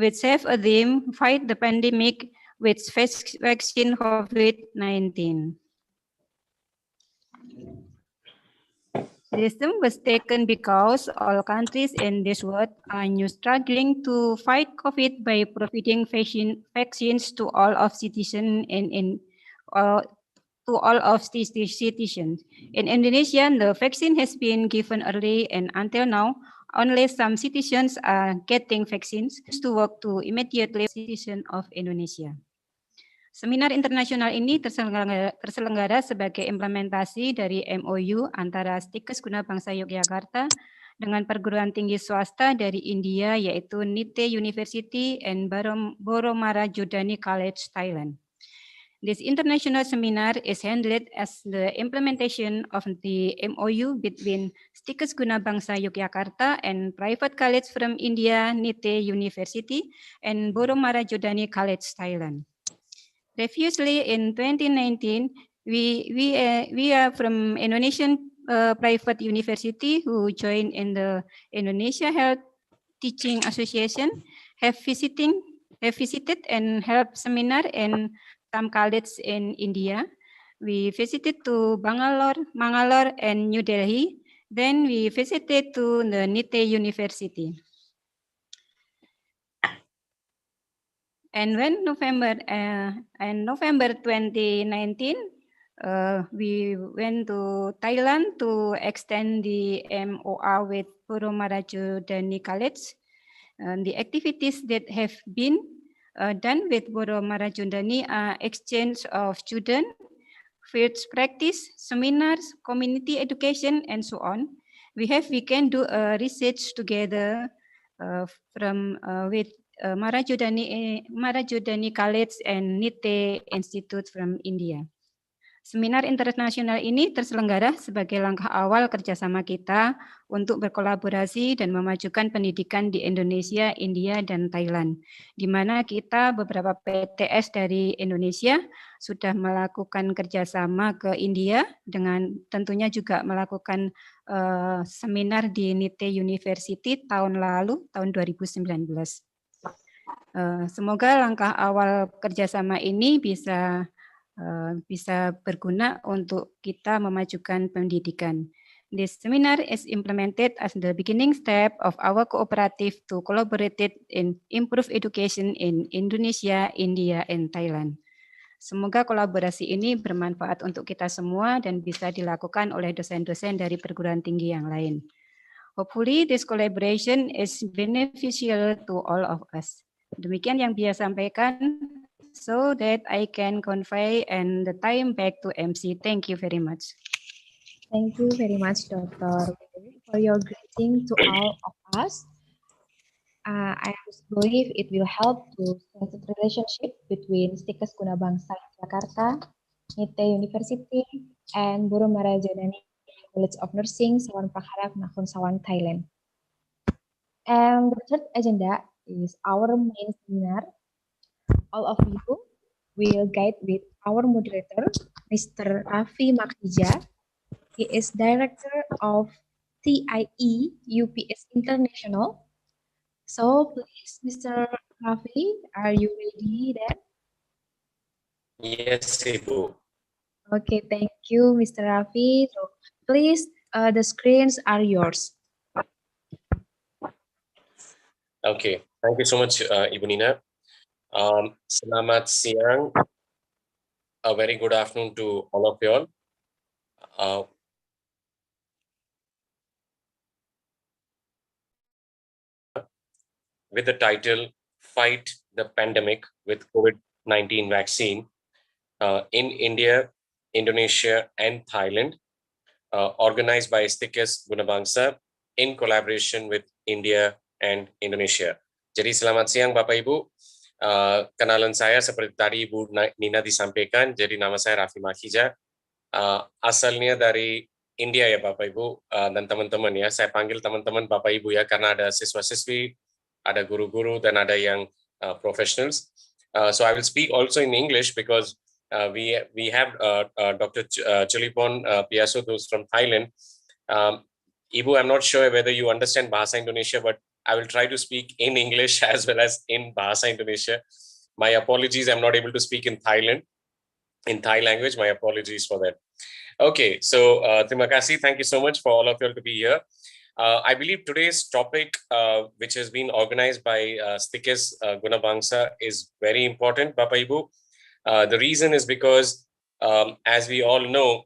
which have a theme, Fight the Pandemic with Vaccine COVID-19. This theme was taken because all countries in this world are now struggling to fight COVID by providing vaccines to all of citizens to all of these citizens. In Indonesia, the vaccine has been given early, and until now, only some citizens are getting vaccines to work to immediately citizen of Indonesia. Seminar internasional ini terselenggara sebagai implementasi dari MOU antara Stikes Guna Bangsa Yogyakarta dengan perguruan tinggi swasta dari India, yaitu Nite University and Boromara Jodhani College, Thailand. This international seminar is handled as the implementation of the MOU between Stikes Guna Bangsa Yogyakarta and private college from India, Nite University and Boromara Jodhani College, Thailand. Previously, in 2019, we are from Indonesian private university who joined in the Indonesia Health Teaching Association, have visited and held seminar in some colleges in India. We visited to Bangalore, and New Delhi. Then we visited to the Nite University. And when November 2019, we went to Thailand to extend the MOU with Boromara Jodhani College. The activities that have been done with Boromara Jodhani are exchange of students, field practice, seminars, community education, and so on. We can do research together with Mara Jodhani College and Nite Institute from India. Seminar internasional ini terselenggara sebagai langkah awal kerjasama kita untuk berkolaborasi dan memajukan pendidikan di Indonesia, India, dan Thailand, di mana kita beberapa PTS dari Indonesia sudah melakukan kerjasama ke India dengan tentunya juga melakukan seminar di Nite University tahun lalu, tahun 2019. Semoga langkah awal kerjasama ini bisa berguna untuk kita memajukan pendidikan. This seminar is implemented as the beginning step of our cooperative to collaborate in improve education in Indonesia, India, and Thailand. Semoga kolaborasi ini bermanfaat untuk kita semua dan bisa dilakukan oleh dosen-dosen dari perguruan tinggi yang lain. Hopefully, this collaboration is beneficial to all of us. Demikian yang Bia sampaikan, so that I can convey and the time back to MC. Thank you very much. Thank you very much, Dr. for your greeting to all of us. I believe it will help to strengthen the relationship between Stikes Guna Bangsa Jakarta, Nite University, and Boromara Jodhani College of Nursing, Sawan Praharap, Nakhon Sawan, Thailand. And the third agenda is our main seminar. All of you will guide with our moderator, Mr. Raffi Makhija. He is Director of TIE UPS International. So please, Mr. Raffi, are you ready then? Yes, Ibu. Okay, thank you, Mr. Raffi. So please, the screens are yours. Okay, thank you so much, Ibu Nina. Selamat siang. A very good afternoon to all of you all. With the title, Fight the Pandemic with COVID-19 Vaccine in India, Indonesia, and Thailand, organized by Stikes Guna Bangsa in collaboration with India and Indonesia. Jadi selamat siang Bapak Ibu. Kenalan saya seperti tadi Ibu Nina disampaikan, jadi nama saya Raffi Makhija. Asalnya dari India ya Bapak Ibu dan teman-teman ya. Saya panggil teman-teman Bapak Ibu ya karena ada siswa-siswi, ada guru-guru dan ada yang professionals. So I will speak also in English because we have Dr. Chulipon Piaso, who's from Thailand. Ibu, I'm not sure whether you understand Bahasa Indonesia, but I will try to speak in English as well as in Bahasa Indonesia. My apologies, I'm not able to speak in Thai language. My apologies for that. Okay, so terima kasih. Thank you so much for all of you to be here. I believe today's topic, which has been organized by Stikes Guna Bangsa, is very important, Bapak Ibu. The reason is because, as we all know,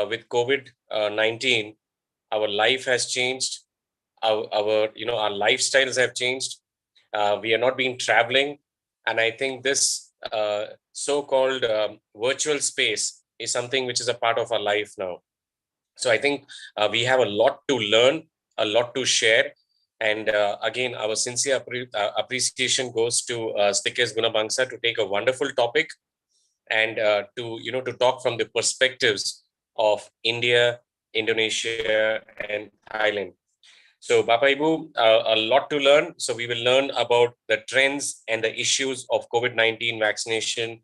with COVID-19, our life has changed. Our lifestyles have changed. We are not been traveling, and I think this so-called virtual space is something which is a part of our life now. So I think we have a lot to learn, a lot to share. And again, our sincere appreciation goes to Stikes Gunabangsa to take a wonderful topic and to talk from the perspectives of India, Indonesia, and Thailand. So Bapak Ibu, a lot to learn. So we will learn about the trends and the issues of COVID-19 vaccination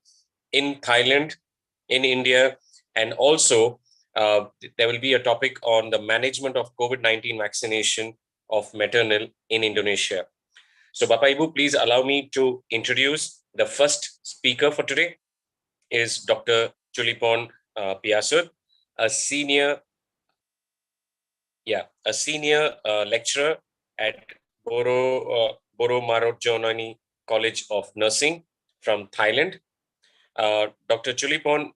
in Thailand, in India, and also there will be a topic on the management of COVID-19 vaccination of maternal in Indonesia. So Bapak Ibu, please allow me to introduce the first speaker for today is Dr. Chulipon Piasud, a senior lecturer at Boromarojjonani College of Nursing from Thailand. Dr. Chulipon,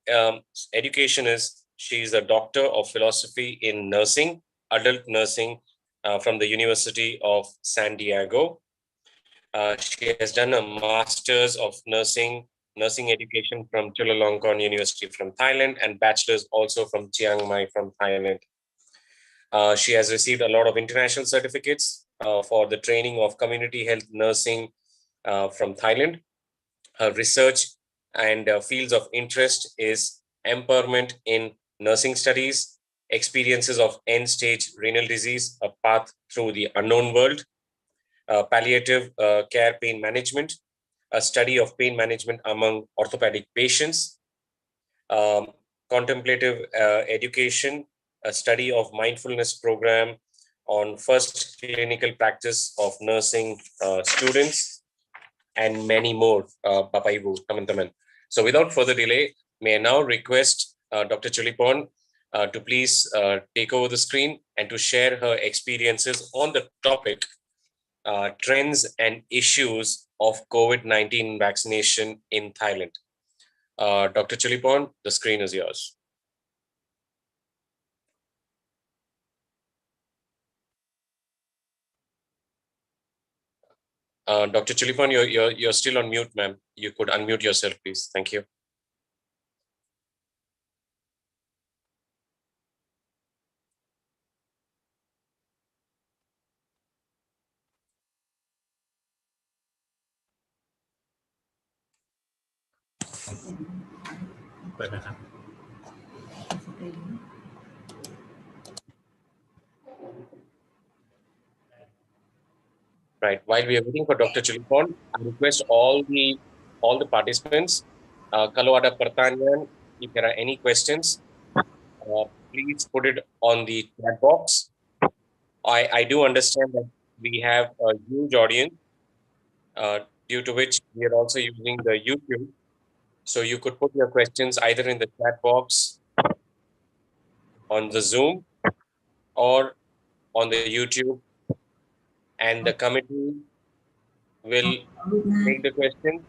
education is, she's a doctor of philosophy in nursing, adult nursing from the University of San Diego. She has done a master's of nursing education from Chulalongkorn University from Thailand and bachelor's also from Chiang Mai from Thailand. She has received a lot of international certificates for the training of community health nursing from Thailand. Her research and fields of interest is empowerment in nursing studies, experiences of end-stage renal disease, a path through the unknown world, palliative care pain management, a study of pain management among orthopedic patients, contemplative education, a study of mindfulness program on first clinical practice of nursing students, and many more, Bapak Ibu, teman-teman. So without further delay, may I now request Dr. Chulipon to please take over the screen and to share her experiences on the topic, trends and issues of COVID-19 vaccination in Thailand. Dr. Chulipon, the screen is yours. Dr. Chulipon, you're still on mute, ma'am. You could unmute yourself, please. Thank you. Right. While we are waiting for Dr. Chulipon, I request all the participants, kalau ada pertanyaan, if there are any questions, please put it on the chat box. I do understand that we have a huge audience, due to which we are also using the YouTube. So you could put your questions either in the chat box on the Zoom or on the YouTube, and the committee will take the question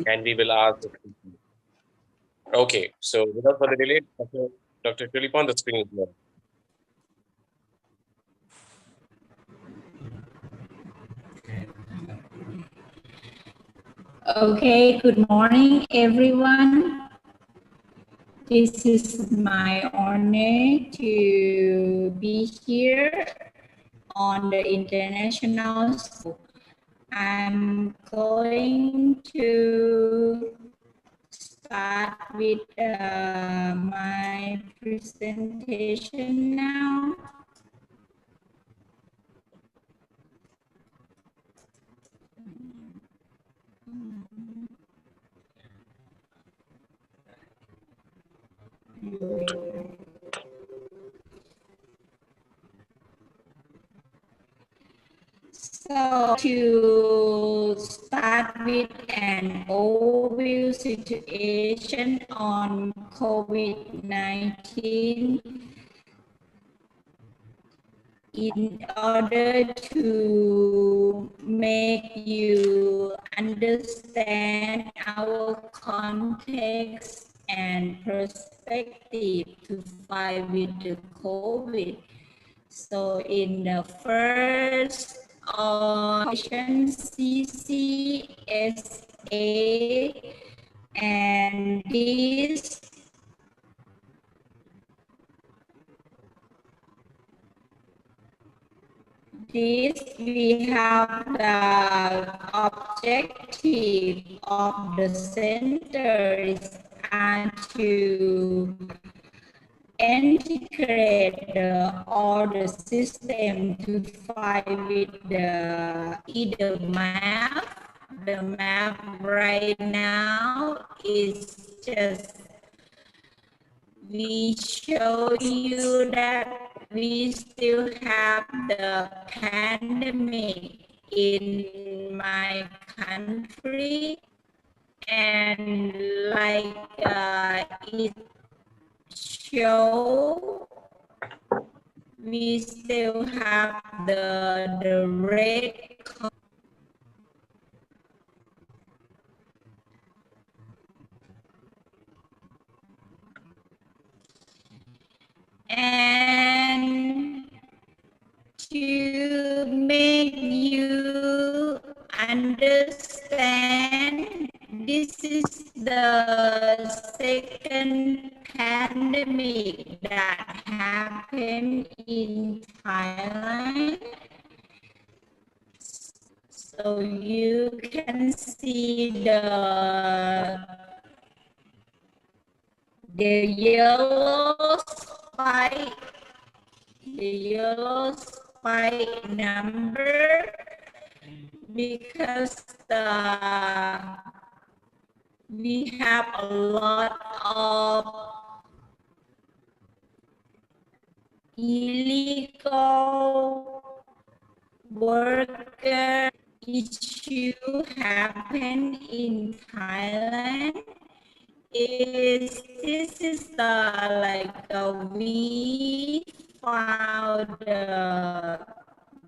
and we will ask the question. Okay, so without further delay, Dr. Chulipon, the screen is yours. Okay, good morning, everyone. This is my honor to be here on the international. I'm going to start with my presentation now. to start with an overview situation on COVID-19 in order to make you understand our context and perspective to fight with the COVID. So in the first CCSA, and this we have the objective of the center is to integrate all the system to fight with either map. The map right now is just we show you that we still have the pandemic in my country, and like it show we still have the red and to make you understand, this is the second pandemic that happened in Thailand. So you can see the yellow spike, number, because we have a lot of illegal worker issue happen in Thailand. This is we found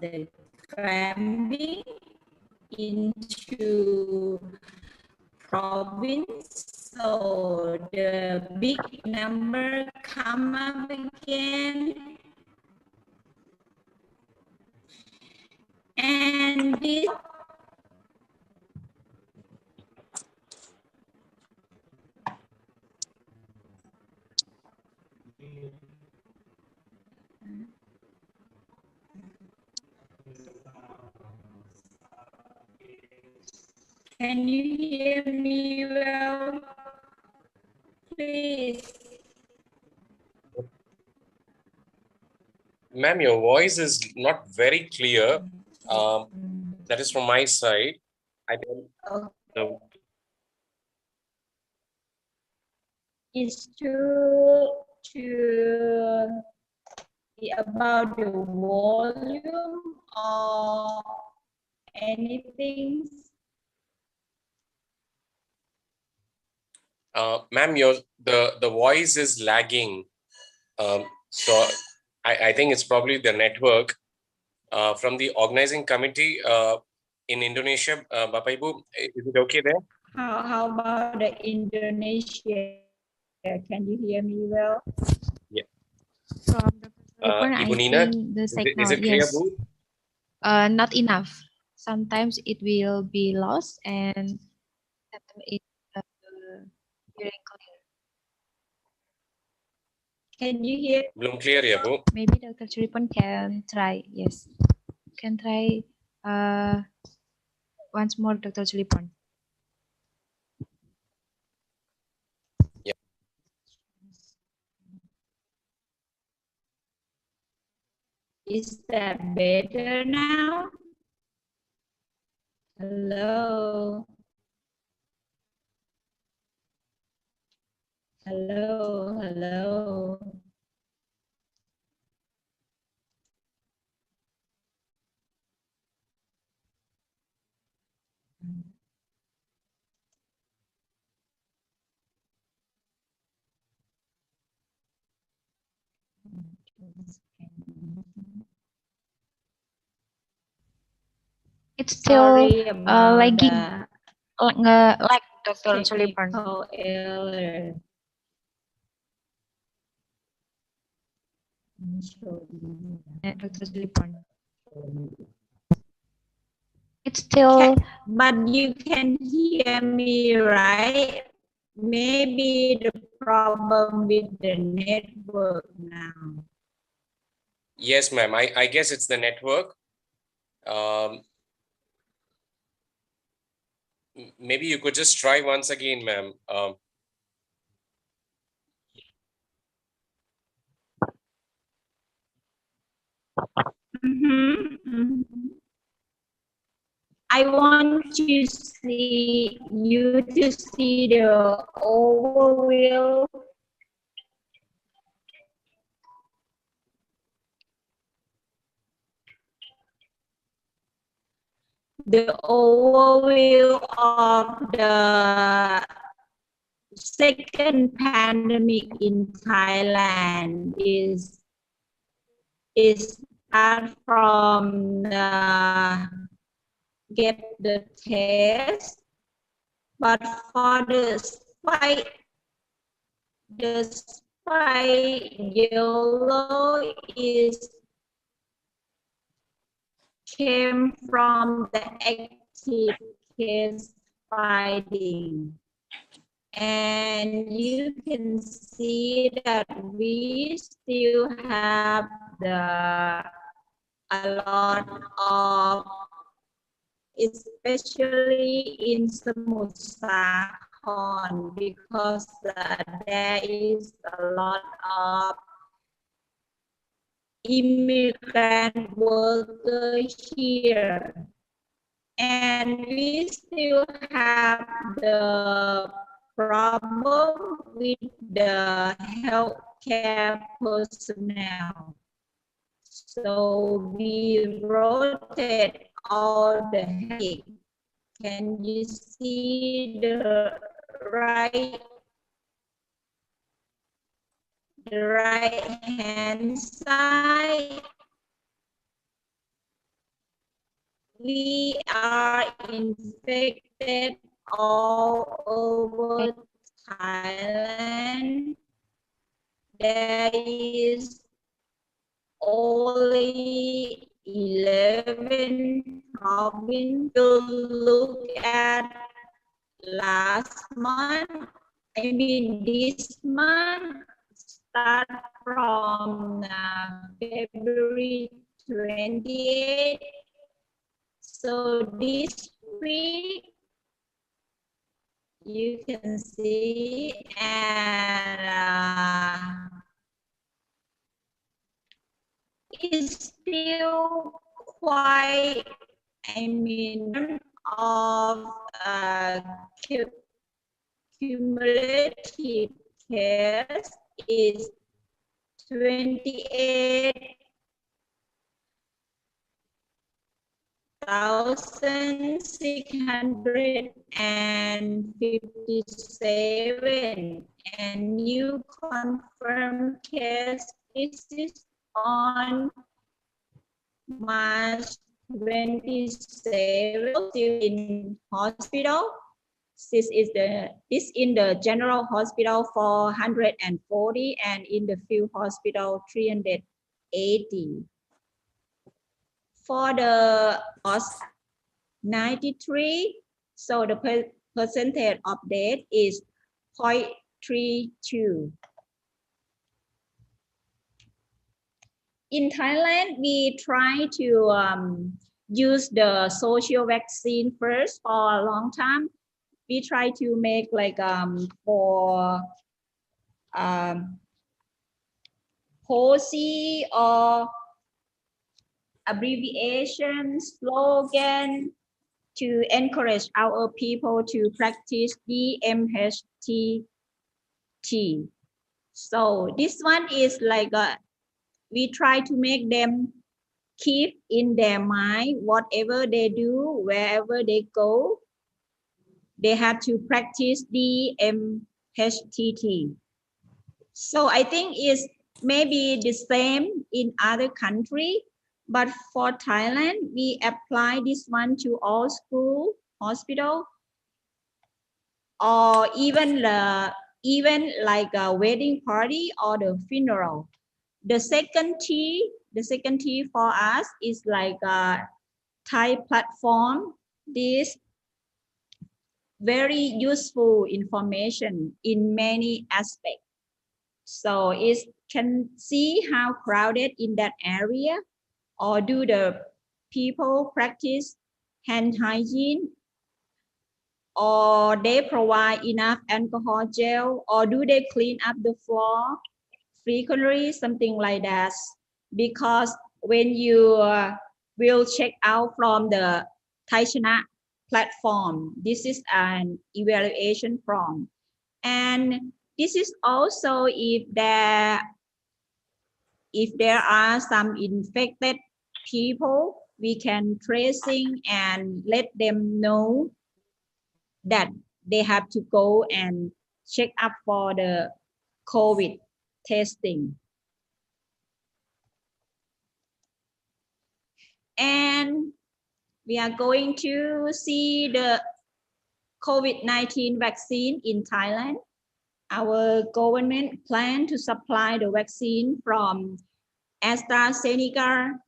the cramping into province, so the big number come up again, and this can you hear me well, please? Ma'am, your voice is not very clear. That is from my side. I don't know. It's to be about the volume or anything. Ma'am, the voice is lagging. So I think it's probably the network. From the organizing committee in Indonesia, Bapak Ibu, is it okay there? How about the Indonesia? Can you hear me well? Yeah. From the I Ibu Nina, think the signal, is it clear, yes, Bu? not enough. Sometimes it will be lost and it hearing clear. Can you hear? Belum clear ya, Bu? Maybe Dr. Churipon can try. Yes, can try once more, Dr. Churipon. Yeah. Is that better now? Hello. Hello, hello. It's still Sorry about lagging, like Dr. Sulipan. technical error. Dr. Sulipan. It's still. But you can hear me, right? Maybe the problem with the network now. Yes, ma'am. I guess it's the network. Maybe you could just try once again, ma'am. I want to see you to see the overview. The overview of the second pandemic in Thailand is start from get the test, but for the spike yellow is came from the active case finding. And you can see that we still have a lot of, especially in Samut Sakhon, because there is a lot of immigrant workers here. And we still have the problem with the healthcare personnel. So we rotate all the headache. Can you see the right hand side? We are infected all over Thailand. There is only 11 provinces. To look at last month, I mean this month, start from February 28. So this week, you can see, and it's still quite, I mean, of cumulative case is 28,657, and new confirmed cases on March 27, still in hospital. This in the general hospital 440, and in the field hospital 380. For the 93, so the percentage of death is 0.32. In Thailand, we try to use the social vaccine first for a long time. We try to make like for policy or abbreviation, slogan to encourage our people to practice DMHTT. So this one is like we try to make them keep in their mind whatever they do, wherever they go, they have to practice DMHTT. So I think maybe the same in other country, but for Thailand, we apply this one to all school, hospital, or even like a wedding party or the funeral. The second T for us is like a Thai platform. This very useful information in many aspects. So it can see how crowded in that area, or do the people practice hand hygiene, or they provide enough alcohol gel, or do they clean up the floor frequently, something like that. Because when you will check out from the Thai Chana platform, this is an evaluation form. And this is also if there are some infected people, we can tracing and let them know that they have to go and check up for the COVID testing. And we are going to see the COVID-19 vaccine in Thailand. Our government plan to supply the vaccine from AstraZeneca,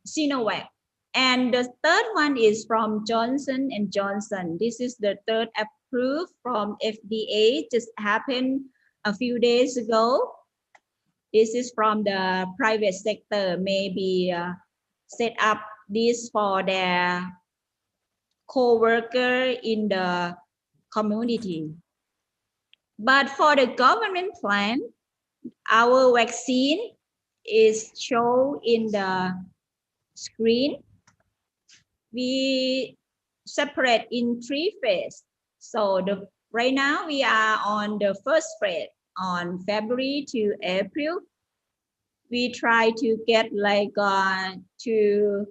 Sinovac. And the third one is from Johnson & Johnson. This is the third approved from FDA, just happened a few days ago. This is from the private sector, maybe set up this for their co-worker in the community. But for the government plan, our vaccine is shown in the screen. We separate in 3 phases. So right now we are on the first phase on February to April. We try to get like 2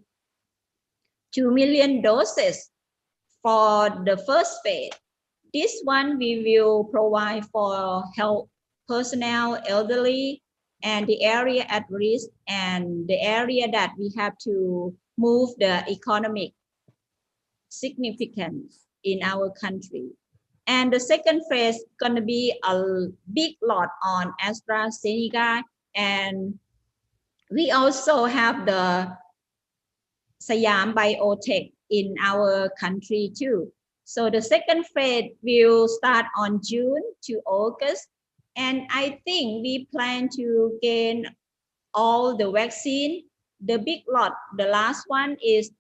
million doses for the first phase. This one we will provide for health personnel, elderly, and the area at risk, and the area that we have to move the economic significance in our country. And the second phase is going to be a big lot on AstraZeneca, and we also have the Siam Biotech in our country too. So the second phase will start on June to August. And I think we plan to gain all the vaccine. The big lot, the last one is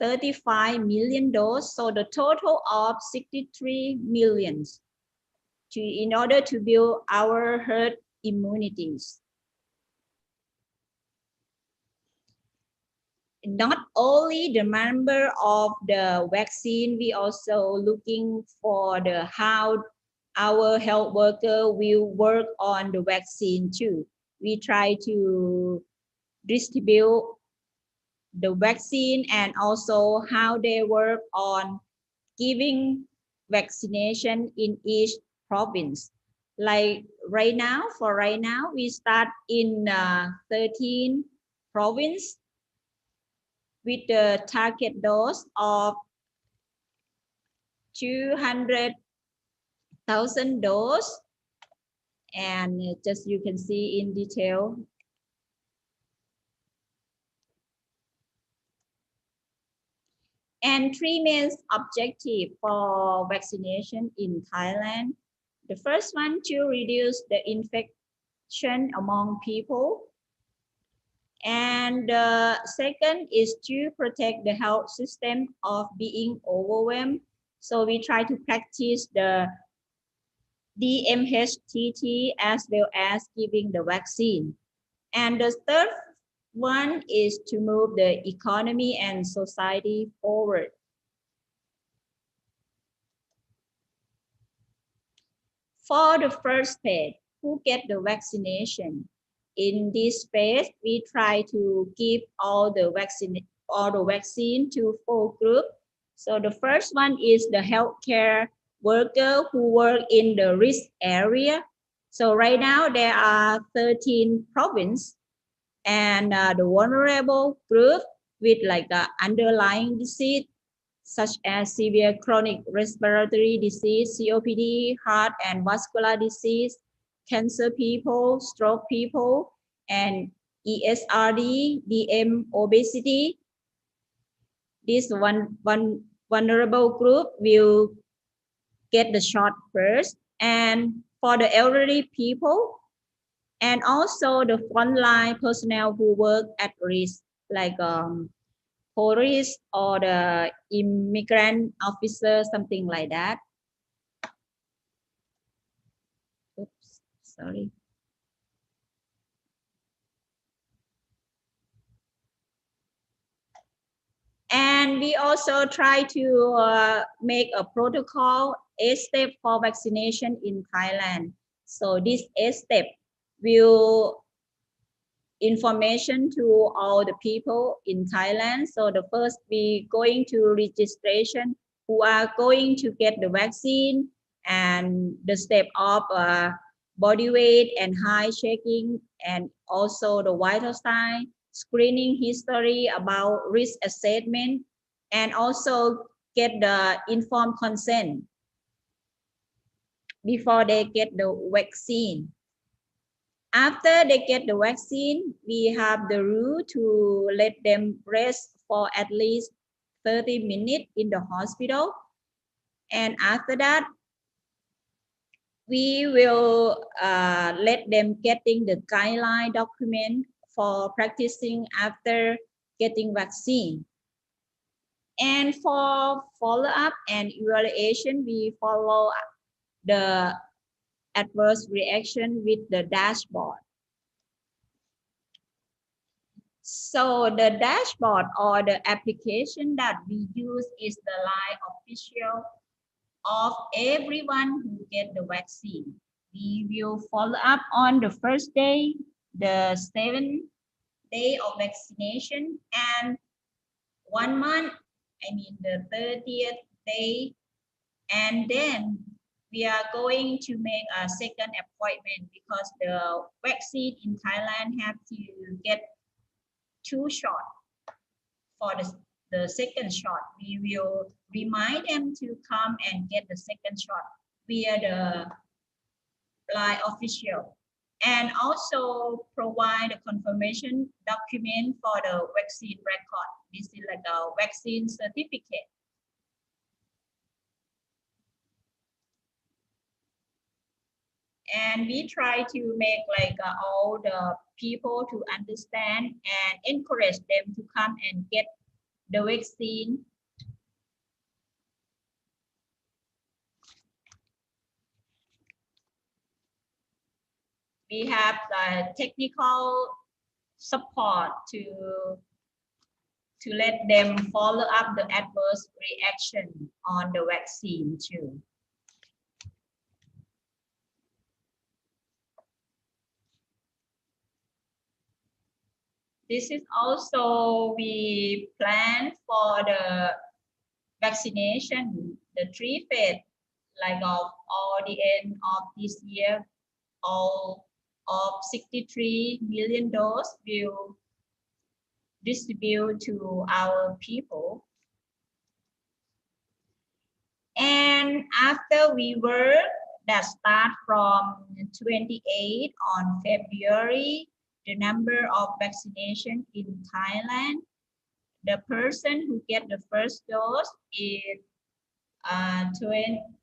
35 million doses. So the total of 63 millions in order to build our herd immunities. Not only the number of the vaccine, we also looking for how our health worker will work on the vaccine too. We try to distribute the vaccine and also how they work on giving vaccination in each province. Like right now, we start in 13 provinces with the target dose of 200,000 doses, and just you can see in detail. And 3 main objectives for vaccination in Thailand. The first one, to reduce the infection among people. And the second is to protect the health system of being overwhelmed. So we try to practice the DMHTT as well as giving the vaccine. And the third one is to move the economy and society forward. For the first phase, who get the vaccination? In this phase, we try to give all the vaccine to 4 groups. So the first one is the healthcare worker who work in the risk area. So right now there are 13 provinces, and the vulnerable group with like underlying disease such as severe chronic respiratory disease, COPD, heart and vascular disease, cancer people, stroke people, and ESRD, DM, obesity. This one vulnerable group will get the shot first. And for the elderly people, and also the frontline personnel who work at risk, like police or the immigrant officer, something like that. Oops, sorry. And we also try to make a protocol, 8-step for vaccination in Thailand. So this 8-step will information to all the people in Thailand. So the first we going to registration who are going to get the vaccine, and the step of body weight and height checking, and also the vital sign, screening history about risk assessment, and also get the informed consent before they get the vaccine. After they get the vaccine, we have the rule to let them rest for at least 30 minutes in the hospital. And after that, we will let them getting the guideline document for practicing after getting vaccine. And for follow-up and evaluation, we follow the adverse reaction with the dashboard. So the dashboard or the application that we use is the live official of everyone who get the vaccine. We will follow up on the first day, the 7th day of vaccination, and 1 month, I mean the 30th day. And then we are going to make a second appointment because the vaccine in Thailand have to get 2 shots. For the second shot, we will remind them to come and get the second shot via the live official, and also provide a confirmation document for the vaccine record. This is like a vaccine certificate. And we try to make like all the people to understand and encourage them to come and get the vaccine. We have the technical support to let them follow up the adverse reaction on the vaccine too. This is also we plan for the vaccination, the 3 phase, like of all the end of this year, all of 63 million doses will distribute to our people. And after we work that start from 28 on February, the number of vaccination in Thailand, the person who get the first dose is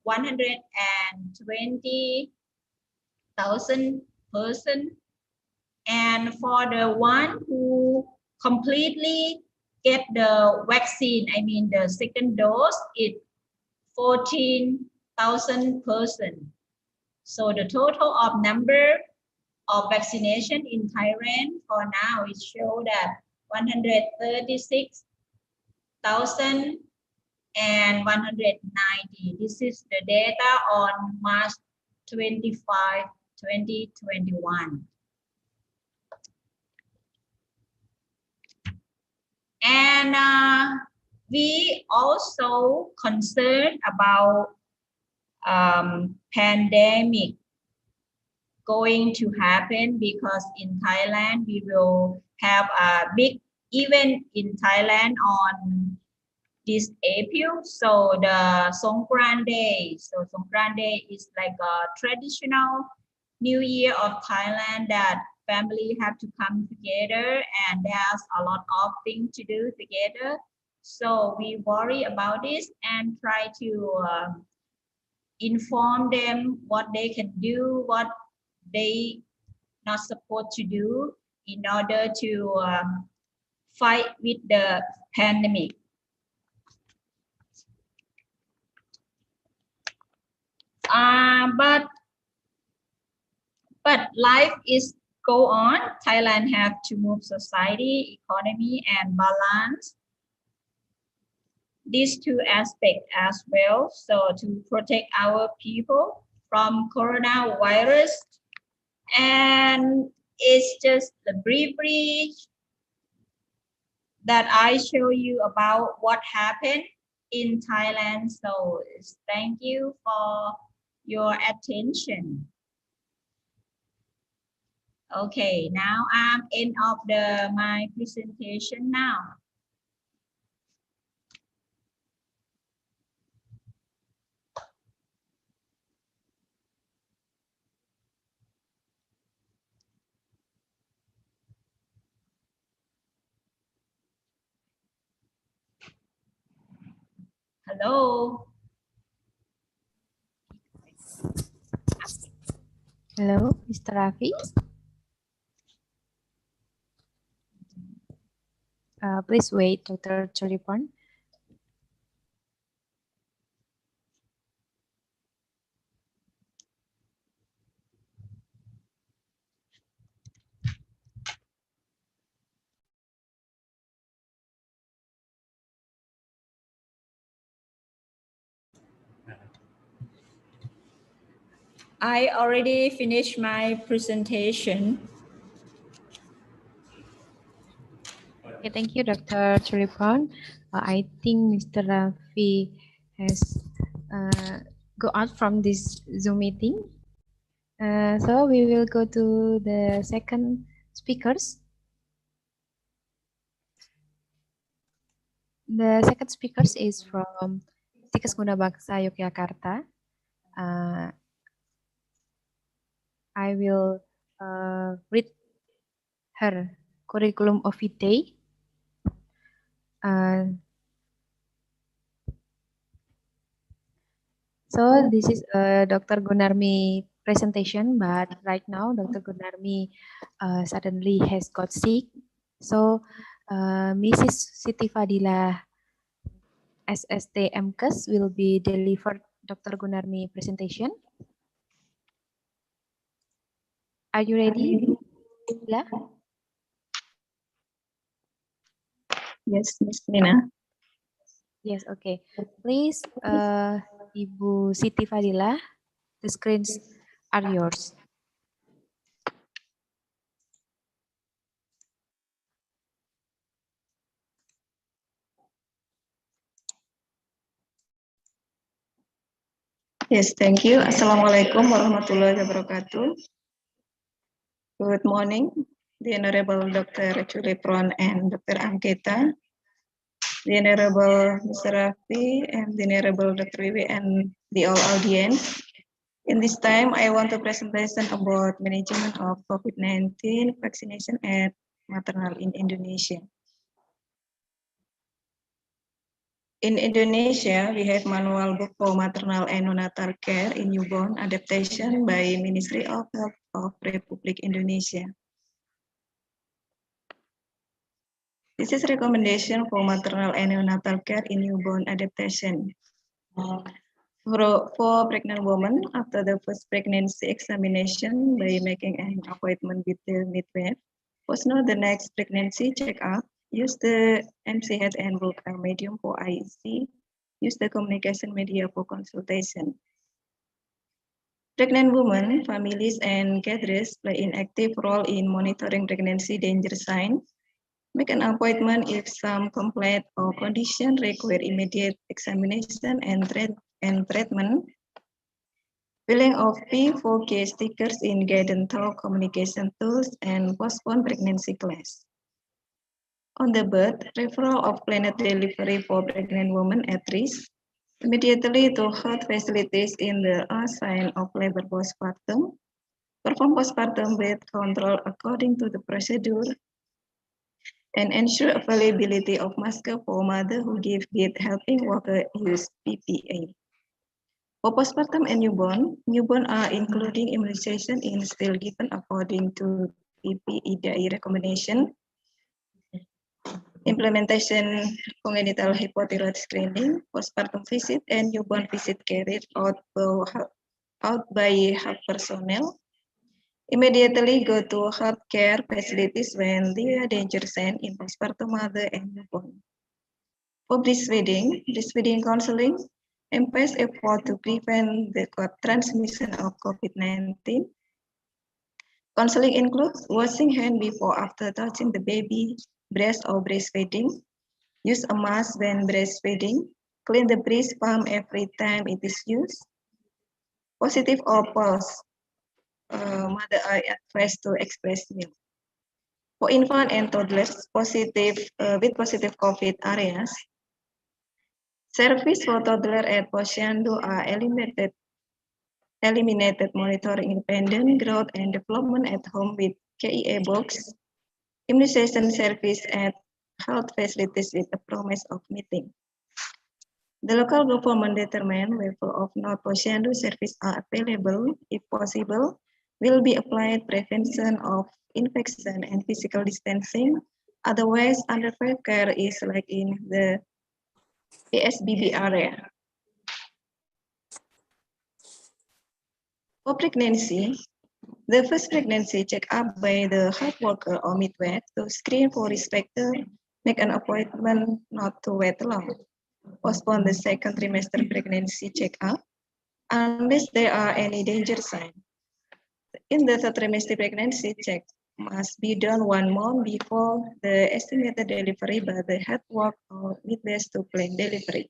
120,000 person. And for the one who completely get the vaccine, I mean the second dose, it's 14,000 person. So the total of number of vaccination in Thailand for now is show that 136,000 and 190. This is the data on March 25, 2021. And we also concerned about pandemic going to happen, because in Thailand we will have a big event in Thailand on this April. So the Songkran Day. So Songkran Day is like a traditional New Year of Thailand that family have to come together, and there's a lot of things to do together. So we worry about this and try to inform them what they can do, what they not supposed to do in order to fight with the pandemic. But life is go on. Thailand have to move society, economy, and balance these two aspects as well. So to protect our people from coronavirus, and it's just the brief that I show you about what happened in Thailand. So thank you for your attention. Okay, now I'm end of my presentation now. Hello. Hello, Mr. Rafi. Please wait, Dr. Choripon. I already finished my presentation. Okay, thank you, Dr. Choripon. I think Mr. Rafi has go out from this Zoom meeting. So we will go to the second speakers. The second speakers is from Stikes Guna Bangsa Yogyakarta. I will read her curriculum of the day. So this is Dr. Gunarmi presentation, but right now Dr. Gunarmi suddenly has got sick. So Mrs. Siti Fadila SST MKes will be delivered Dr. Gunarmi presentation. Are you ready, Fadila? Yes, Miss Nina. Yes, okay. Please, Ibu Siti Fadila, the screens are yours. Yes, thank you. Assalamualaikum warahmatullahi wabarakatuh. Good morning, the Honorable Dr. Chulipron and Dr. Angketa, the Honorable Mr. Rafi, and the Honorable Dr. Wiwi, and the all audience. In this time, I want to presentation about management of COVID-19 vaccination at maternal in Indonesia. In Indonesia, we have manual book for maternal and neonatal care in newborn adaptation by Ministry of Health of Republic Indonesia. This is recommendation for maternal and neonatal care in newborn adaptation. For pregnant women, after the first pregnancy examination by making an appointment with the midwife, postpone the next pregnancy checkup, use the MC-HEAD and book a medium for IEC, use the communication media for consultation. Pregnant women, families, and carers play an active role in monitoring pregnancy danger signs. Make an appointment if some complaint or condition require immediate examination and treatment. Filling of P4K stickers in guidance through communication tools and postpone pregnancy class. On the birth, referral of planned delivery for pregnant women at risk, immediately to health facilities in the sign of labor postpartum, perform postpartum birth control according to the procedure, and ensure availability of mask for mother who give birth, helping worker use PPE. For postpartum and newborn are including immunization is still given according to PPIDAI recommendation. Implementation congenital hypothyroid screening, postpartum visit, and newborn visit carried out by health personnel. Immediately go to health care facilities when there are danger signs in postpartum mother and newborn. For breastfeeding counseling, emphasize effort to prevent the transmission of COVID-19. Counseling includes washing hands before after touching the baby breast or breastfeeding, use a mask when breastfeeding, clean the breast pump every time it is used. Positive or false, mother are advised to express milk. For infant and toddlers with positive COVID areas, service for toddler at Posyandu are eliminated monitoring independent growth and development at home with KEA box, immunization service at health facilities with the promise of meeting. The local government determine whether of not Posyandu service are available, if possible, will be applied prevention of infection and physical distancing. Otherwise, under care is like in the PSBB area. For pregnancy, the first pregnancy check-up by the health worker or midwife to screen for risk factor, make an appointment not to wait long. Postpone the second trimester pregnancy check-up unless there are any danger signs. In the third trimester pregnancy check must be done 1 month before the estimated delivery by the health worker or midwife to plan delivery.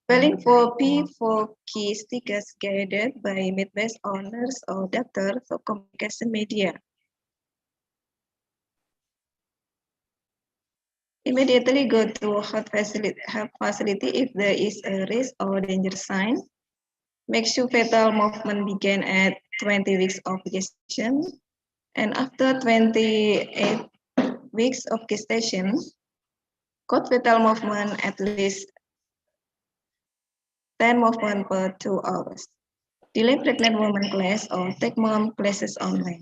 Filing for P4K stickers guided by midwife owners or doctors of communication media. Immediately go to health facility if there is a risk or danger sign. Make sure fetal movement begin at 20 weeks of gestation. And after 28 weeks of gestation, code fetal movement at least 10 movement per 2 hours. Delay pregnant woman class or take mom classes online.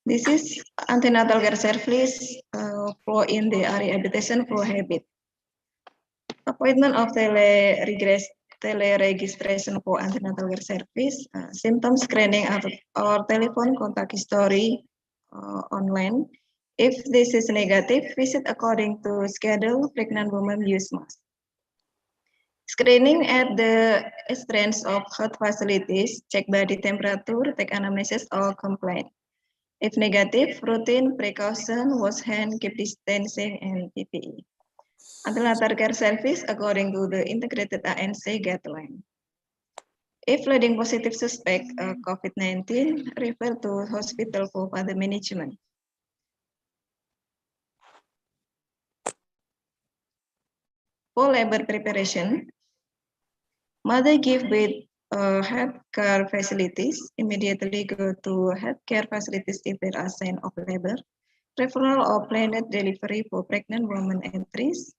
This is antenatal care service for in the area habitation for habit. Appointment of tele-registration for antenatal care service, symptom screening or telephone contact history online. If this is negative, visit according to schedule, pregnant woman use mask. Screening at the entrance of health facilities, check body temperature, take anamnesis or complaint. If negative, routine precaution, wash hand, keep distancing, and PPE. Antenatal care service according to the integrated ANC guideline. If leading positive suspect COVID-19, refer to hospital for further management. For labor preparation, mother give birth healthcare facilities, immediately go to healthcare facilities if there are signs of labor. Referral or planned delivery for pregnant women at risk.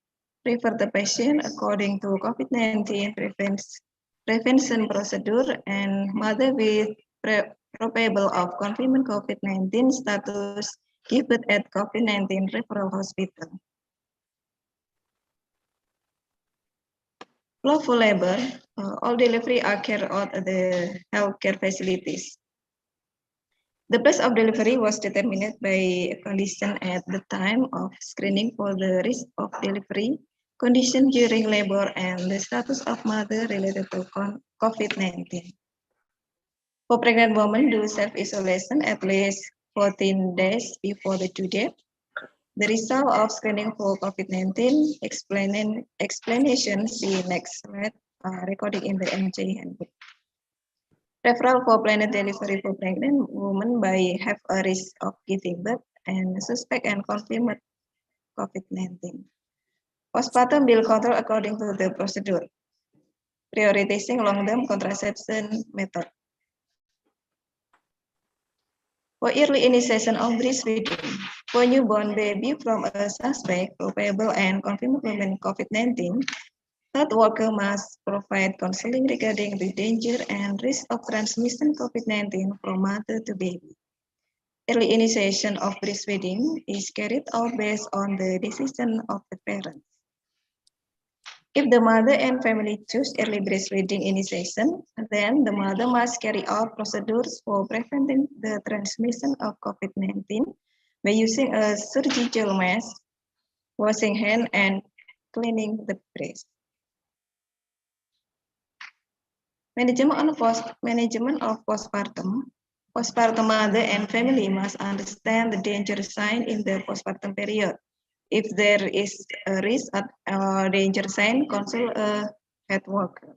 Refer the patient according to COVID-19 prevention procedure and mother with probable of confirmed COVID-19 status give birth at COVID-19 referral hospital. Lawful labor, all delivery are carried out at the healthcare facilities. The place of delivery was determined by condition at the time of screening for the risk of delivery, condition during labor, and the status of mother related to COVID-19. For pregnant women, do self-isolation at least 14 days before the due date. The result of screening for COVID-19 explanation see next slide recording in the MJ handbook. Referral for planned delivery for pregnant women by have a risk of giving birth and suspect and confirmed COVID-19. Postpartum bill control according to the procedure, prioritizing long-term contraception method. For early initiation of breastfeeding, for newborn baby from a suspect, probable and confirmed women COVID-19, health worker must provide counseling regarding the danger and risk of transmission COVID-19 from mother to baby. Early initiation of breastfeeding is carried out based on the decision of the parents. If the mother and family choose early breastfeeding initiation, then the mother must carry out procedures for preventing the transmission of COVID-19 by using a surgical mask, washing hands, and cleaning the breast. Management of postpartum. Postpartum mother and family must understand the danger sign in the postpartum period. If there is a risk or danger sign, consult a health worker.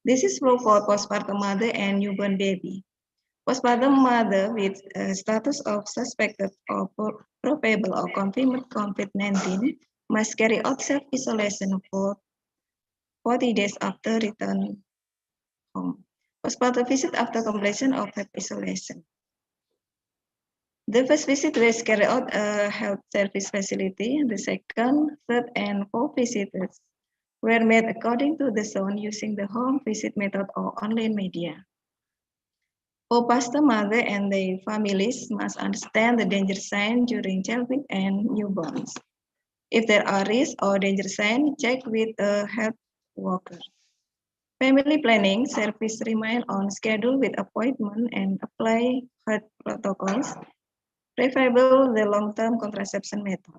This is for postpartum mother and newborn baby. Postpartum mother with status of suspected or probable or confirmed COVID-19 must carry out self-isolation for 40 days after return home. Postpartum visit after completion of health isolation. The first visit was carried out a health service facility. The second, third, and fourth visits were made according to the zone using the home visit method or online media. Postpartum mother and their families must understand the danger sign during childbirth and newborns. If there are risks or danger signs, check with a health worker. Family planning service remain on schedule with appointment and apply health protocols, preferable the long-term contraception method.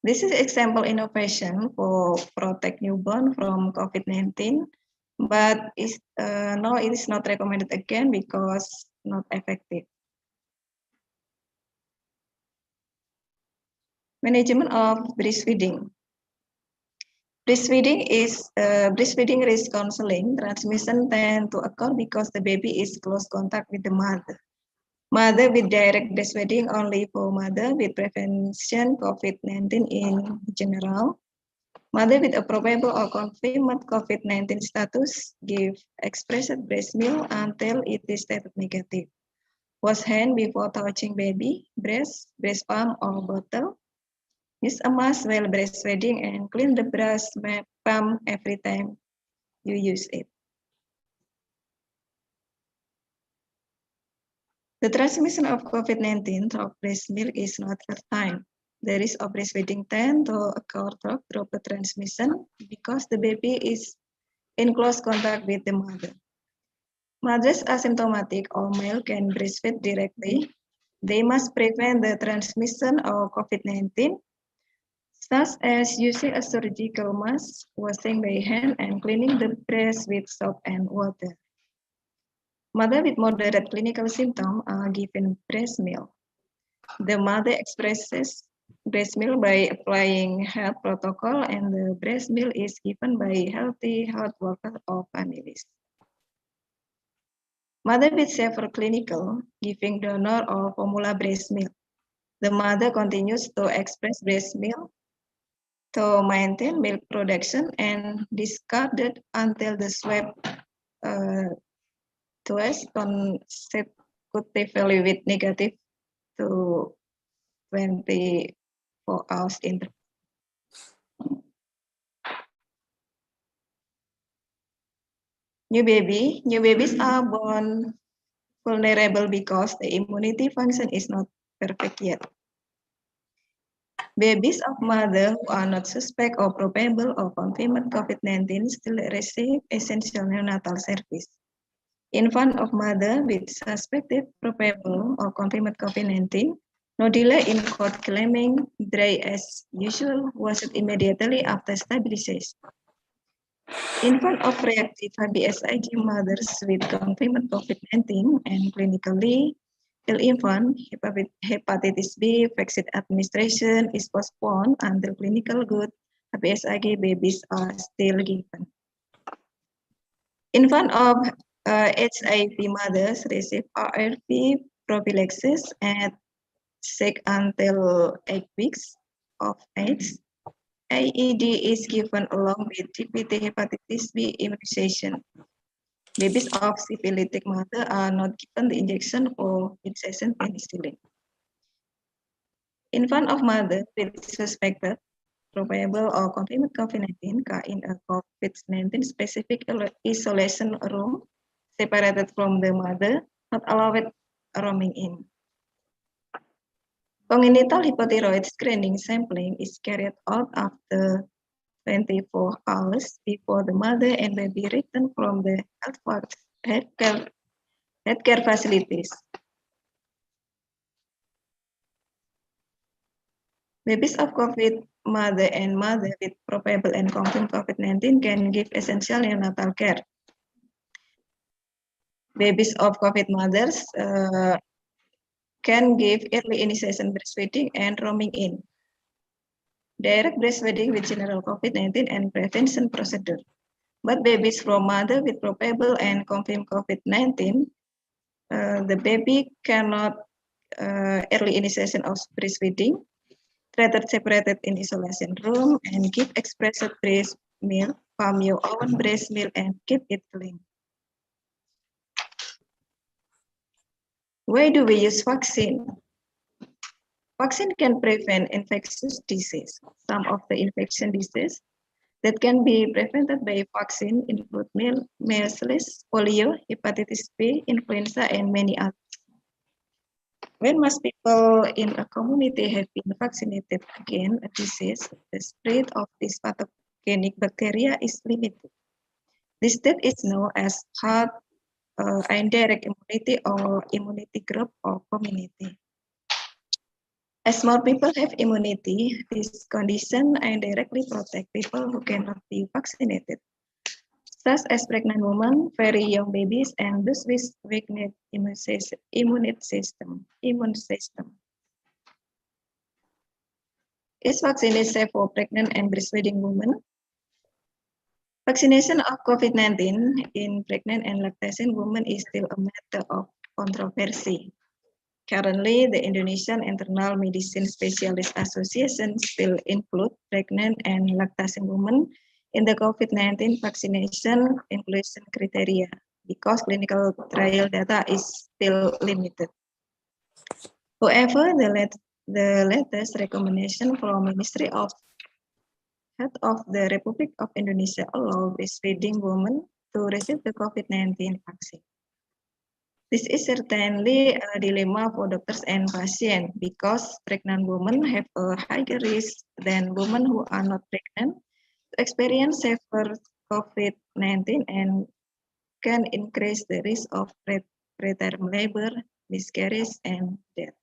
This is example innovation for protect newborn from COVID-19, but now it is not recommended again because not effective. Management of breastfeeding. Breastfeeding risk counseling. Transmission tend to occur because the baby is close contact with the mother. Mother with direct breastfeeding only for mother with prevention COVID-19 in general. Mother with a probable or confirmed COVID-19 status give expressed breast milk until it is tested negative. Wash hand before touching baby, breast pump or bottle. Use a mask while breastfeeding and clean the breast pump every time you use it. The transmission of COVID-19 through breast milk is not fertile. The risk of breastfeeding tend to occur through droplet transmission because the baby is in close contact with the mother. Mothers asymptomatic or male can breastfeed directly. They must prevent the transmission of COVID-19, such as using a surgical mask, washing by hand, and cleaning the breast with soap and water. Mother with moderate clinical symptoms are given breast milk. The mother expresses breast milk by applying health protocol, and the breast milk is given by healthy health workers or families. Mother with severe clinical, giving donor or formula breast milk. The mother continues to express breast milk to maintain milk production and discarded until the swab test consecutively with negative to 24 hours interval. New babies are born vulnerable because the immunity function is not perfect yet. Babies of mothers who are not suspect or probable or confirmed COVID-19 still receive essential neonatal service. Infant of mother with suspected, probable, or confirmed COVID-19, no delay in cord claiming, dry as usual, washed immediately after stabilization. Infant of reactive HBsIg mothers with confirmed COVID-19 and clinically ill infant, hepatitis B vaccine administration is postponed until clinical good HBsIg babies are still given. Infant of HIV mothers receive RRP prophylaxis at 6 until 8 weeks of age. AED is given along with DPT hepatitis B immunization. Babies of syphilitic mother are not given the injection for fixation penicillin. Infant of mother with suspected, probable or confirmed COVID-19 in a COVID-19 specific isolation room separated from the mother, not allowed roaming in. Congenital hypothyroid screening sampling is carried out after 24 hours before the mother and baby return from the healthcare facilities. Babies of COVID mother and mother with probable and confirmed COVID-19 can give essential neonatal care. Babies of COVID mothers can give early initiation breastfeeding and roaming in. Direct breastfeeding with general COVID-19 and prevention procedure. But babies from mother with probable and confirmed COVID-19, the baby cannot early initiation of breastfeeding, treated separated in isolation room, and give expressed breast milk, pump your own breast milk, and keep it clean. Why do we use vaccine? Vaccine can prevent infectious disease. Some of the infection diseases that can be prevented by vaccine include measles, polio, hepatitis B, influenza, and many others. When most people in a community have been vaccinated against a disease, the spread of this pathogenic bacteria is limited. This state is known as herd indirect immunity or immunity group or community. As more people have immunity, this condition indirectly protects people who cannot be vaccinated, such as pregnant women, very young babies, and those with weakened immune system. Is vaccine safe for pregnant and breastfeeding women? Vaccination of COVID-19 in pregnant and lactation women is still a matter of controversy. Currently, the Indonesian Internal Medicine Specialist Association still include pregnant and lactation women in the COVID-19 vaccination inclusion criteria because clinical trial data is still limited. However, the latest recommendation from Ministry of Health of the Republic of Indonesia allow breastfeeding women to receive the COVID-19 vaccine. This is certainly a dilemma for doctors and patients because pregnant women have a higher risk than women who are not pregnant to experience severe COVID-19 and can increase the risk of preterm labor, miscarriage, and death.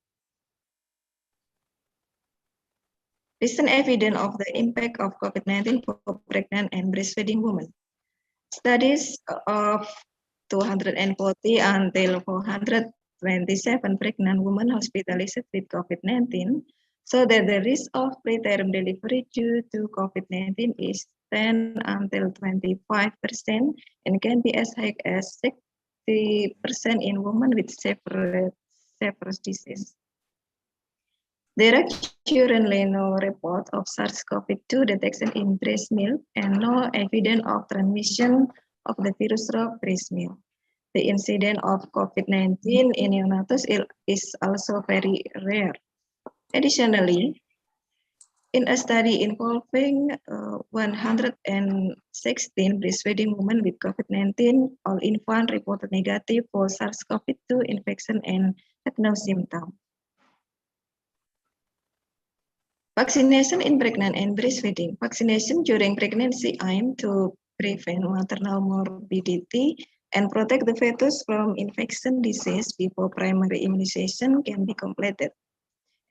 Recent evidence of the impact of COVID-19 for pregnant and breastfeeding women. Studies of 240 until 427 pregnant women hospitalized with COVID-19 so that the risk of preterm delivery due to COVID-19 is 10 until 25% and can be as high as 60% in women with severe disease. There are currently no report of SARS-CoV-2 detection in breast milk and no evidence of transmission of the virus through breast milk. The incidence of COVID-19 in neonates is also very rare. Additionally, in a study involving 116 breastfeeding women with COVID-19, all infants reported negative for SARS-CoV-2 infection and had no symptoms. Vaccination in pregnant and breastfeeding. Vaccination during pregnancy aims to prevent maternal morbidity and protect the fetus from infection disease before primary immunization can be completed.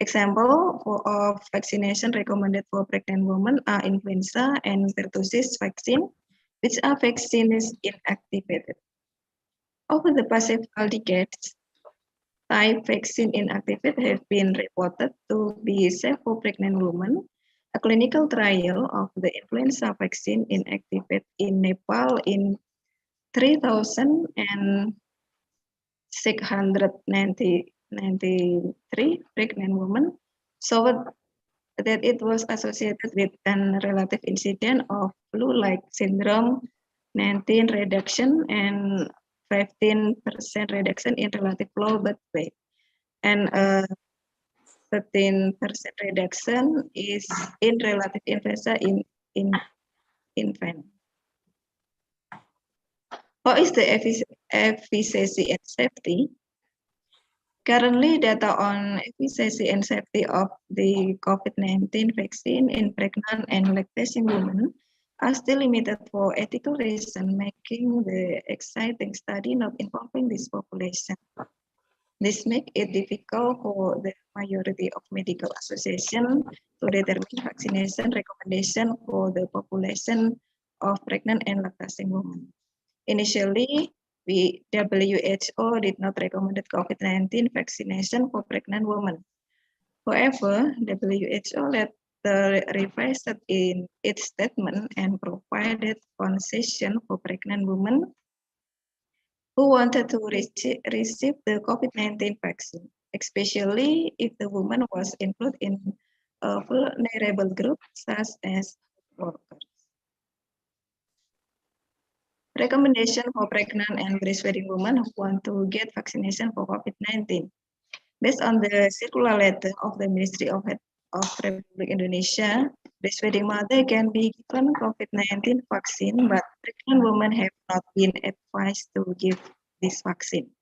Example of vaccination recommended for pregnant women are influenza and pertussis vaccine, which are vaccines inactivated. Over the past several decades, Thai vaccine inactivated have been reported to be safe for pregnant women. A clinical trial of the influenza vaccine inactivated in Nepal in 3,693 pregnant women showed that it was associated with an relative incidence of flu-like syndrome, 19 reduction and 15% reduction in relative low birth weight, and 13% reduction is in relative influenza in infant. What is the efficacy and safety? Currently, data on efficacy and safety of the COVID-19 vaccine in pregnant and lactating women are still limited for ethical reasons, making the exciting study not involving this population. This makes it difficult for the majority of medical associations to determine vaccination recommendation for the population of pregnant and lactating women. Initially, WHO did not recommend COVID-19 vaccination for pregnant women. However, WHO later revised in its statement and provided concession for pregnant women who wanted to receive the COVID-19 vaccine, especially if the woman was included in a vulnerable group such as workers. Recommendation for pregnant and breastfeeding women who want to get vaccination for COVID-19. Based on the circular letter of the Ministry of Health of Republic Indonesia, breastfeeding mother can be given COVID-19 vaccine, but pregnant women have not been advised to give this vaccine.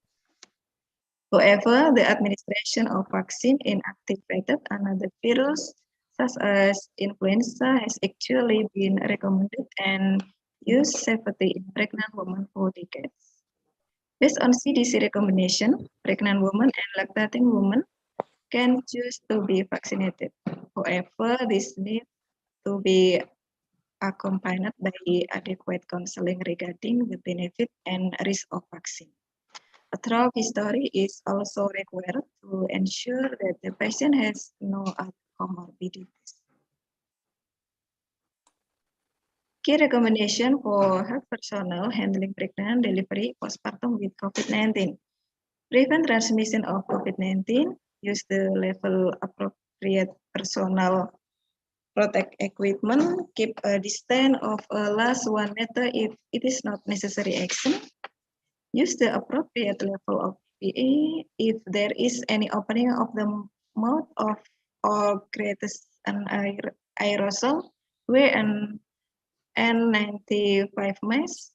However, the administration of vaccine inactivated another virus, such as influenza, has actually been recommended and used safely in pregnant women for decades. Based on CDC recommendation, pregnant women and lactating women can choose to be vaccinated. However, this needs to be accompanied by adequate counseling regarding the benefit and risk of vaccine. A thorough history is also required to ensure that the patient has no other comorbidities. Key recommendation for health personnel handling pregnant delivery postpartum with COVID-19. Prevent transmission of COVID-19, use the level appropriate personal protect equipment, keep a distance of at least 1 meter if it is not necessary action. Use the appropriate level of PPE if there is any opening of the mouth or creates an aerosol. Wear an N95 mask.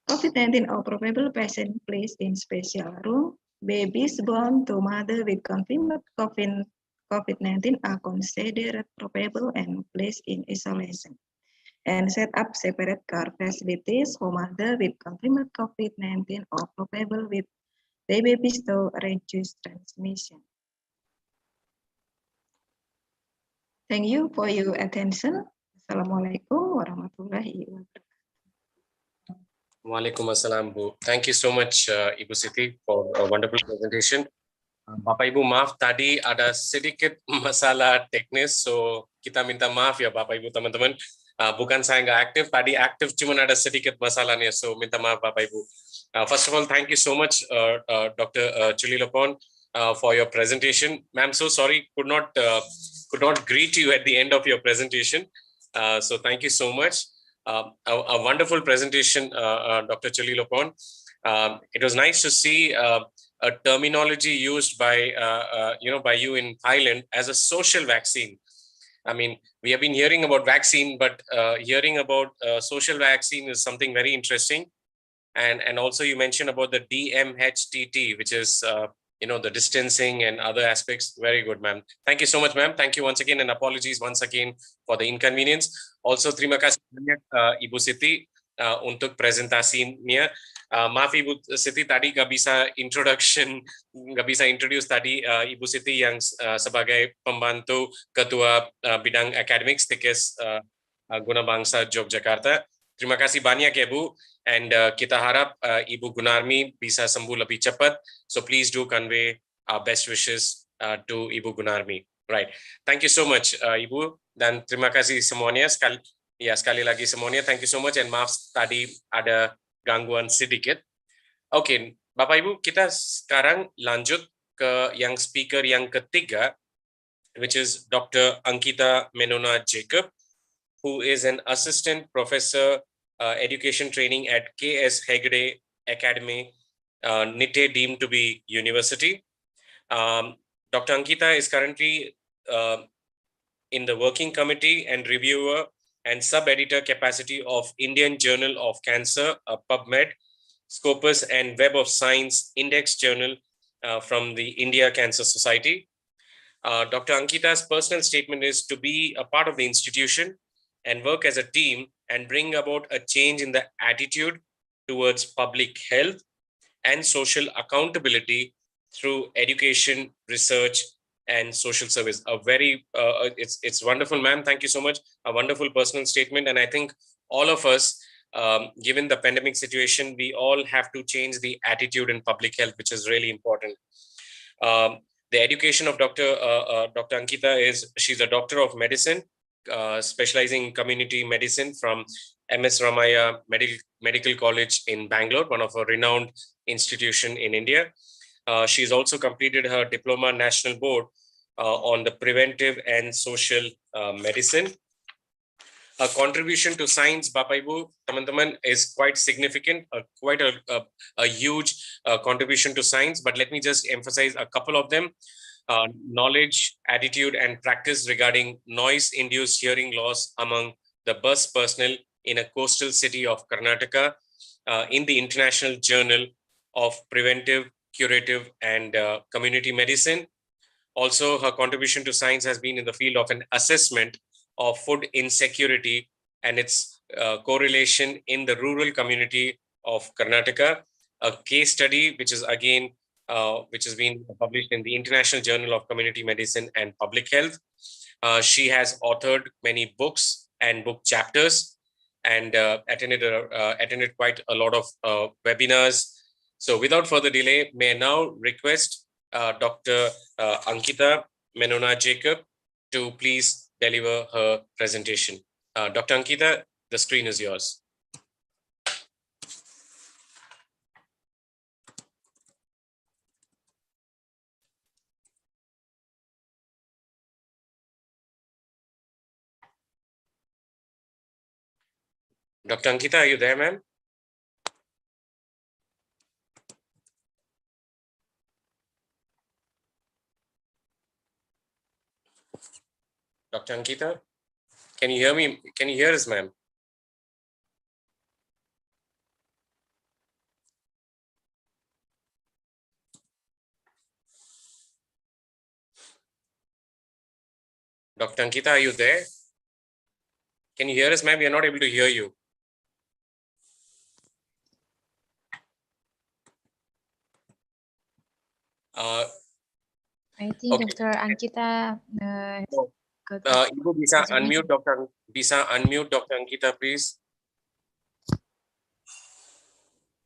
COVID-19 or probable patient placed in special room. Babies born to mother with confirmed COVID-19 are considered probable and placed in isolation. And set up separate care facilities for mother with confirmed COVID-19 or probable with their babies to reduce transmission. Thank you for your attention. Assalamualaikum warahmatullahi wabarakatuh. Waalaikumsalam, Bu. Thank you so much, Ibu Siti, for a wonderful presentation. Bapak Ibu, maaf tadi ada sedikit masalah teknis, so kita minta maaf ya Bapak Ibu teman-teman. Bukan saya nggak aktif, tadi aktif cuman ada sedikit masalahnya, so minta maaf Bapak Ibu. First of all, thank you so much, Dr. Chulilopon, for your presentation. Ma'am, so sorry, could not greet you at the end of your presentation. So thank you so much. A wonderful presentation, Dr. Chulilopon. It was nice to see a terminology used by by you in Thailand as a social vaccine. I mean, we have been hearing about vaccine, but hearing about social vaccine is something very interesting. And also you mentioned about the DMHTT, which is the distancing and other aspects. Very good, ma'am. Thank you so much, ma'am. Thank you once again, and apologies once again for the inconvenience. Also, terima kasih banyak Ibu Siti untuk presentasinya. Maaf Ibu Siti tadi nggak bisa introduce tadi Ibu Siti yang sebagai pembantu ketua bidang akademik Stikes Guna Bangsa Yogyakarta. Terima kasih banyak ya Bu, and kita harap Ibu Gunarmi bisa sembuh lebih cepat. So please do convey our best wishes to Ibu Gunarmi. Right. Thank you so much Ibu, dan terima kasih semuanya sekali lagi semuanya. Thank you so much, and maaf tadi ada gangguan sedikit. Oke, Bapak Ibu, kita sekarang lanjut ke yang speaker yang ketiga, which is Dr. Ankita Menona Jacob, who is an assistant professor education training at K.S. Hegde Academy, NITE deemed to be university. Dr. Ankita is currently in the working committee and reviewer and sub-editor capacity of Indian Journal of Cancer, PubMed, Scopus, and Web of Science Index Journal from the India Cancer Society. Dr. Ankita's personal statement is to be a part of the institution and work as a team and bring about a change in the attitude towards public health and social accountability through education, research, and social service. A very, it's wonderful, ma'am. Thank you so much. A wonderful personal statement. And I think all of us, given the pandemic situation, we all have to change the attitude in public health, which is really important. The education of Dr. Ankita is, she's a doctor of medicine, specializing in community medicine from MS Ramaya Medical College in Bangalore, one of a renowned institution in India. She's also completed her Diploma National Board on the preventive and social medicine. Her contribution to science, Bapak Ibu, teman-teman, is quite significant, quite a huge contribution to science, but let me just emphasize a couple of them. Knowledge, attitude, and practice regarding noise-induced hearing loss among the bus personnel in a coastal city of Karnataka in the International Journal of Preventive, Curative, and Community Medicine. Also, her contribution to science has been in the field of an assessment of food insecurity and its correlation in the rural community of Karnataka, a case study which is again which has been published in the International Journal of Community Medicine and Public Health. She has authored many books and book chapters and attended quite a lot of webinars. So without further delay, may I now request Dr. Ankita Menona Jacob to please deliver her presentation. Dr. Ankita, the screen is yours. Dr. Ankita, are you there, ma'am? Dr. Ankita, can you hear me? Can you hear us, ma'am? Dr. Ankita, are you there? Can you hear us, ma'am? We are not able to hear you. I think okay. Dr. Ankita Ibu bisa unmute Dr. Ankita, please.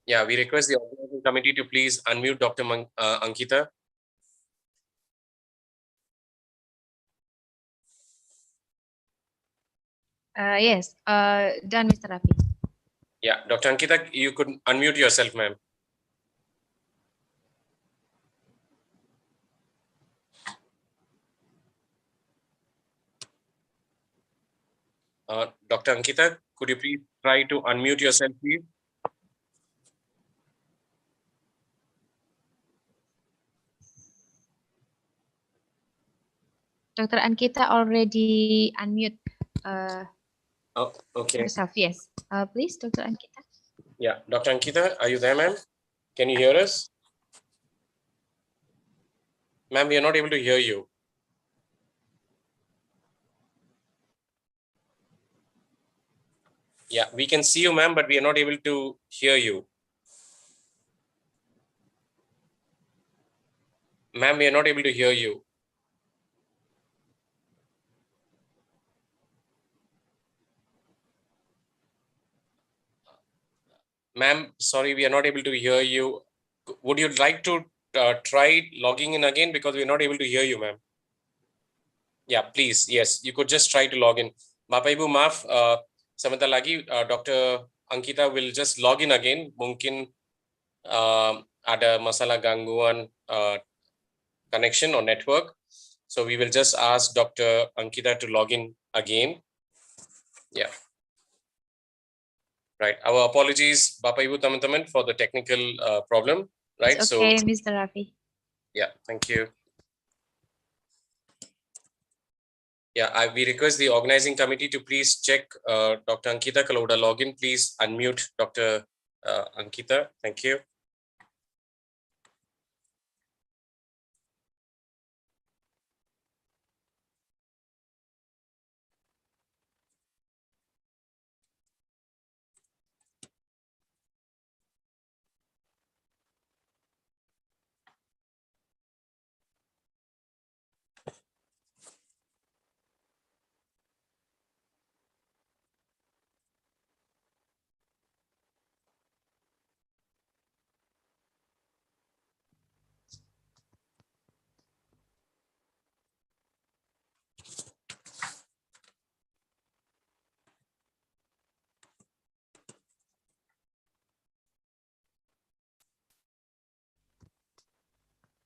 Yeah, we request the organizing committee to please unmute Dr. Ankita. Yes, done, Mr. Rafi. Yeah, Dr. Ankita, you could unmute yourself, ma'am. Dr. Ankita, could you please try to unmute yourself, please? Dr. Ankita already unmute okay. herself. Yes. Please, Dr. Ankita. Yeah, Dr. Ankita, are you there, ma'am? Can you hear us? Ma'am, we are not able to hear you. Yeah, we can see you, ma'am, but we are not able to hear you. Ma'am, we are not able to hear you. Ma'am, sorry, we are not able to hear you. Would you like to try logging in again, because we're not able to hear you, ma'am? Yeah, please. Yes, you could just try to log in. Bapak Ibu, maaf, sebentar lagi Dr. Ankita will just log in again. Mungkin ada masalah gangguan connection or network. So we will just ask Dr. Ankita to log in again. Yeah. Right. Our apologies, Bapak Ibu teman-teman, for the technical problem. Right. It's okay, so, Mr. Rafi. Yeah. Thank you. Yeah, we request the organizing committee to please check Dr. Ankita. Kalau udah login, please unmute Dr. Ankita. Thank you.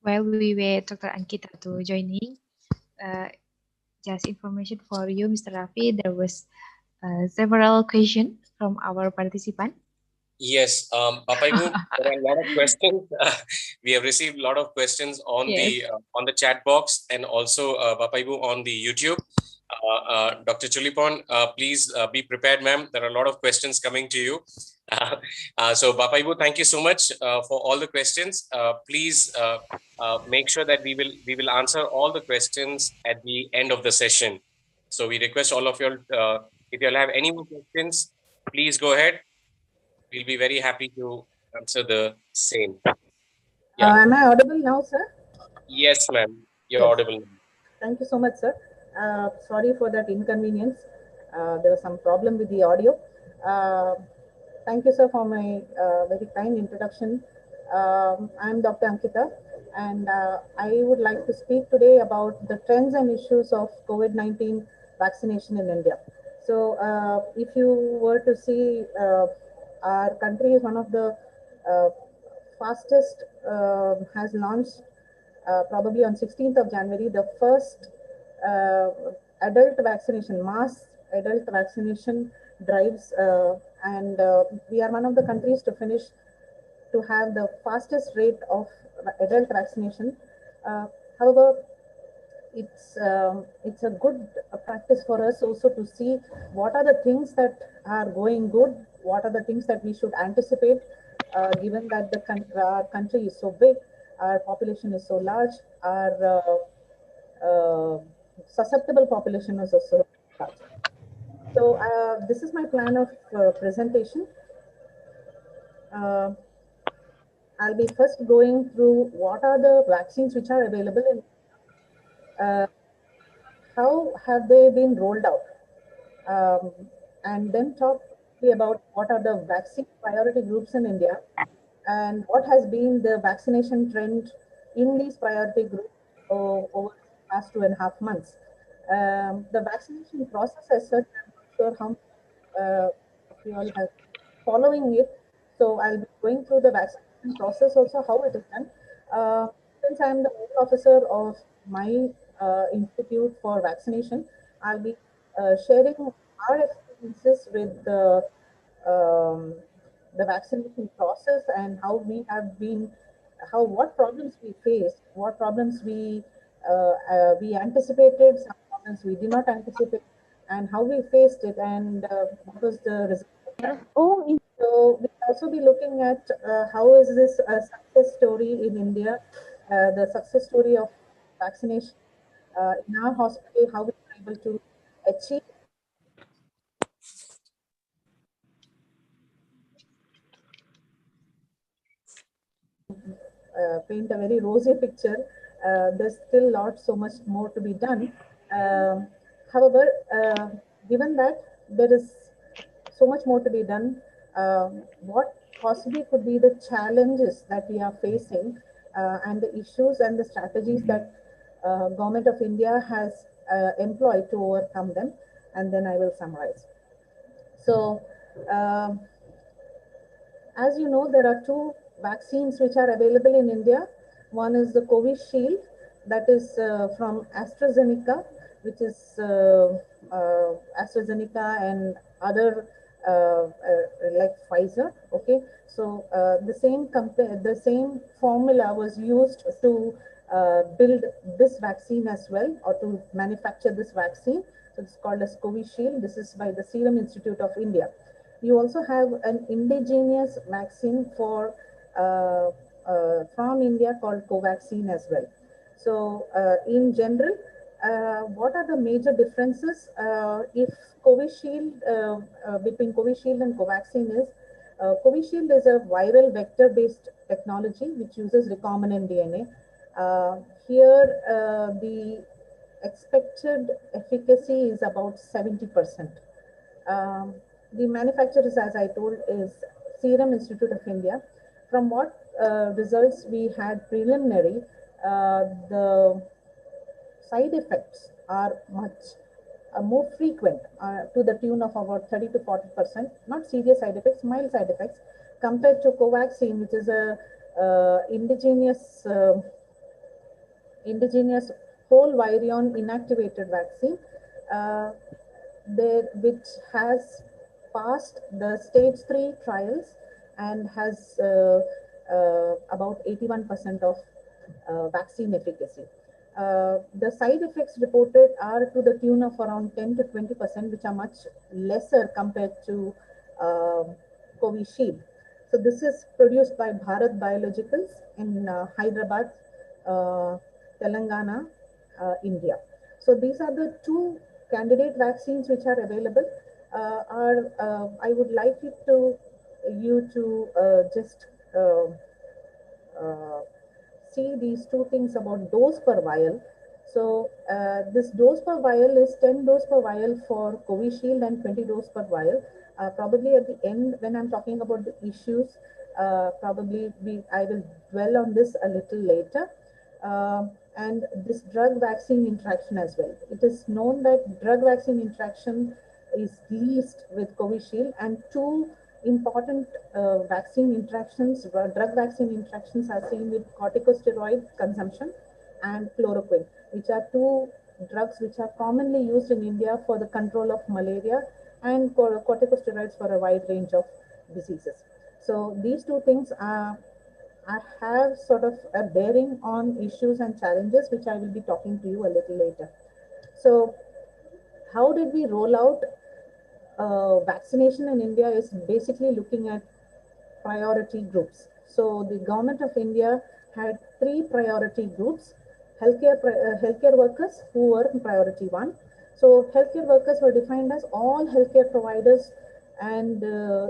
While we wait Dr. Ankita to joining, just information for you, Mr. Rafi, there was several questions from our participant. Yes, Bapak Ibu, there are a lot of questions. We have received a lot of questions on the chat box, and also Bapak Ibu on the YouTube. Dr. Chulipon, please be prepared, ma'am. There are a lot of questions coming to you. So Bapak Ibu, thank you so much for all the questions. Please make sure that we will answer all the questions at the end of the session. So we request all of you, if you have any more questions, please go ahead. We'll be very happy to answer the same. Yeah. Am I audible now, sir? Yes, ma'am. You're audible. Thank you so much, sir. Sorry for that inconvenience. There was some problem with the audio. Thank you, sir, for my very kind introduction. I'm Dr. Ankita, and I would like to speak today about the trends and issues of COVID-19 vaccination in India. So if you were to see, our country is one of the fastest, has launched probably on 16th of January, the first adult vaccination, mass adult vaccination drives, and we are one of the countries to finish, to have the fastest rate of adult vaccination. However, it's a good practice for us also to see what are the things that are going good, what are the things that we should anticipate, given that our country is so big, our population is so large, our susceptible population is also large. So this is my plan of presentation. I'll be first going through what are the vaccines which are available in, how have they been rolled out, and then talk about what are the vaccine priority groups in India, and what has been the vaccination trend in these priority groups over the past 2.5 months. The vaccination process as such, I'm not sure how you all have following it. So I'll be going through the vaccination process also, how it is done. Since I'm the medical officer of my institute for vaccination, I'll be sharing our experiences with the vaccination process and how we have been, what problems we faced, what problems we anticipated, some problems we did not anticipate, and how we faced it, and what was the result. So we'll also be looking at how is this a success story in India, the success story of vaccination in our hospital, how we were able to achieve paint a very rosy picture. There's still so much more to be done. However, given that there is so much more to be done, what possibly could be the challenges that we are facing and the issues and the strategies that Government of India has employed to overcome them, and then I will summarize. So, as you know, there are two vaccines which are available in India. One is the Covishield, that is from AstraZeneca, which is AstraZeneca and other like Pfizer. Okay, so the same formula was used to build this vaccine as well, or to manufacture this vaccine. So it's called as Covishield. This is by the Serum Institute of India. You also have an indigenous vaccine for from India called Covaxin as well. So in general, what are the major differences if Covishield between Covishield and Covaxin is Covishield is a viral vector-based technology which uses recombinant DNA. Here, the expected efficacy is about 70%. The manufacturers, as I told, is Serum Institute of India. From what results we had preliminary, the side effects are much more frequent to the tune of about 30 to 40%, not serious side effects, mild side effects, compared to Covaxin, which is a indigenous whole virion inactivated vaccine, which has passed the stage 3 trials and has about 81% of vaccine efficacy. The side effects reported are to the tune of around 10 to 20%, which are much lesser compared to Covishield. So this is produced by Bharat Biologicals in Hyderabad, Telangana, India. So these are the two candidate vaccines which are available. I would like you to just see these two things about dose per vial. So this dose per vial is 10 dose per vial for Covishield and 20 dose per vial. Probably at the end, when I'm talking about the issues, I will dwell on this a little later. And this drug vaccine interaction as well. It is known that drug vaccine interaction is least with Covishield, and two important vaccine interactions, drug vaccine interactions are seen with corticosteroid consumption and chloroquine, which are two drugs which are commonly used in India for the control of malaria and corticosteroids for a wide range of diseases. So these two things I have sort of a bearing on issues and challenges, which I will be talking to you a little later. So how did we roll out vaccination in India is basically looking at priority groups. So the government of India had three priority groups: healthcare workers, who were in priority 1. So healthcare workers were defined as all healthcare providers and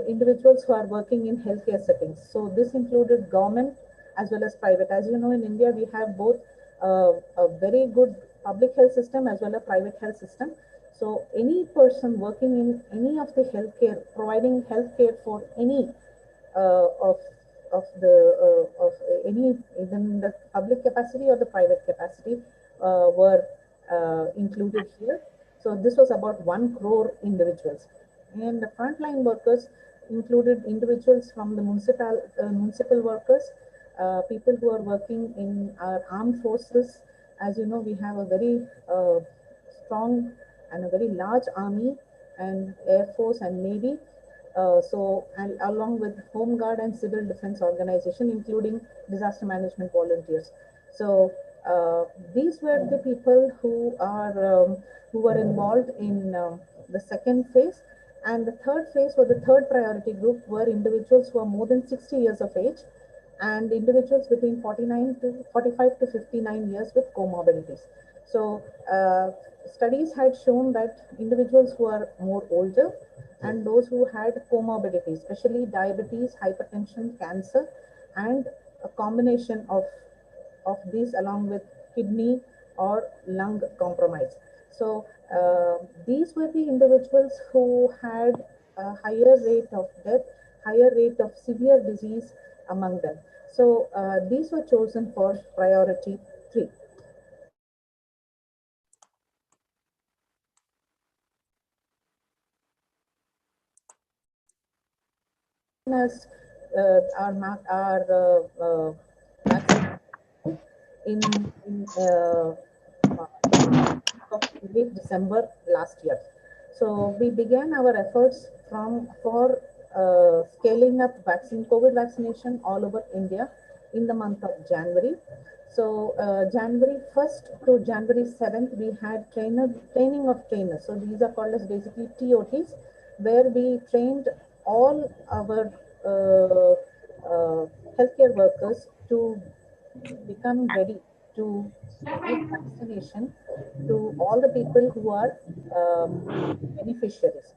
individuals who are working in healthcare settings. So this included government as well as private. As you know, in India, we have both a very good public health system as well as private health system. So any person working in any of the healthcare, providing healthcare for any of any, even the public capacity or the private capacity, were included here. So this was about 1 crore individuals. And the frontline workers included individuals from the municipal workers, people who are working in our armed forces. As you know, we have a very strong and a very large army and air force and navy. And along with Home Guard and civil defense organization, including disaster management volunteers. So these were the people who were involved in the second phase. And the third phase, or the third priority group, were individuals who are more than 60 years of age and individuals between 45 to 59 years with comorbidities. So studies had shown that individuals who are more older and those who had comorbidities, especially diabetes, hypertension, cancer, and a combination of these along with kidney or lung compromise. So these were the individuals who had a higher rate of death higher rate of severe disease among them. So these were chosen for priority 3. As our vaccine in the month of late December last year. So we began our efforts for scaling up COVID vaccination all over India in the month of January. So January 1st to January 7th, we had training of trainers. So these are called as basically TOTs, where we trained all our healthcare workers to become ready to give vaccination to all the people who are beneficiaries.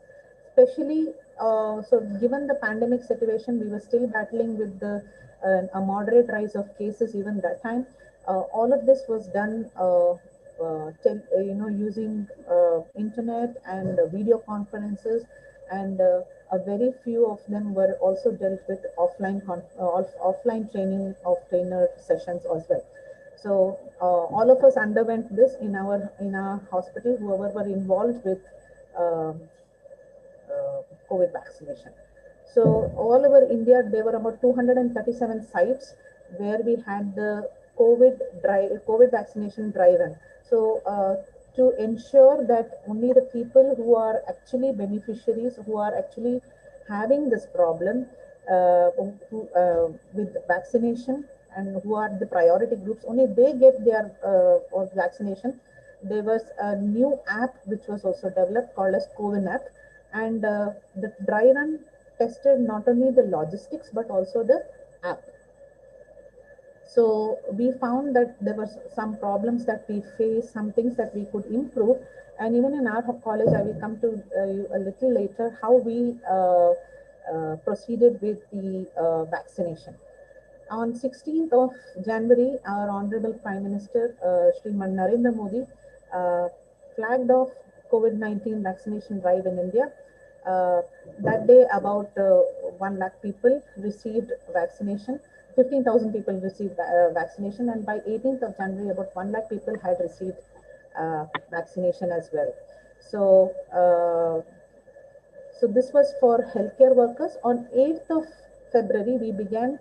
Especially, so given the pandemic situation, we were still battling with a moderate rise of cases even that time. All of this was done using internet and video conferences, and a very few of them were also dealt with offline training of trainer sessions as well. So all of us underwent this in our hospital, whoever were involved with um, COVID vaccination. So all over India, there were about 237 sites where we had the COVID vaccination drive-in. So to ensure that only the people who are actually beneficiaries, who are actually having this problem with vaccination and who are the priority groups, only they get their vaccination. There was a new app which was also developed called as Covert app, and the dry run tested not only the logistics but also the app. So we found that there were some problems that we faced, some things that we could improve, and even in our college, I will come to you a little later how we proceeded with the vaccination. On 16th of January, our Honorable Prime Minister, Shriman Narendra Modi, flagged off COVID-19 vaccination drive in India. That day, about 1 lakh people received vaccination. 15,000 people received vaccination, and by 18th of January, about 1 lakh people had received vaccination as well. So, so this was for healthcare workers. On 8th of February, we began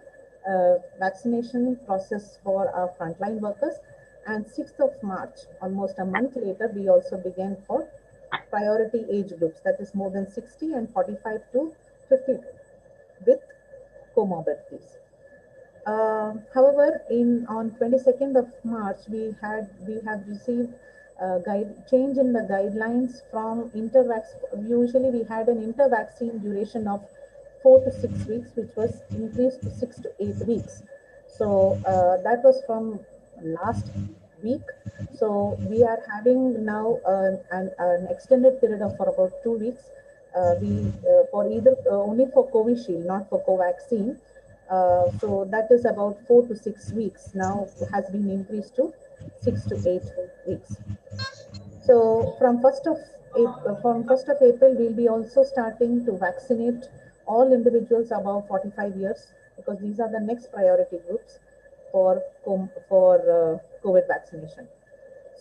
vaccination process for our frontline workers. And 6th of March, almost a month later, we also began for priority age groups, that is more than 60 and 45 to 50 with comorbidities. However, on 22nd of March, we have received change in the guidelines from intervax. Usually, we had an intervaccine duration of 4 to 6 weeks, which was increased to 6 to 8 weeks. So that was from last week. So we are having now an extended period of for about 2 weeks. We for either only for Covishield, not for Covaxin. So that is about 4 to 6 weeks now, has been increased to 6 to 8 weeks. So from 1st of April, we'll be also starting to vaccinate all individuals above 45 years, because these are the next priority groups for COVID vaccination.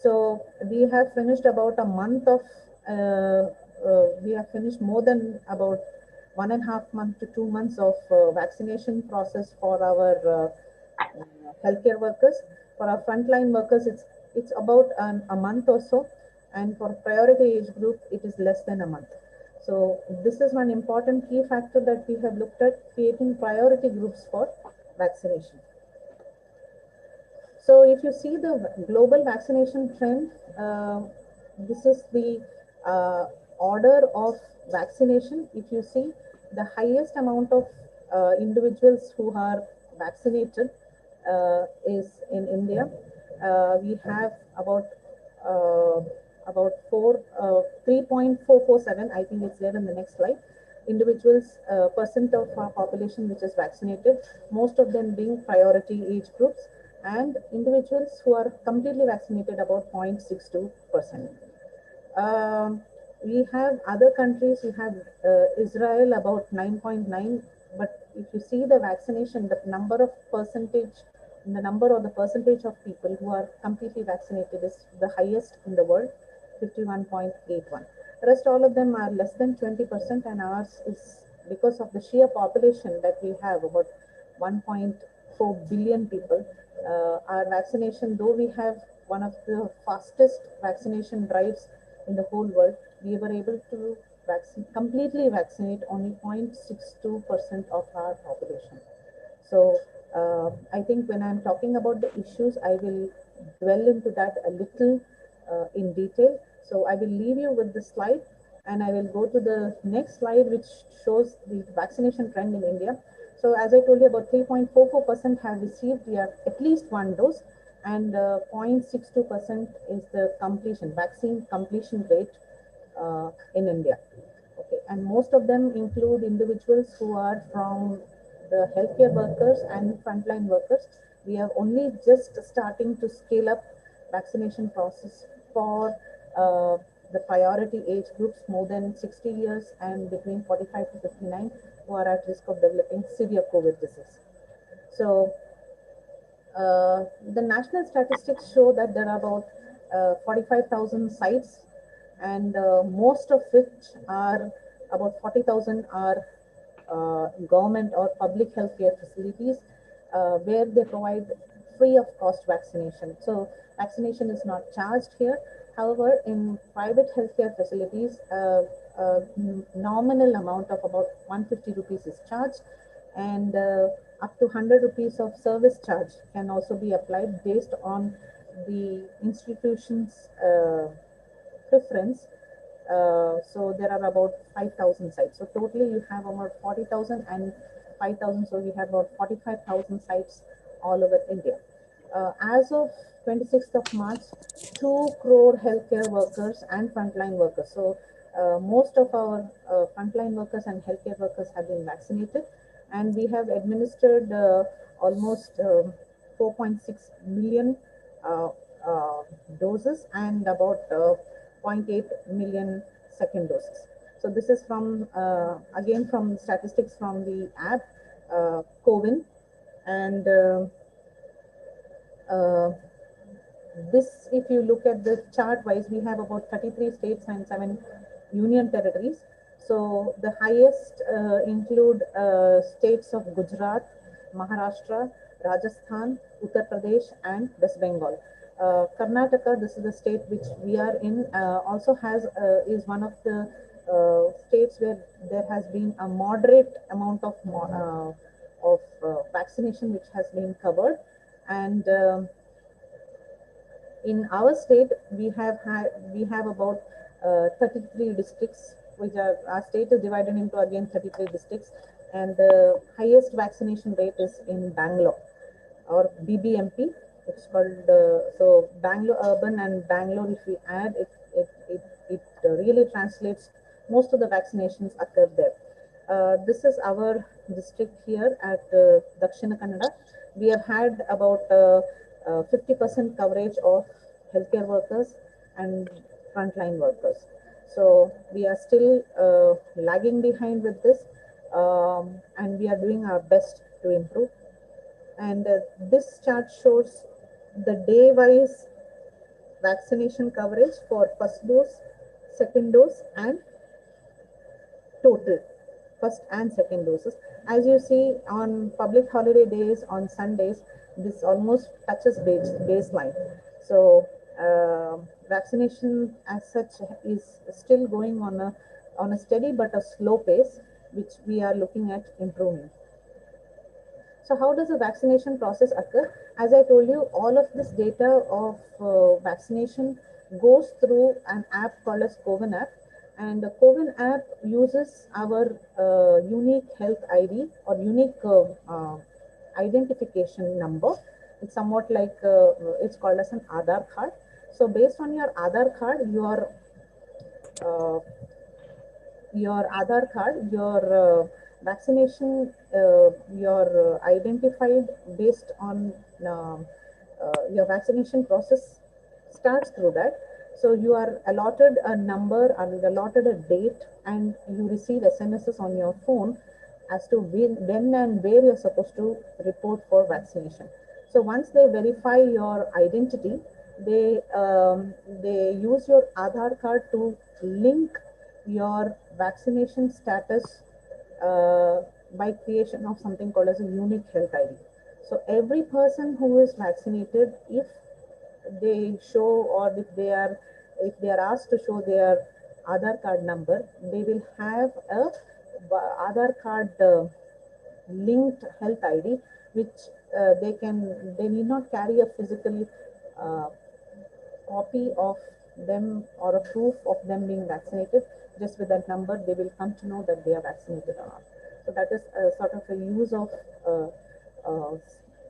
So we have finished about a month of, we have finished more than about 1.5 months to 2 months of vaccination process for our healthcare workers. For our frontline workers, it's about a month or so, and for priority age group, it is less than a month. So this is one important key factor that we have looked at, creating priority groups for vaccination. So if you see the global vaccination trend, this is the order of vaccination. If you see, the highest amount of individuals who are vaccinated is in India. We have about 3.447, I think it's there in the next slide, individuals, percent of our population which is vaccinated, most of them being priority age groups, and individuals who are completely vaccinated about 0.62%. We have other countries. We have Israel about 9.9 but if you see the vaccination, the number of percentage, the number or the percentage of people who are completely vaccinated is the highest in the world, 51.81. The rest all of them are less than 20%, and ours is, because of the sheer population that we have, about 1.4 billion people. Our vaccination, though we have one of the fastest vaccination drives in the whole world, we were able to completely vaccinate only 0.62% of our population. So I think when I'm talking about the issues, I will dwell into that a little in detail. So I will leave you with this slide, and I will go to the next slide, which shows the vaccination trend in India. So as I told you, about 3.44% have received at least one dose, and 0.62% is the vaccine completion rate in India. Okay, and most of them include individuals who are from the healthcare workers and frontline workers. We are only just starting to scale up vaccination process for the priority age groups more than 60 years and between 45 to 59 who are at risk of developing severe COVID disease. So the national statistics show that there are about 45,000 sites, and most of which are about 40,000 are government or public healthcare facilities where they provide free of cost vaccination. So vaccination is not charged here. However, in private healthcare facilities, nominal amount of about 150 rupees is charged, and up to 100 rupees of service charge can also be applied based on the institution's preference. So there are about 5,000 sites. So totally you have about 40,000 and 5,000. So we have about 45,000 sites all over India. As of 26th of March, 2 crore healthcare workers and frontline workers. So most of our frontline workers and healthcare workers have been vaccinated, and we have administered almost 4.6 million uh, doses and about 0.8 million second doses. So this is from again from statistics from the app Covert, and this, if you look at the chart wise, we have about 33 states and 7 union territories. So the highest include states of Gujarat, Maharashtra, Rajasthan, Uttar Pradesh, and West Bengal. Karnataka, this is the state which we are in, also is one of the states where there has been a moderate amount of vaccination which has been covered, and in our state we have about 33 districts, which are, our state is divided into again 33 districts, and the highest vaccination rate is in Bangalore, or BBMP. It's called so Bangalore urban and Bangalore, if we add it, it really translates. Most of the vaccinations occur there. This is our district here at Dakshina Kannada. We have had about 50% coverage of healthcare workers and frontline workers. So we are still lagging behind with this, and we are doing our best to improve. And this chart shows the day-wise vaccination coverage for first dose, second dose, and total first and second doses. As you see, on public holiday days, on Sundays, this almost touches baseline. So vaccination as such is still going on a steady but a slow pace, which we are looking at improving. So how does the vaccination process occur? As I told you, all of this data of vaccination goes through an app called as Covert app, and the Covert app uses our unique health ID or unique identification number. It's somewhat like it's called as an Aadhaar card. So based on your Aadhaar card, your Aadhaar card, your vaccination, you're identified based on your vaccination process starts through that. So you are allotted a number, or allotted a date, and you receive SMSs on your phone as to when and where you're supposed to report for vaccination. So once they verify your identity, they use your Aadhaar card to link your vaccination status by creation of something called as a unique health ID. So every person who is vaccinated, if they show, or if they are asked to show their Aadhaar card number, they will have a Aadhaar card linked health ID, which they need not carry a physical uh, copy of them or a proof of them being vaccinated. Just with that number, they will come to know that they are vaccinated or not. So that is a sort of a use uh, uh,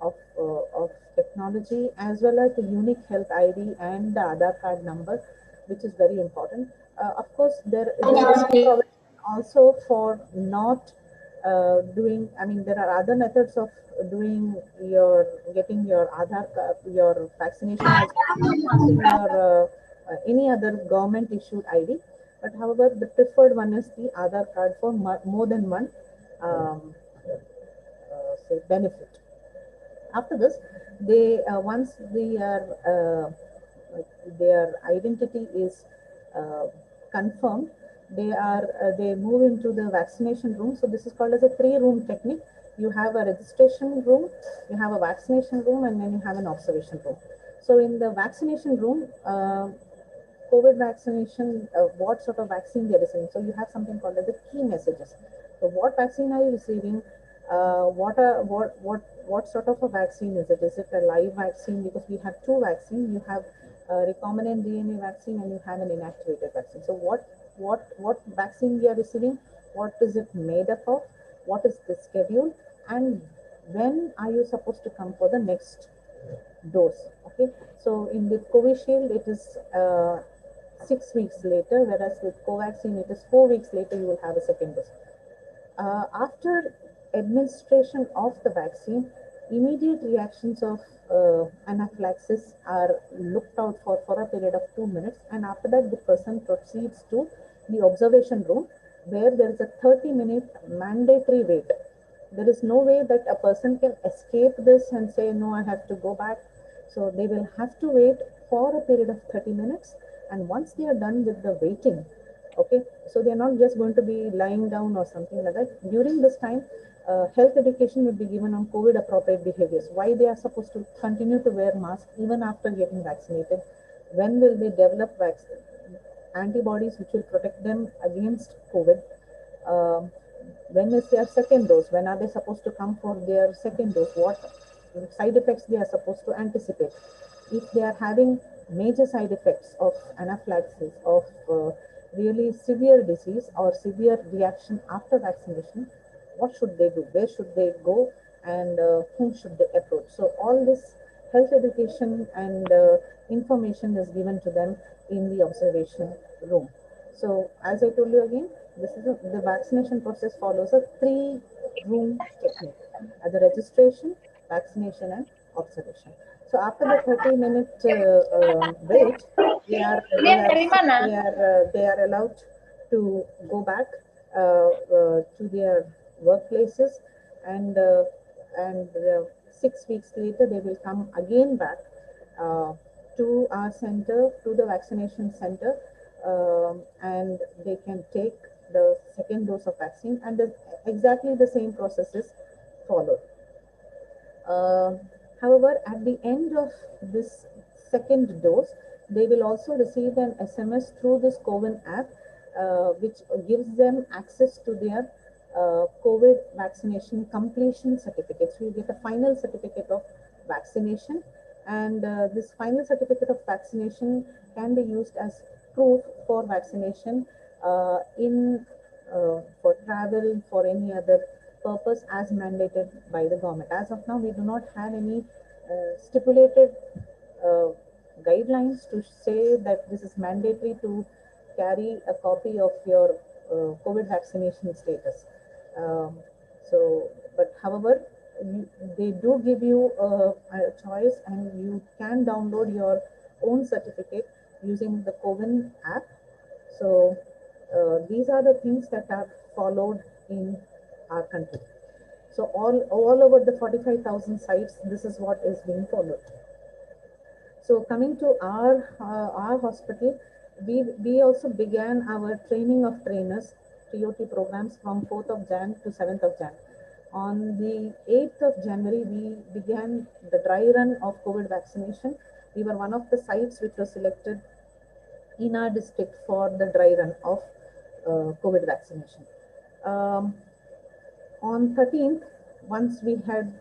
of technology, as well as the unique health ID and the Aadhaar card number, which is very important. Of course, there is provision also for not doing. I mean, there are other methods of getting your Aadhaar card, your vaccination as using your any other government issued ID. But however, the preferred one is the Aadhaar card for more than one um, say benefit. After this, they once their identity is uh, confirmed, they move into the vaccination room. So this is called as a three-room technique. You have a registration room, you have a vaccination room, and then you have an observation room. So in the vaccination room, COVID vaccination, what sort of vaccine they're receiving. So you have something called as the key messages. So what vaccine are you receiving? What sort of a vaccine is it? Is it a live vaccine? Because we have two vaccines. You have a recombinant DNA vaccine and you have an inactivated vaccine. So what vaccine we are receiving? What is it made up of? What is the schedule? And when are you supposed to come for the next dose? Okay, so in the Covishield, it is 6 weeks later, whereas with Covaxin, it is 4 weeks later you will have a second dose. After administration of the vaccine, immediate reactions of anaphylaxis are looked out for a period of 2 minutes, and after that the person proceeds to the observation room, where there is a 30-minute mandatory wait. There is no way that a person can escape this and say, no, I have to go back. So they will have to wait for a period of 30 minutes. And once they are done with the waiting, okay, so they're not just going to be lying down or something like that. During this time, health education will be given on COVID appropriate behaviors, why they are supposed to continue to wear masks even after getting vaccinated, when will they develop antibodies which will protect them against COVID. Um, when is their second dose? When are they supposed to come for their second dose? What side effects they are supposed to anticipate? If they are having major side effects of anaphylaxis, of really severe disease or severe reaction after vaccination, what should they do? Where should they go? And whom should they approach? So all this health education and information is given to them in the observation room. So as I told you again, the vaccination process follows a three-room technique: the registration, vaccination, and observation. So after the 30-minute wait, they are allowed to go back to their workplaces, and 6 weeks later they will come again back uh, to our center, to the vaccination center, and they can take the second dose of vaccine, and exactly the same process is followed. Uh, However, at the end of this second dose, they will also receive an SMS through this Covert app, which gives them access to their COVID vaccination completion certificate. So you get a final certificate of vaccination, and this final certificate of vaccination can be used as proof for vaccination for travel, for any other purpose as mandated by the government. As of now, we do not have any stipulated uh, guidelines to say that this is mandatory to carry a copy of your COVID vaccination status. Um, but however, they do give you a choice, and you can download your own certificate using the Covert app. So these are the things that are followed in our country. So all over the 45,000 sites, this is what is being followed. So coming to our hospital, we also began our training of trainers, TOT programs from 4th of Jan to 7th of Jan. On the 8th of January, we began the dry run of COVID vaccination. We were one of the sites which was selected in our district for the dry run of COVID vaccination. On 13th, once we had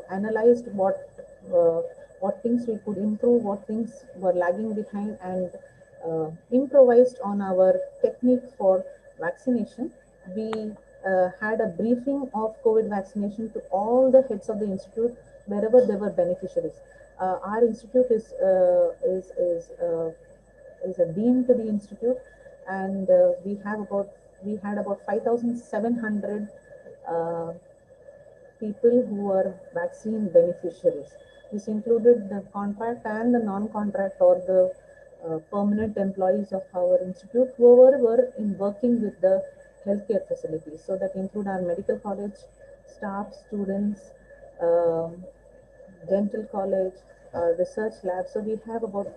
analyzed what things we could improve, what things were lagging behind, and improvised on our technique for vaccination, we had a briefing of COVID vaccination to all the heads of the institute wherever there were beneficiaries. Our institute is a dean to the institute, and we had about 5,700 people who were vaccine beneficiaries. This included the contract and the non-contract or the permanent employees of our institute, whoever were working with the healthcare facilities. So that include our medical college staff, students, dental college, research lab. So we have about,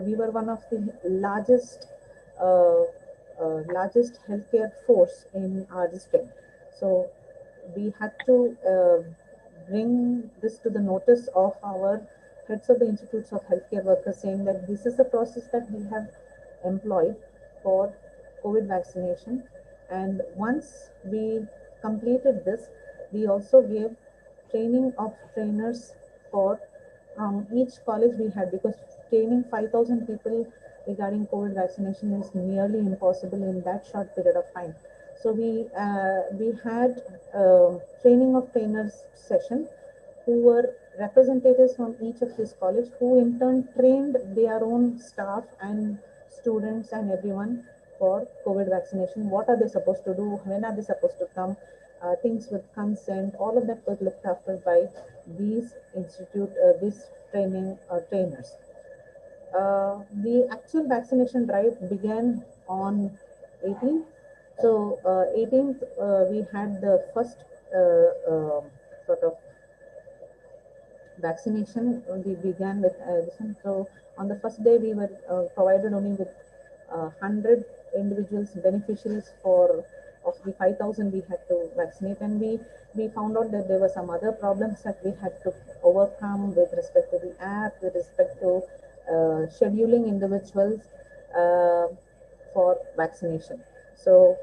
we were one of the largest healthcare force in our district. So we had to bring this to the notice of our heads of the institutes of healthcare workers, saying that this is the process that we have employed for COVID vaccination. And once we completed this, we also gave training of trainers for each college we had, because training 5,000 people regarding COVID vaccination is nearly impossible in that short period of time. So we had training of trainers session, who were representatives from each of this college, who in turn trained their own staff and students and everyone for COVID vaccination. What are they supposed to do? When are they supposed to come? Things with consent, all of that was looked after by these training trainers. The actual vaccination drive began on 18th. So 18th, we had the first sort of vaccination. We began with so on the first day we were provided only with 100 individuals, beneficiaries for of the 5,000 we had to vaccinate, and we found out that there were some other problems that we had to overcome with respect to the app, with respect to scheduling individuals for vaccination. So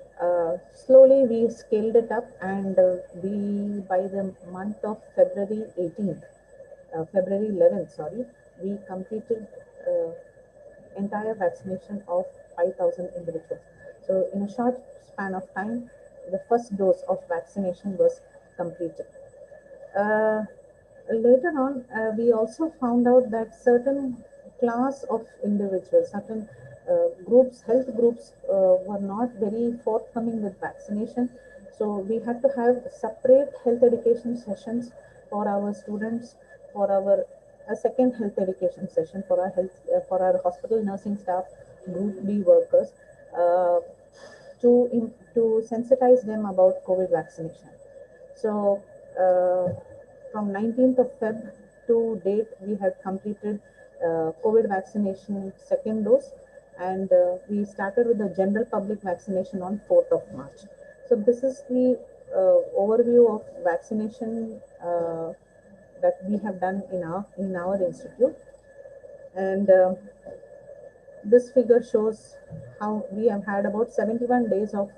slowly we scaled it up, and we, by the month of February 11th, sorry, we completed entire vaccination of 5,000 individuals. So in a short span of time, the first dose of vaccination was completed. Later on, we also found out that certain class of individuals, certain groups, health groups were not very forthcoming with vaccination. So we had to have separate health education sessions for our students, for our a second health education session for our hospital nursing staff, Group B workers, to sensitize them about COVID vaccination. So from 19th of Feb to date, we had completed COVID vaccination second dose, and we started with the general public vaccination on 4th of March. So this is the overview of vaccination that we have done in our institute. And this figure shows how we have had about 71 days of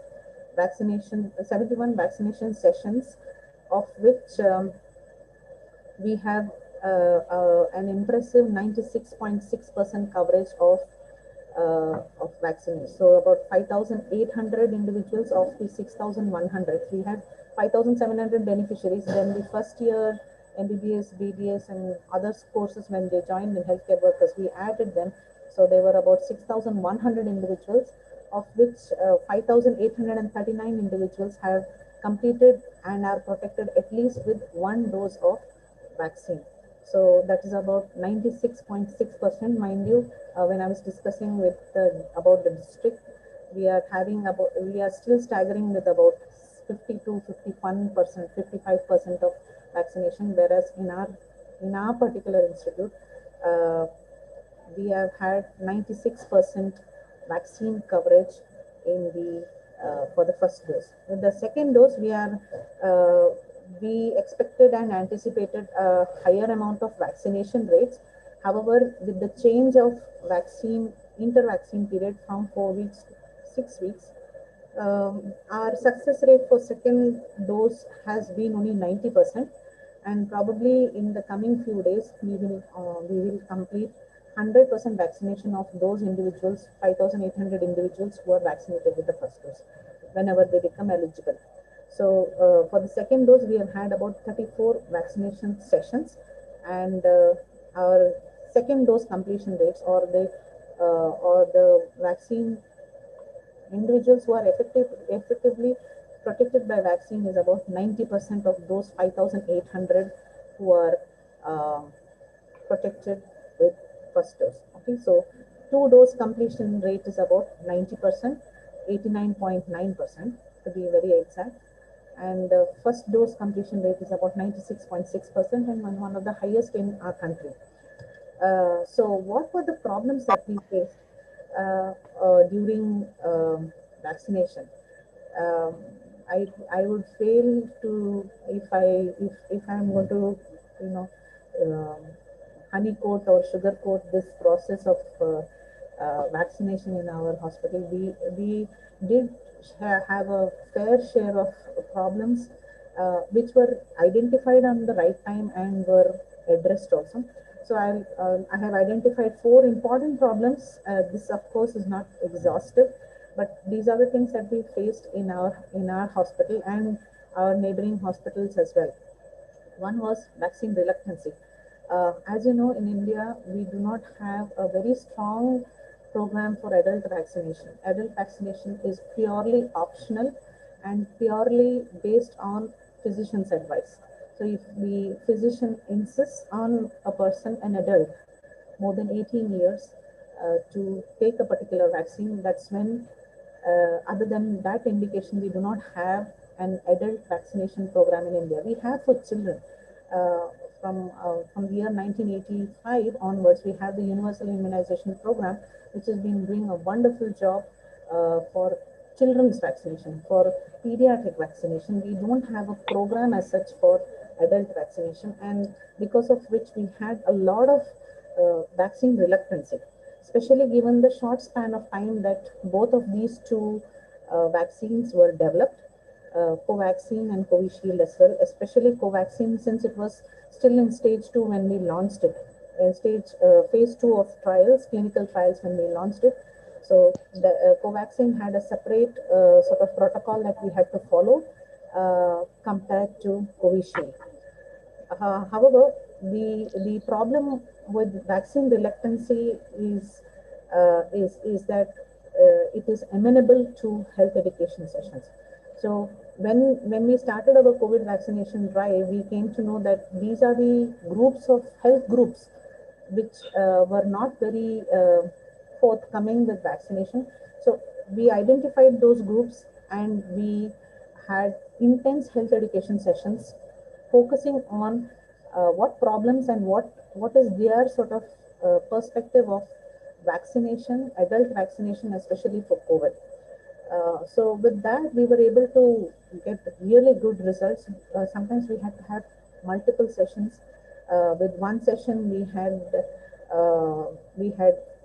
vaccination, 71 vaccination sessions, of which we have an impressive 96.6% coverage of vaccines. So about 5,800 individuals of the 6,100. We had 5,700 beneficiaries. Then the first year MBBS, BDS, and other courses, when they joined in healthcare workers, we added them. So there were about 6,100 individuals, of which 5,839 individuals have completed and are protected at least with one dose of vaccine. So that is about 96.6%. Mind you, when I was discussing with about the district, we are still staggering with about 50 to 51%, 55% of vaccination, whereas in our particular institute, we have had 96% vaccine coverage in the for the first dose. With the second dose, we expected and anticipated a higher amount of vaccination rates. However, with the change of intervaccine period from 4 weeks to 6 weeks, our success rate for second dose has been only 90%, and probably in the coming few days we will complete 100% vaccination of those individuals, 5,800 individuals who are vaccinated with the first dose, whenever they become eligible. So for the second dose, we have had about 34 vaccination sessions, and our second dose completion rates, or the vaccine individuals who are effectively protected by vaccine, is about 90% of those 5,800 who are protected with first dose. Okay, so two dose completion rate is about 90%, 89.9% to be very exact, and first dose completion rate is about 96.6%, and one of the highest in our country. So what were the problems that we faced during vaccination? I would fail to, if I'm going to, you know, honeycoat or sugarcoat this process of vaccination in our hospital. We did have a fair share of problems which were identified on the right time and were addressed also. So I have identified 4 important problems. This, of course, is not exhaustive, but these are the things that we faced in our hospital and our neighboring hospitals as well. One was vaccine reluctancy. As you know, in India, we do not have a very strong program for adult vaccination. Adult vaccination is purely optional and purely based on physician's advice. So if the physician insists on a person, an adult, more than 18 years, to take a particular vaccine, that's when, other than that indication, we do not have an adult vaccination program in India. We have for children. From the year 1985 onwards, we have the Universal Immunization Program, which has been doing a wonderful job for children's vaccination. For pediatric vaccination, we don't have a program as such for adult vaccination, and because of which we had a lot of vaccine reluctancy, especially given the short span of time that both of these two vaccines were developed. Covaxin and Covishield as well, especially Covaxin, since it was still in stage 2 when we launched it, phase 2 of trials, clinical trials when we launched it. So the Covaxin had a separate sort of protocol that we had to follow compared to Covishield. However, the problem with vaccine reluctancy is that it is amenable to health education sessions. So when we started our COVID vaccination drive, we came to know that these are the groups of health groups which were not very forthcoming with vaccination. So we identified those groups and we had intense health education sessions focusing on what problems and what is their sort of perspective of vaccination, adult vaccination, especially for COVID. So with that, we were able to get really good results. Sometimes we had to have multiple sessions. With one session, we had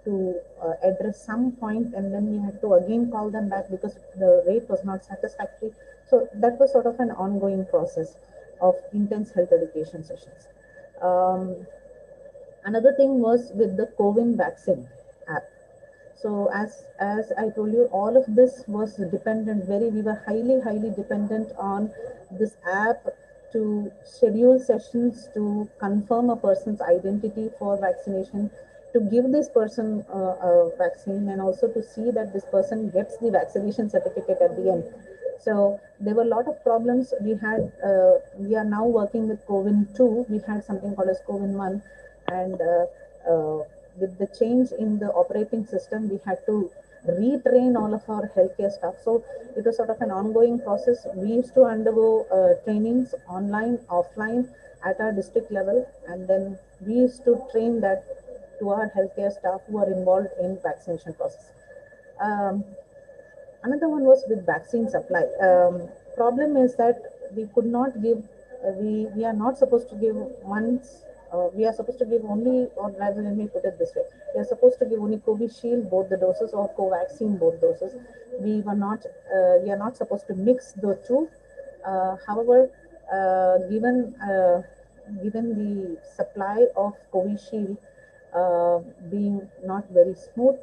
to address some point, and then we had to again call them back because the rate was not satisfactory. So that was sort of an ongoing process of intense health education sessions. Another thing was with the COVID vaccine app. So as I told you, all of this was dependent, we were highly dependent on this app to schedule sessions, to confirm a person's identity for vaccination, to give this person a vaccine, and also to see that this person gets the vaccination certificate at the end. So there were a lot of problems. We are now working with COVID 2. We had something called as COVID 1, and with the change in the operating system, we had to retrain all of our healthcare staff. So it was sort of an ongoing process. We used to undergo trainings online, offline, at our district level, and then we used to train that to our healthcare staff who are involved in vaccination process. Um, Another one was with vaccine supply. Problem is that we could not give, we are not supposed to give once, we are supposed to give only, or rather let me put it this way, we are supposed to give only Covishield both the doses or Covaxin both doses. We are not supposed to mix the two. However, given the supply of Covishield being not very smooth,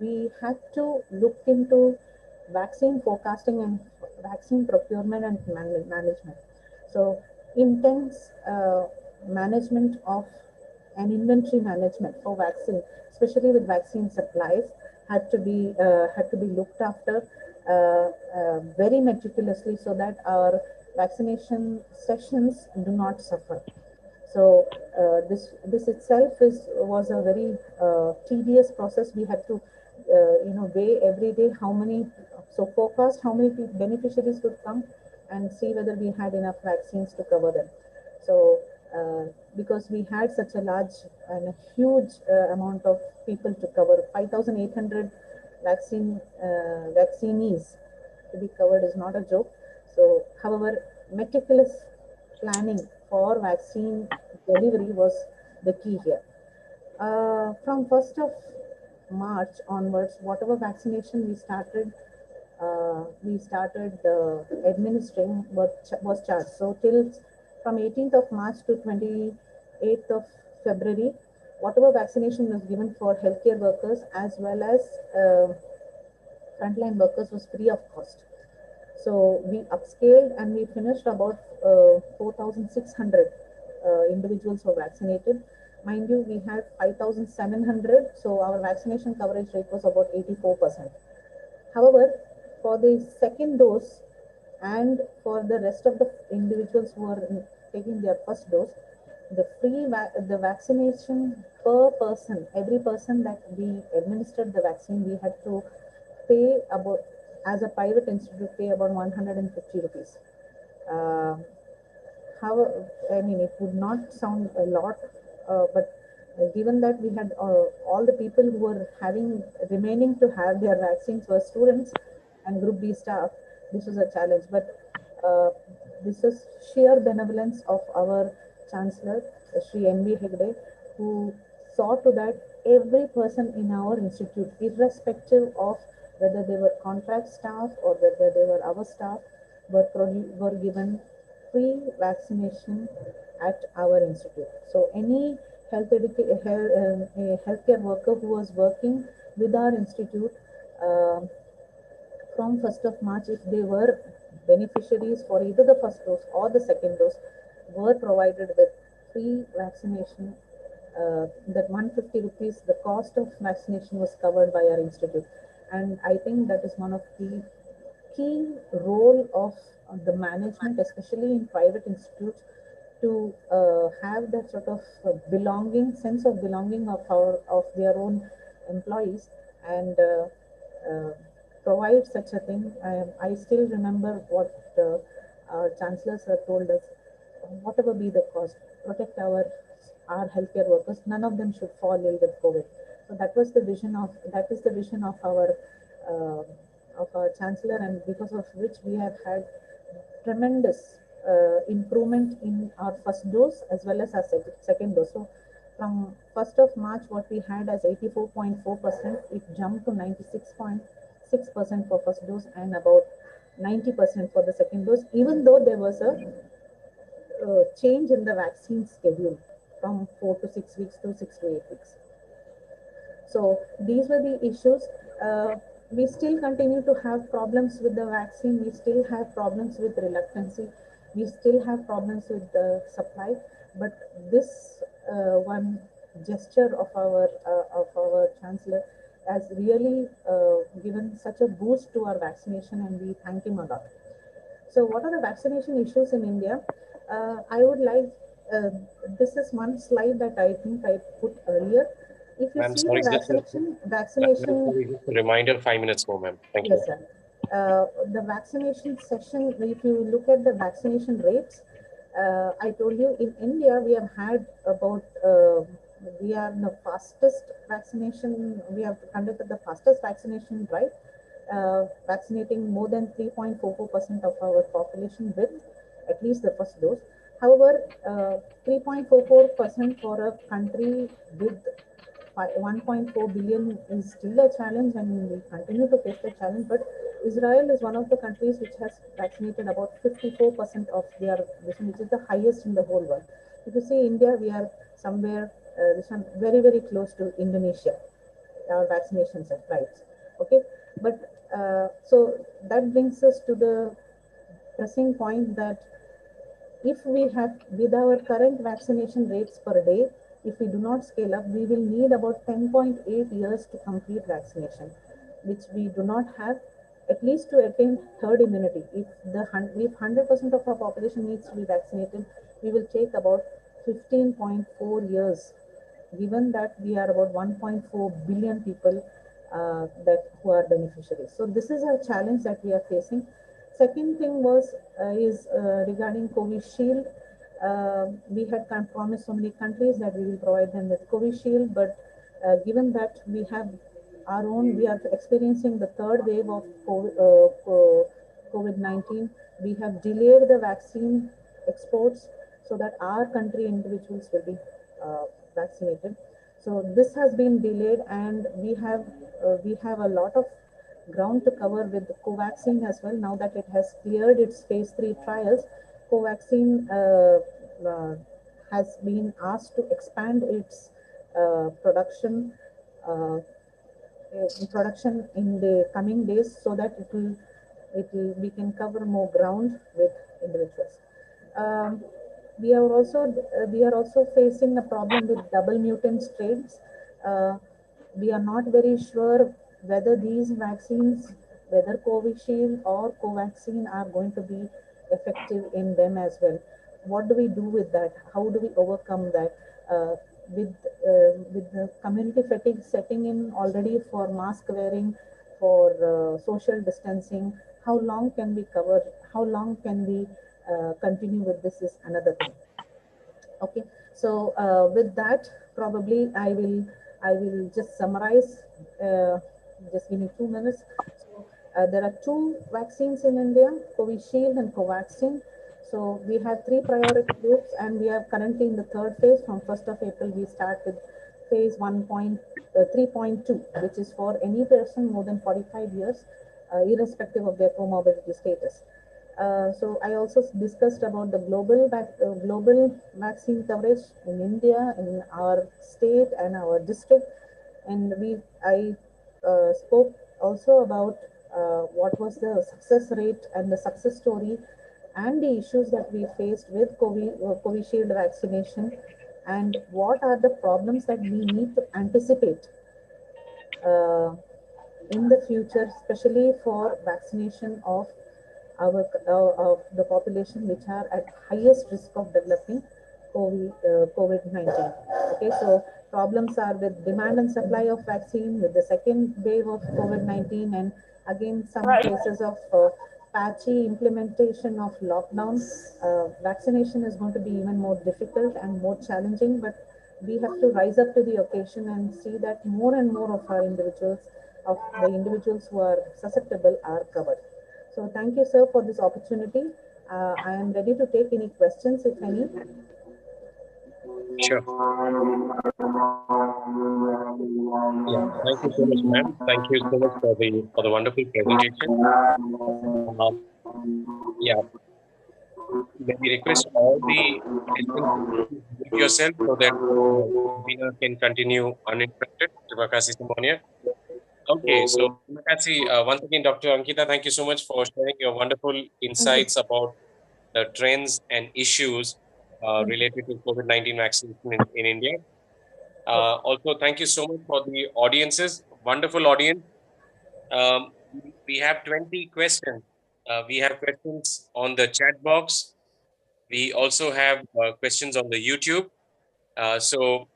we had to look into vaccine forecasting and vaccine procurement and management. So intense management of and inventory management for vaccine, especially with vaccine supplies, had to be looked after very meticulously so that our vaccination sessions do not suffer. So this itself was a very tedious process. We had to weigh every day how many, so forecast how many beneficiaries would come and see whether we had enough vaccines to cover them. So because we had such a large and a huge amount of people to cover, 5,800 vaccinees to be covered is not a joke. So, however, meticulous planning for vaccine delivery was the key here. From 1st of March onwards, whatever vaccination we started administering was charged. So till from 18th of March to 28th of February, whatever vaccination was given for healthcare workers as well as frontline workers was free of cost. So we upscaled and we finished about 4,600 individuals were vaccinated. Mind you, we had 5,700, so our vaccination coverage rate was about 84%. However, for the second dose and for the rest of the individuals who are taking their first dose, the vaccination per person, every person that we administered the vaccine, we had to pay about, as a private institute, pay about 150 rupees. How, I mean, it would not sound a lot, but given that we had all the people who were remaining to have their vaccines were students and Group B staff, this was a challenge. But this is sheer benevolence of our Chancellor, Sri N.V. Hegde, who saw to that every person in our institute, irrespective of whether they were contract staff or whether they were our staff, were given free vaccination at our institute. So any healthcare worker who was working with our institute from 1st of March, if they were beneficiaries for either the first dose or the second dose, were provided with free vaccination. That 150 rupees, the cost of vaccination was covered by our institute. And I think that is one of the key role of the management, especially in private institutes, to have that sort of sense of belonging of their own employees and provide such a thing. I still remember what our chancellors have told us: whatever be the cost, protect our healthcare workers. None of them should fall ill with COVID. So that is the vision uh, of our chancellor, and because of which we have had tremendous improvement in our first dose as well as our second dose. So from 1st of March, what we had as 84.4%, it jumped to 96.6% for first dose and about 90% for the second dose, even though there was a change in the vaccine schedule from 4 to 6 weeks to 6 to 8 weeks. So these were the issues. We still continue to have problems with the vaccine. We still have problems with reluctancy. We still have problems with the supply. But this one gesture of our chancellor has really given such a boost to our vaccination, and we thank him a lot. So what are the vaccination issues in India? I would like, this is one slide that I think I put earlier. If you Ma'am, see sorry, the just vaccination, a reminder, 5 minutes more, ma'am. Thank you. yes, sir. The vaccination session, if you look at the vaccination rates, I told you in India, we have had about, we are the fastest vaccination, we have conducted the fastest vaccination drive, vaccinating more than 3.44% of our population with at least the first dose. However, 3.44% for a country with 1.4 billion is still a challenge, and we continue to face the challenge. But Israel is one of the countries which has vaccinated about 54% of their population, which is the highest in the whole world. If you see India, we are somewhere very, very close to Indonesia, our vaccination rates. Okay, but so that brings us to the pressing point that if we have, with our current vaccination rates per day, if we do not scale up, we will need about 10.8 years to complete vaccination, which we do not have, at least to attain herd immunity. If 100% of our population needs to be vaccinated, we will take about 15.4 years, given that we are about 1.4 billion people who are beneficiaries. So this is a challenge that we are facing. Second thing was is regarding Covishield. We had promised so many countries that we will provide them with Covishield, but given that we have our own, we are experiencing the third wave of COVID-19, we have delayed the vaccine exports so that our country individuals will be vaccinated. So this has been delayed, and we have a lot of ground to cover with Covaxin as well. Now that it has cleared its phase 3 trials, Covaxin has been asked to expand its production in the coming days, so that we can cover more ground with individuals. Um, we are also facing a problem with double mutant strains. We are not very sure whether these vaccines, whether Covishield or Covaxin, are going to be effective in them as well. What do we do with that? How do we overcome that? With the community fatigue setting in already for mask wearing, for social distancing, how long can we cover? How long can we continue with this is another thing. Okay, so with that, probably I will just summarize. Just give me 2 minutes. So there are two vaccines in India, Covishield and Covaxin. So we have 3 priority groups, and we are currently in the third phase. From 1st of April, we start with phase 3.2, which is for any person more than 45 years, irrespective of their comorbidity status. So I also discussed about the global vaccine coverage in India, in our state and our district, and I spoke also about what was the success rate and the success story and the issues that we faced with Covishield vaccination, and what are the problems that we need to anticipate in the future, especially for vaccination of of the population which are at highest risk of developing COVID-19. Okay, so problems are with demand and supply of vaccine, with the second wave of COVID-19, and again some cases of patchy implementation of lockdown. Vaccination is going to be even more difficult and more challenging, but we have to rise up to the occasion and see that more and more of our individuals who are susceptible are covered. So thank you, sir, for this opportunity. I am ready to take any questions, if any. Sure. Yeah, thank you so much, ma'am. Thank you so much for the wonderful presentation. Yeah, may we request all the participants to mute yourself so that the webinar can continue uninterrupted. Terima kasih semuanya. Okay, so terima kasih once again, Dr. Ankita. Thank you so much for sharing your wonderful insights about the trends and issues related to COVID-19 vaccination in India. Also, thank you so much for the audiences, wonderful audience. We have 20 questions. We have questions on the chat box. We also have questions on the YouTube. So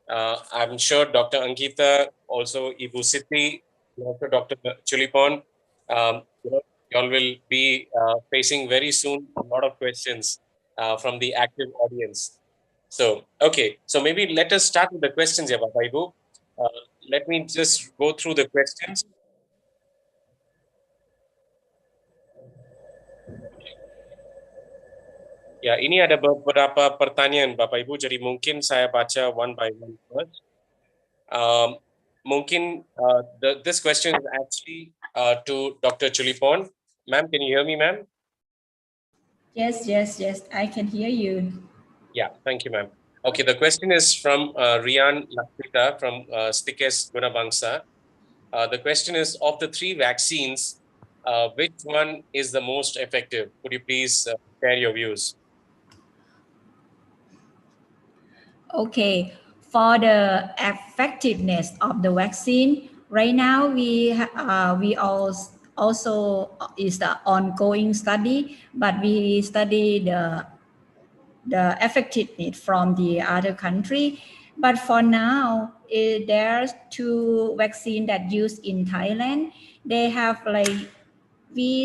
I'm sure Dr. Ankita, also Ibu Siti, also Dr. Chulipon, you all will be facing very soon a lot of questions from the active audience. So, okay, so maybe let us start with the questions, yeah, Bapak Ibu. Let me just go through the questions. Ya, ini ada beberapa pertanyaan Bapak Ibu, jadi mungkin saya baca one by one first. Mungkin this question is actually to Dr. Chulipon. Ma'am, can you hear me, ma'am? Yes, I can hear you. Yeah, thank you, ma'am. Okay, the question is from Rian Lakrita from Stikes Gunabangsa. The question is, of the 3 vaccines, which one is the most effective? Could you please share your views? Okay, for the effectiveness of the vaccine, right now we also is the ongoing study, but we study the effectiveness from the other country. But for now, there's 2 vaccine that used in Thailand. They have like we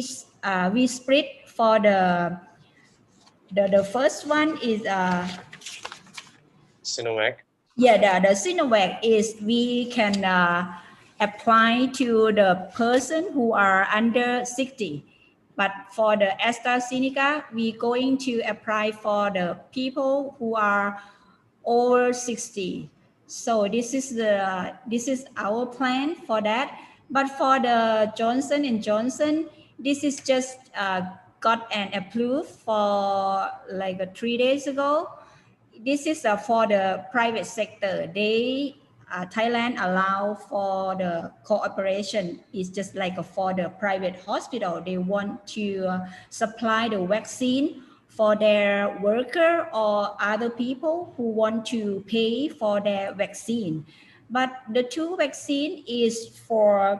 split for the first one is Sinovac. Yeah, the Sinovac is we can apply to the person who are under 60. But for the AstraZeneca, we going to apply for the people who are over 60. So this is our plan for that. But for the Johnson and Johnson, this is just got an approved for like 3 days ago. This is for the private sector. Thailand allow for the cooperation. It's just like for the private hospital. They want to supply the vaccine for their worker or other people who want to pay for their vaccine. But the 2 vaccine is for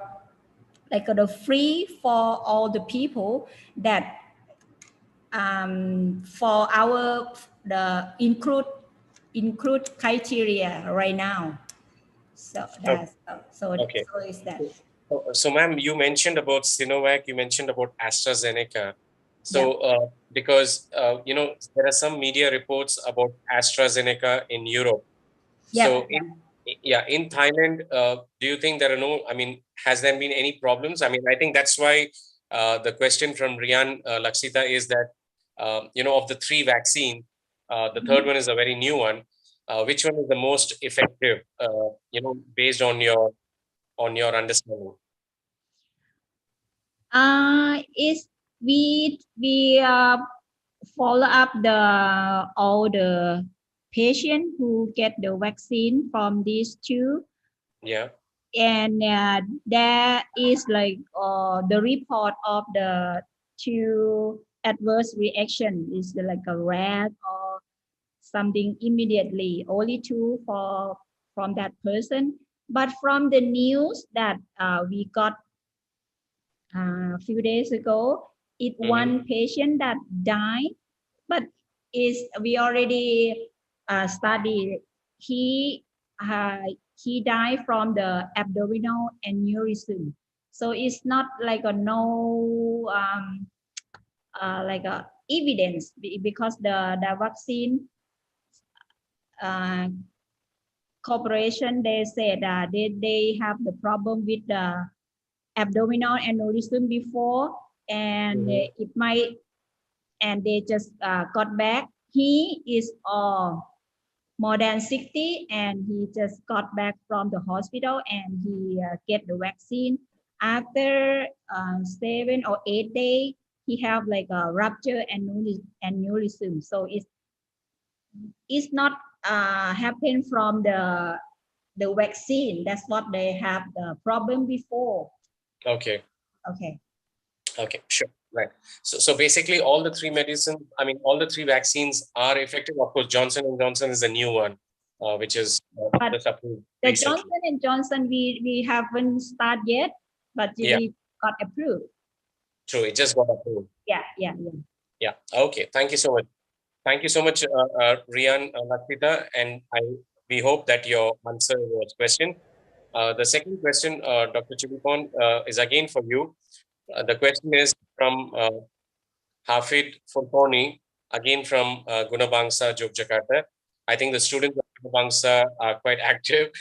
like the free for all the people that for our the include criteria right now. So that's Okay. so is that. So, ma'am, you mentioned about Sinovac, you mentioned about AstraZeneca. So, because there are some media reports about AstraZeneca in Europe. So, in Thailand, do you think there are no? I mean, has there been any problems? I mean, I think that's why the question from Rian Laksita is that of the 3 vaccine, the third one is a very new one. Which one is the most effective? Based on your understanding. Is we follow up all the patient who get the vaccine from these 2. Yeah. And there is like the report of the 2 adverse reaction is like a rat or something immediately, only 2 from that person. But from the news that we got a few days ago, one patient that died, but we already studied. He died from the abdominal aneurysm, so it's not like a no like a evidence because the vaccine corporation, they said that they have the problem with the abdominal aneurysm before, and it might, and they just got back. He is more than 60 and he just got back from the hospital and he get the vaccine. After 7 or 8 days, he have like a rupture aneurysm. So it's not happen from the vaccine. That's what they have the problem before. Okay. Okay. Okay, sure. Right. So basically all the 3 medicines, I mean, all the 3 vaccines are effective. Of course, Johnson & Johnson is the new one, which is just approved the recently. Johnson & Johnson, we haven't started yet, but we got approved. True, it just got approved. Yeah. Okay, thank you so much. Thank you so much, Rian Lakrita. And we hope that your answer was question. The second question, Dr. Chibukon, is again for you. The question is from Hafid Furtoni, again from Gunabangsa, Yogyakarta. I think the students of Gunabangsa are quite active.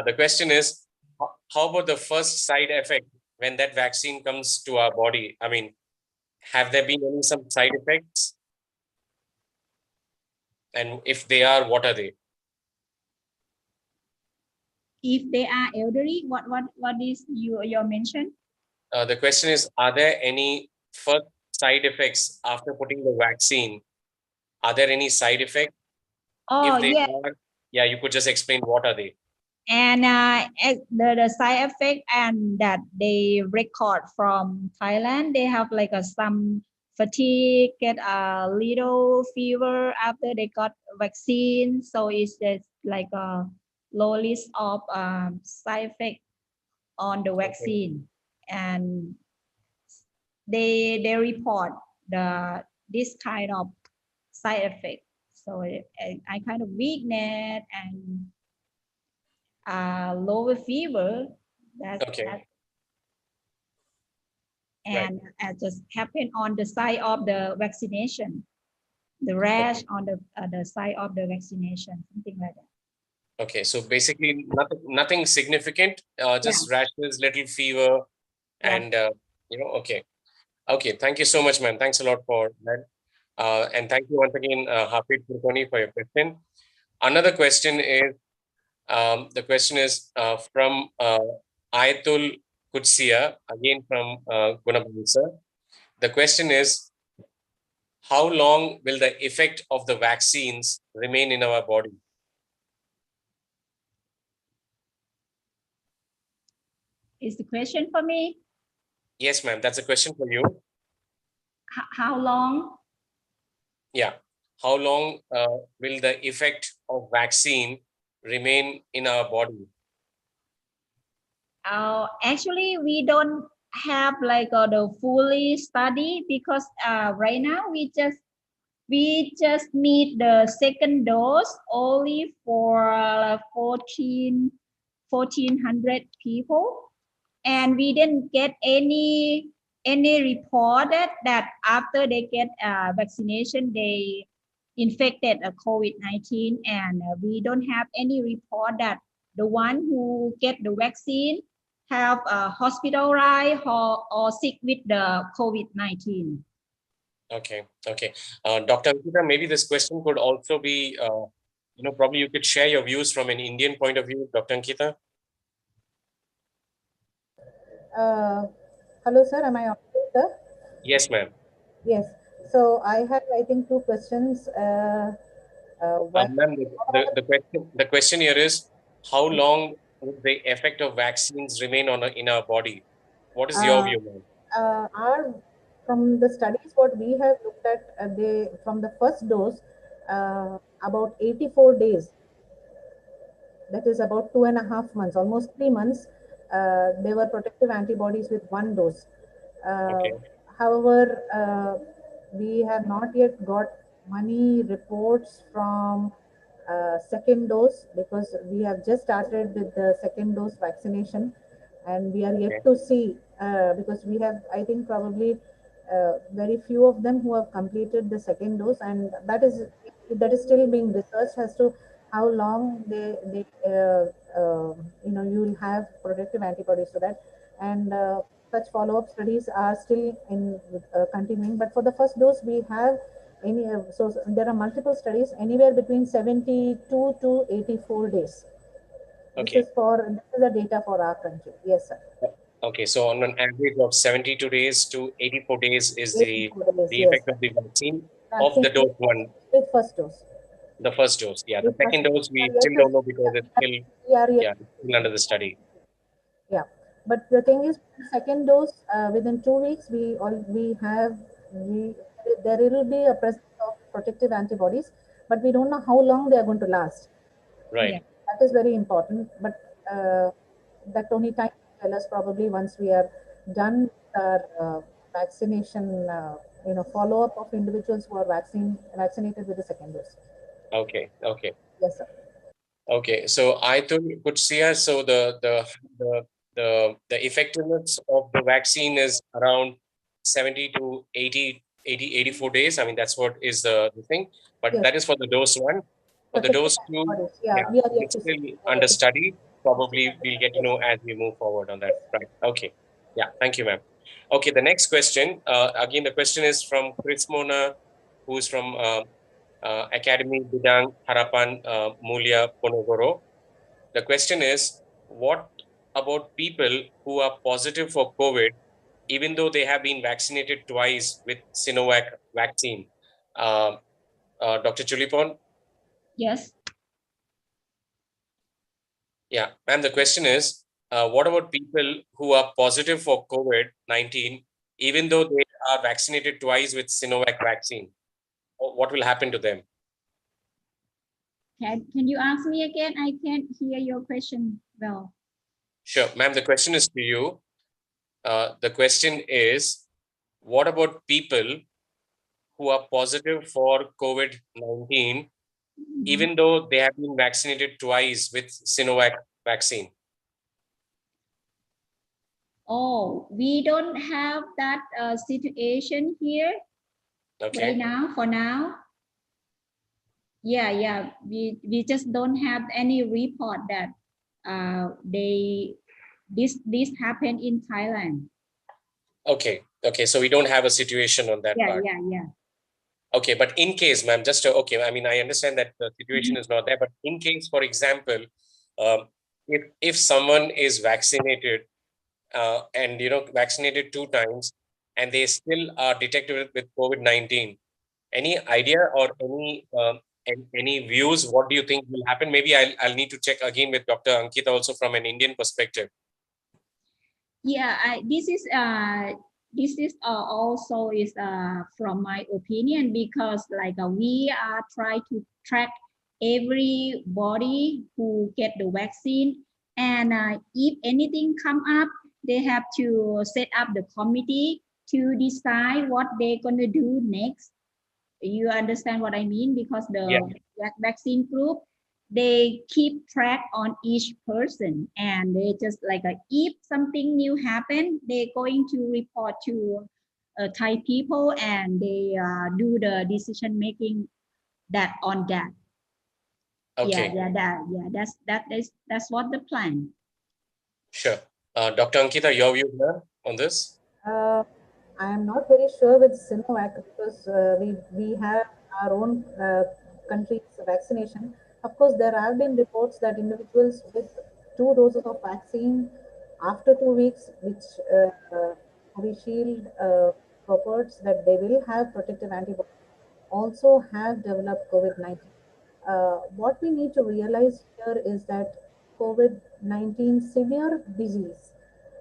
The question is, how about the first side effect when that vaccine comes to our body? I mean, have there been some side effects? And if they are, what are they? If they are elderly, what is your mention? The question is, are there any first side effects after putting the vaccine? Are there any side effects? Oh, if they yeah. are, yeah, you could just explain what are they? And the side effect and that they record from Thailand, they have like some fatigue, get a little fever after they got vaccine. So it's just like a low list of side effect on the vaccine. And they report this kind of side effect. So I kind of weakness and lower fever. That's that. And it just happened on the side of the vaccination, the rash on the side of the vaccination, something like that. Okay, so basically nothing significant, just rashes, little fever, and okay. Okay, thank you so much, man. Thanks a lot for that. And thank you once again, Hafid Furtoni, for your question. Another question is, the question is from Ayatul Kutsia, again from Gunabangsa. The question is, how long will the effect of the vaccines remain in our body? Is the question for me? Yes, ma'am. That's a question for you. How long? Yeah. How long will the effect of vaccine remain in our body? Actually, we don't have like the fully study because right now we just need the second dose only for 1,400 people, and we didn't get any report that after they get vaccination they infected a COVID-19, and we don't have any report that the one who get the vaccine have hospitalized or sick with the COVID-19. Okay. Dr. Ankita, maybe this question could also be, probably you could share your views from an Indian point of view, Dr. Ankita. Hello, sir. Am I audible, sir? Yes, ma'am. Yes. So I have, I think, two questions. Ma'am, the question here is, how long would the effect of vaccines remain in our body? What is your view, ma'am? From the studies, what we have looked at, from the first dose, about 84 days. That is about 2.5 months, almost 3 months. They were protective antibodies with one dose. However, we have not yet got many reports from second dose because we have just started with the second dose vaccination, and we are yet to see because we have, I think, probably very few of them who have completed the second dose, and that is still being researched as to how long they you will have protective antibodies to that, and such follow-up studies are still in continuing. But for the first dose, we have so there are multiple studies anywhere between 72 to 84 days. This is the data for our country. Yes, sir. Okay, so on an average of 72 days to 84 days is the effect of the vaccine of the dose one. With first dose. The first dose, yeah. The second dose we still don't know because it's still under the study. Yeah, but the thing is, second dose within 2 weeks there will be a presence of protective antibodies, but we don't know how long they are going to last. Right. Yeah. That is very important, but that only time will tell us probably once we are done with our vaccination, follow-up of individuals who are vaccinated with the second dose. Okay. Yes, sir. Okay, so I could see us. So the effectiveness of the vaccine is around 70 to 84 days. I mean, that's what is the thing. But Yes. that is for the dose 1. For the dose 2, Yeah, we are yet it's to still see. under study. Probably we'll get to know as we move forward on that. Right. Okay. Yeah. Thank you, ma'am. Okay. The next question. Again, the question is from Chris Mona, who's from Academy Bidang Harapan Mulia Ponorogo. The question is, what about people who are positive for COVID, even though they have been vaccinated twice with Sinovac vaccine? Dr. Chulipon? Yes. Yeah, ma'am, the question is, what about people who are positive for COVID-19, even though they are vaccinated twice with Sinovac vaccine? What will happen to them? Can you ask me again? I can't hear your question well. Sure, ma'am, the question is to you. The question is, what about people who are positive for COVID-19, even though they have been vaccinated twice with Sinovac vaccine? Oh, we don't have that situation here right now, for now. Yeah, we just don't have any report that this happened in Thailand. Okay, so we don't have a situation on that part. Yeah. Okay, but in case, ma'am, just okay, I mean, I understand that the situation is not there, but in case, for example, if someone is vaccinated and vaccinated 2 times and they still are detected with COVID-19, any idea or any views? What do you think will happen? Maybe I'll need to check again with Dr. Ankita also from an Indian perspective. Yeah, this is also is from my opinion, because like we are trying to track everybody who get the vaccine, and if anything come up, they have to set up the committee to decide what they're gonna do next. You understand what I mean? Because the vaccine group, they keep track on each person, and they just like if something new happen, they're going to report to Thai people, and they do the decision making that on that. Okay. That's what the plan. Sure. Dr. Ankita, your view here on this? I am not very sure with Sinovac, because we have our own country's vaccination. Of course, there have been reports that individuals with 2 doses of vaccine after 2 weeks, which Covishield purports that they will have protective antibodies, also have developed COVID-19. What we need to realize here is that COVID-19 severe disease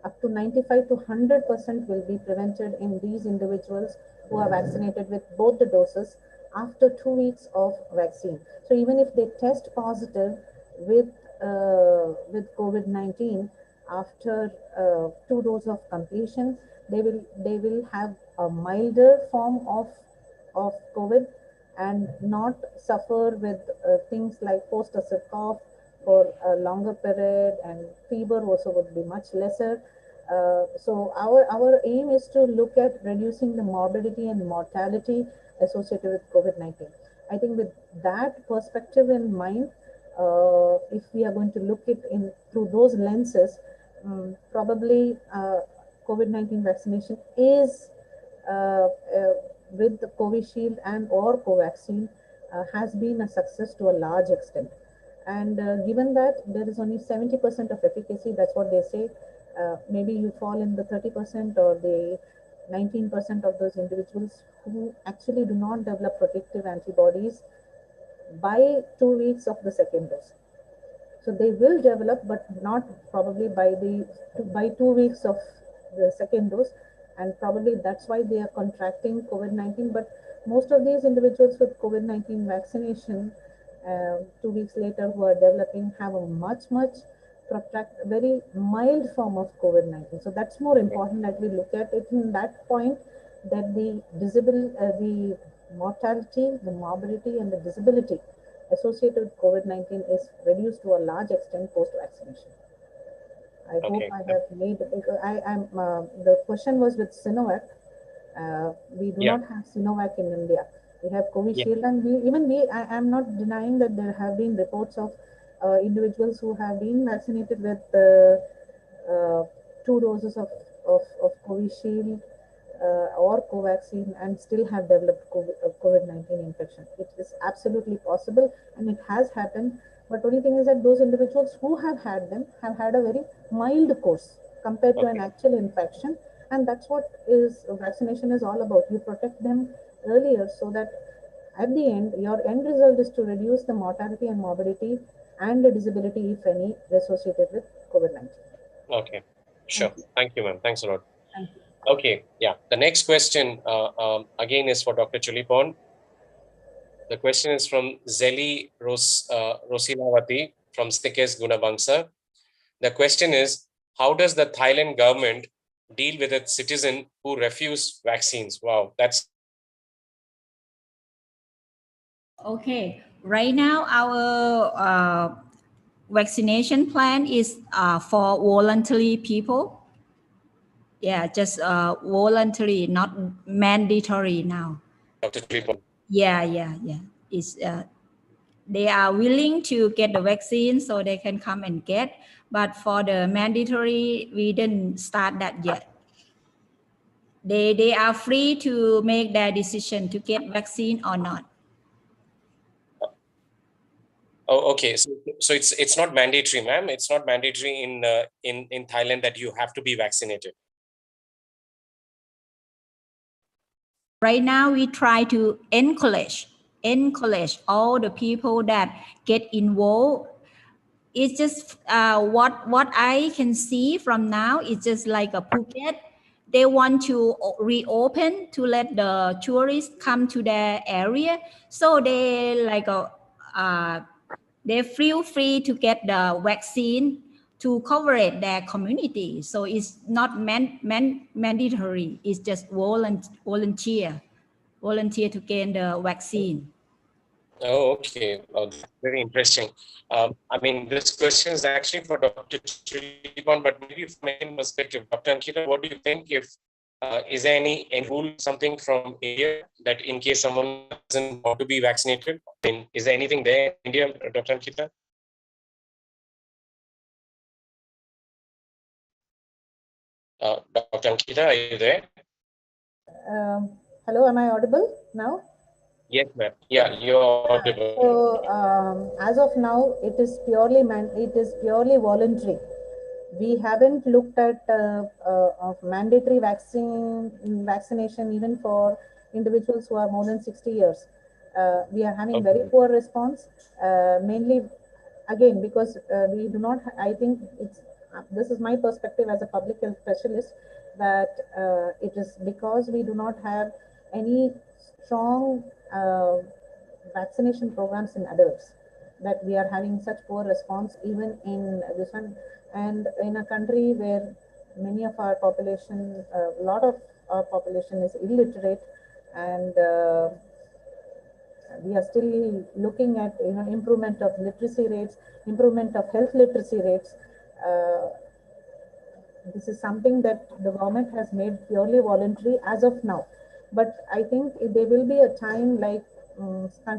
up to 95 to 100% will be prevented in these individuals who are vaccinated with both the doses after 2 weeks of vaccine. So even if they test positive with COVID-19 after 2 doses of completion, they will have a milder form of COVID and not suffer with things like post-acid cough for a longer period, and fever also would be much lesser. So our aim is to look at reducing the morbidity and mortality associated with COVID-19. I think with that perspective in mind, if we are going to look it in through those lenses, probably COVID-19 vaccination is with the Covishield and or Covaxin has been a success to a large extent. And given that there is only 70% of efficacy, that's what they say, maybe you fall in the 30% or the 19% of those individuals who actually do not develop protective antibodies by 2 weeks of the second dose. So they will develop, but not probably by 2 weeks of the second dose, and probably that's why they are contracting COVID-19. But most of these individuals with COVID-19 vaccination 2 weeks later who are developing have a much very mild form of COVID-19. So that's more important that we look at it in that point, that the mortality, the morbidity, and the disability associated with COVID-19 is reduced to a large extent post-vaccination. I hope Okay. I have made, because I am, the question was with Sinovac. We do Yeah. not have Sinovac in India. We have Yeah. Covishield, and I am not denying that there have been reports of individuals who have been vaccinated with 2 doses of Covishield or Covaxin and still have developed COVID-19 infection. It is absolutely possible and it has happened. But only thing is that those individuals who have had them have had a very mild course compared to an actual infection. And that's what is vaccination is all about. You protect them earlier so that at the end, your end result is to reduce the mortality and morbidity and the disability, if any, associated with COVID-19. Okay. Sure. Thank you, ma'am. Thanks a lot. Thank you. Okay. Yeah. The next question again is for Dr. Chulipon. The question is from Zeli Rosilavati from Stikes Gunabangsa. The question is, how does the Thailand government deal with its citizen who refuse vaccines? Wow, that's Okay, right now our vaccination plan is for voluntary people. Yeah, just voluntary, not mandatory now. Dr. Chulipon. Yeah. It's they are willing to get the vaccine so they can come and get, but for the mandatory, we didn't start that yet. They are free to make their decision to get vaccine or not. Oh, okay. So it's not mandatory, ma'am. It's not mandatory in Thailand that you have to be vaccinated. Right now, we try to encourage all the people that get involved. It's just what I can see from now. It's just like a Phuket. They want to reopen to let the tourists come to their area, so they like they feel free to get the vaccine to cover their community. So it's not mandatory. It's just volunteer to gain the vaccine. Oh, okay. Oh, that's very interesting. I mean, this question is actually for Dr. Chulipon, but maybe from an perspective, Dr. Ankita, what do you think? If is there any rule, something from India that in case someone doesn't want to be vaccinated, I mean, is there anything there in India, Dr. Ankita? Dr. Ankita, are you there? Hello, am I audible now? Yes, ma'am. Yeah, you're audible. So as of now, it is purely voluntary. We haven't looked at of mandatory vaccination even for individuals who are more than 60 years. We are having very poor response, mainly again because we do not. I think it's this is my perspective as a public health specialist, that it is because we do not have any strong vaccination programs in adults that we are having such poor response even in this one, and in a country where many of our population, a lot of our population is illiterate, and we are still looking at improvement of literacy rates, improvement of health literacy rates. This is something that the government has made purely voluntary as of now. But I think there will be a time like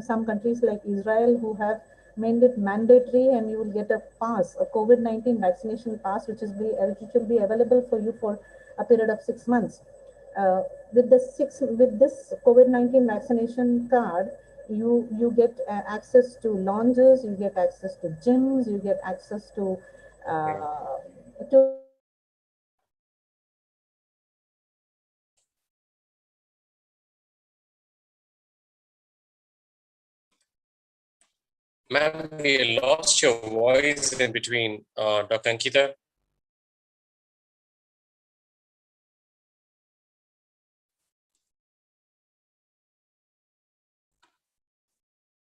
some countries like Israel who have made it mandatory, and you will get a pass, a COVID-19 vaccination pass, which will be available for you for a period of 6 months. With this COVID-19 vaccination card, you get access to lounges, you get access to gyms, you get access to Ma'am, we lost your voice in between, Dr. Ankita.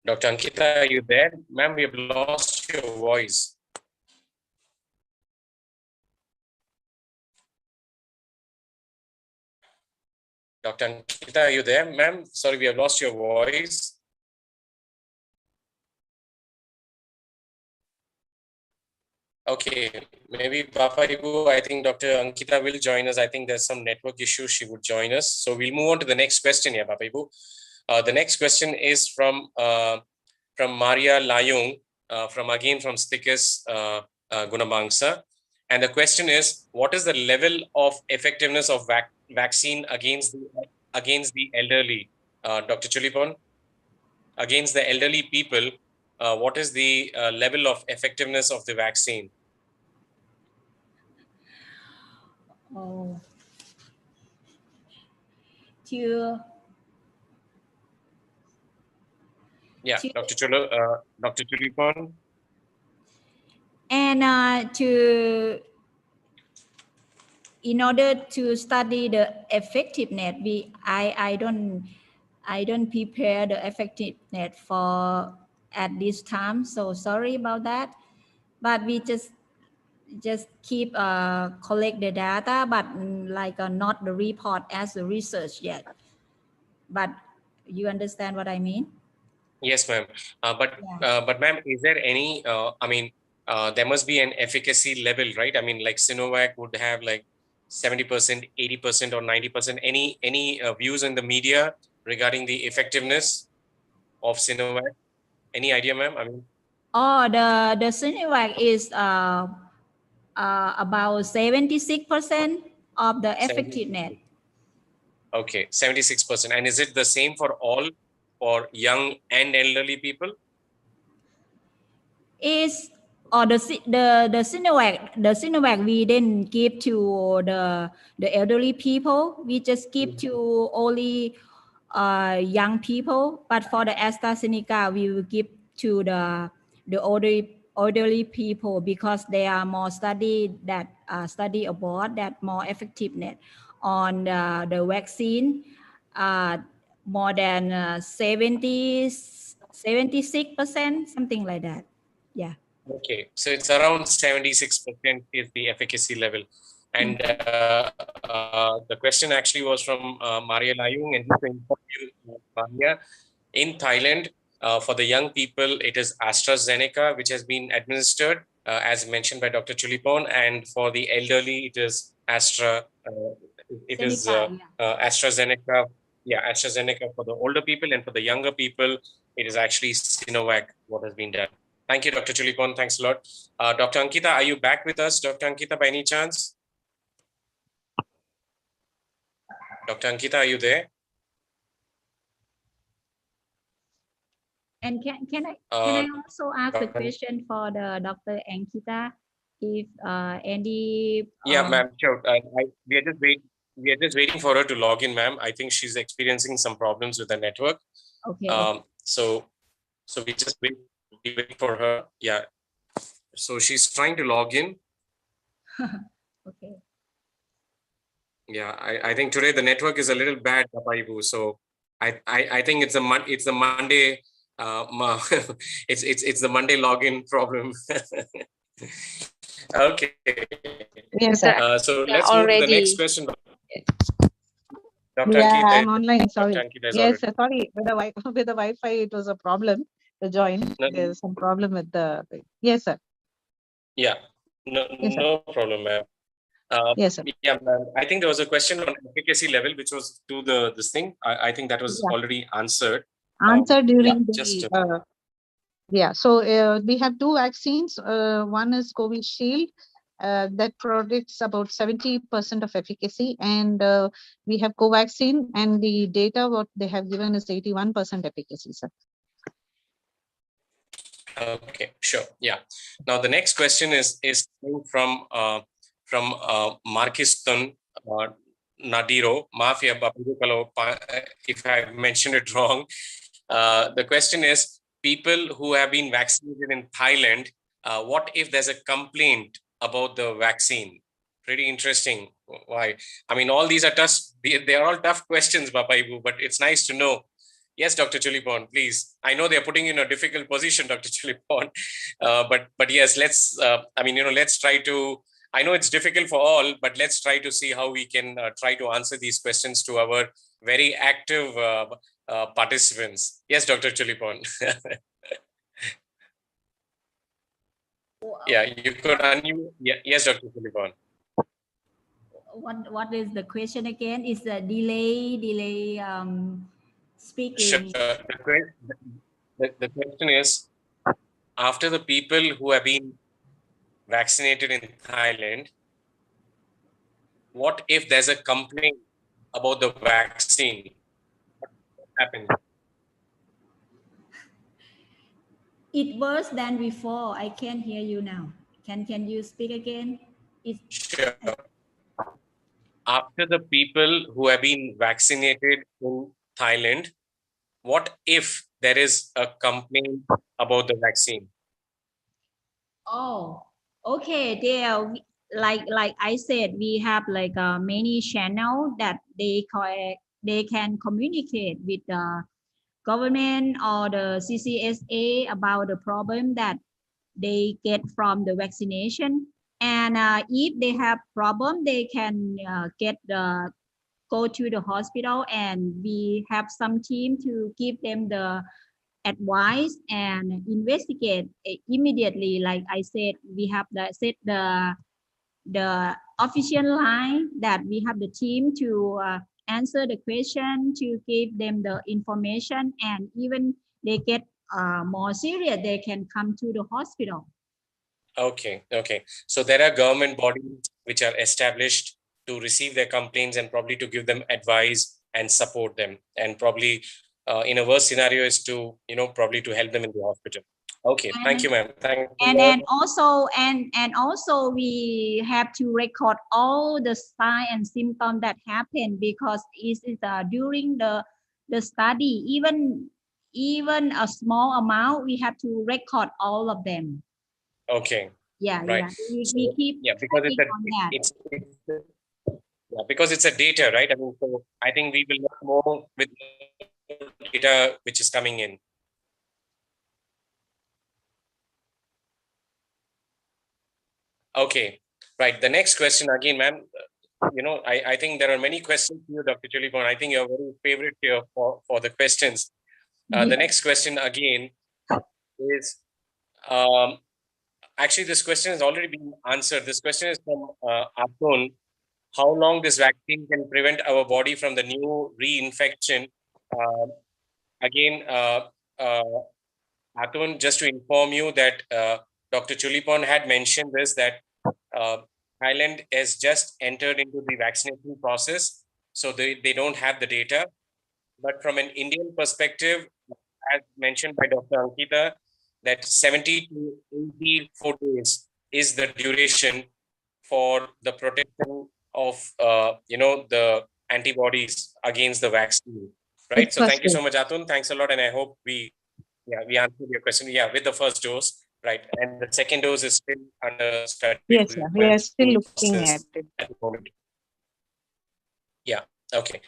Dr. Ankita, are you there? Ma'am, we have lost your voice. Dr. Ankita, are you there? Ma'am, sorry, we have lost your voice. Okay, maybe Papa Ibu, I think Dr. Ankita will join us. I think there's some network issue. She would join us. So we'll move on to the next question here, Papa Ibu. The next question is from Maria Layung, from Stickers Gunabangsa. And the question is, what is the level of effectiveness of vaccine against the elderly? Dr. Chulipon, against the elderly people, what is the level of effectiveness of the vaccine? Oh, Yeah, Dr. Chulipon. And in order to study the effectiveness, I don't prepare the effectiveness for at this time. So sorry about that. But we just keep collect the data, but like not the report as the research yet. But you understand what I mean? Yes, ma'am. But ma'am, is there any? There must be an efficacy level, right? I mean, like Sinovac would have like 70%, 80%, or 90%. Any views in the media regarding the effectiveness of Sinovac? Any idea, ma'am? I mean, the Sinovac is about 76% of the effectiveness. Okay, 76%. And is it the same for all, for young and elderly people? Is the Sinovac we didn't give to the elderly people. We just give to only young people. But for the AstraZeneca, we will give to the elderly people because they are more study abroad that more effectiveness on the vaccine, more than 76%, something like that. Yeah. Okay, so it's around 76% is the efficacy level. And the question actually was from Maria Layung, and Maria, in Thailand, for the young people, it is AstraZeneca, which has been administered, as mentioned by Dr. Chulipon, and for the elderly, it is AstraZeneca. Yeah, AstraZeneca for the older people, and for the younger people, it is actually Sinovac, what has been done. Thank you, Dr. Chulipon. Thanks a lot. Dr. Ankita, are you back with us? Dr. Ankita, by any chance? Dr. Ankita, are you there? And can I also ask a question for the Dr. Ankita? If any. Yeah, ma'am. Sure. We are just waiting for her to log in, ma'am. I think she's experiencing some problems with the network. Okay. So we just wait for her. Yeah. So she's trying to log in. Okay. Yeah, I think today the network is a little bad, Papaibu. So I think it's a Monday. It's the Monday login problem. Okay. Yes, sir. So let's move to the next question. Dr. Yeah, Ankita, I'm online. Sorry. Yes, already. sorry. With the Wi-Fi, it was a problem to join. No. There's some problem with the. Yes, sir. Yeah. No, Yes, sir. no problem, ma'am. Yes, sir. Yeah, ma'am. I think there was a question on efficacy level, which was to this thing. I think that was already answered. Answered during just yeah. So we have two vaccines. One is Covishield. That predicts about 70% of efficacy, and we have Covaxin, and the data what they have given is 81% efficacy, sir. Okay, sure. Yeah. Now the next question is from Markiston Nadiro Mafia. If I mentioned it wrong, the question is: people who have been vaccinated in Thailand, what if there's a complaint about the vaccine? Pretty interesting. Why? I mean, all these are tough. They are all tough questions, Papaibu, but it's nice to know. Yes, Dr. Chulipon, please. I know they're putting you in a difficult position, Dr. Chulipon, but yes, let's. Let's try to. I know it's difficult for all, but let's try to see how we can try to answer these questions to our very active participants. Yes, Dr. Chulipon. Yeah, you could unmute. Yeah, yes, Dr. Philippon. What is the question again? Is the delay speaking? Sure. The question is, after the people who have been vaccinated in Thailand, what if there's a complaint about the vaccine? What happens? It worse than before. I can't hear you now. Can you speak again? Sure. After the people who have been vaccinated in Thailand, what if there is a complaint about the vaccine? Oh, okay. There, like I said, we have like many channel that they can communicate with the government or the CCSA about the problem that they get from the vaccination. And if they have problem, they can go to the hospital, and we have some team to give them the advice and investigate immediately. Like I said, we have the official line that we have the team to answer the question, to give them the information, and even they get more serious, they can come to the hospital. Okay. So there are government bodies which are established to receive their complaints and probably to give them advice and support them, and probably in a worse scenario is to probably to help them in the hospital. Okay, thank you, ma'am. Thank you. And also we have to record all the signs and symptoms that happen, because it is during the study, even a small amount, we have to record all of them. Okay. Yeah, right. We keep because because it's a data, right? I mean, so I think we will look more with data which is coming in. Okay, right. The next question again, ma'am. I think there are many questions to you, Dr. Chulipon. I think you're very favorite here for the questions. The next question again is, actually this question has already been answered. This question is from Atun. How long this vaccine can prevent our body from the new reinfection? Again, Atun, just to inform you that Dr. Chulipon had mentioned this, that Thailand has just entered into the vaccination process, so they don't have the data. But from an Indian perspective, as mentioned by Dr. Ankita, that 70 to 84 days is the duration for the protection of the antibodies against the vaccine, right? So thank you so much, Atun. Thanks a lot, and I hope we answered your question. Yeah, with the first dose, right, and the second dose is still under study. Yes, we are still looking at it at the moment. Yeah. Okay.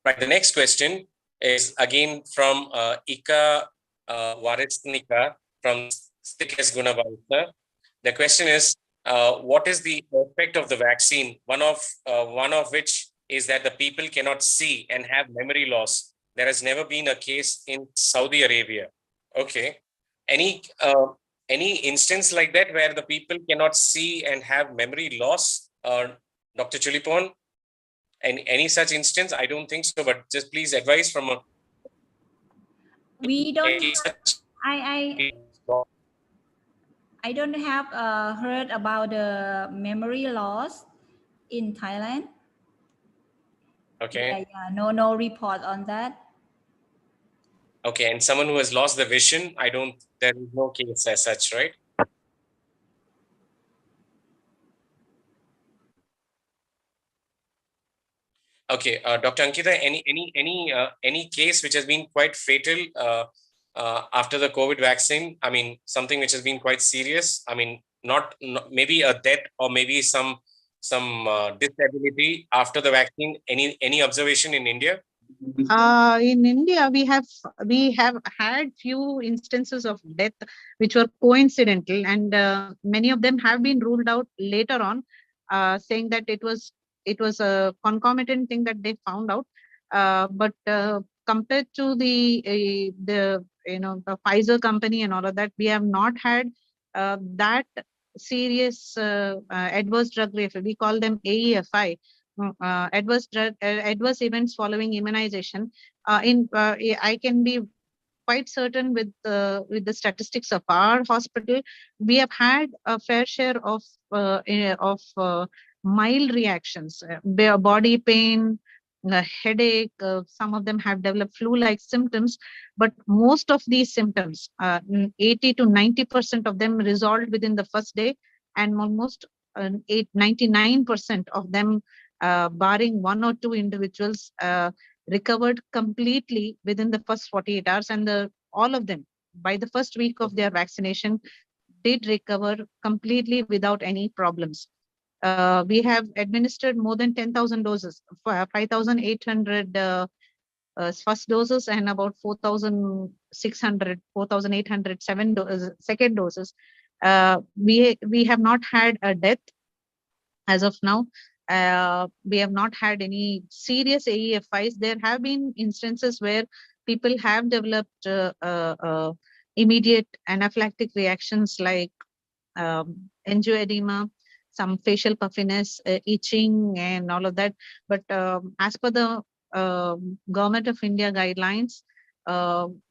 Right. The next question is again from Ika Varitsnika from Stikes Gunavamsa. The question is, what is the effect of the vaccine? One of which is that the people cannot see and have memory loss. There has never been a case in Saudi Arabia. Okay. Any instance like that where the people cannot see and have memory loss? Dr. Chulipon? Any such instance? I don't think so, but just please advise from a. We don't. I don't have heard about the memory loss in Thailand. Okay. No report on that. Okay, and someone who has lost the vision, there is no case as such, right? Okay, Dr. Ankita, any case which has been quite fatal after the COVID vaccine? I mean, something which has been quite serious. I mean, not maybe a death or maybe some disability after the vaccine. Any observation in India? In India, we have had few instances of death which were coincidental, and many of them have been ruled out later on, saying that it was a concomitant thing that they found out. But compared to the Pfizer company and all of that, we have not had that serious adverse drug reaction. We call them AEFI, adverse events following immunization. I can be quite certain with the statistics of our hospital. We have had a fair share of mild reactions, body pain, headache. Some of them have developed flu-like symptoms, but most of these symptoms, 80 to 90% of them, resolved within the first day, and almost 99% of them, barring one or two individuals, recovered completely within the first 48 hours, and all of them, by the first week of their vaccination, did recover completely without any problems. We have administered more than 10,000 doses, 5,800 first doses, and about 4,600, 4,807 second doses. We have not had a death as of now. We have not had any serious AEFIs. There have been instances where people have developed immediate anaphylactic reactions like angioedema, some facial puffiness, itching, and all of that. But as per the Government of India guidelines,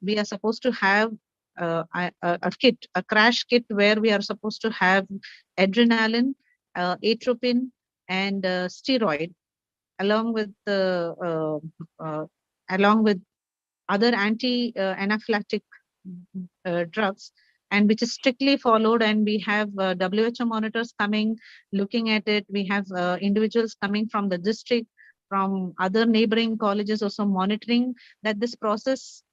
we are supposed to have a kit, a crash kit, where we are supposed to have adrenaline, atropine, and steroid, along with other anti-anaphylactic drugs, and which is strictly followed. And we have WHO monitors coming, looking at it. We have individuals coming from the district, from other neighboring colleges, also monitoring that this process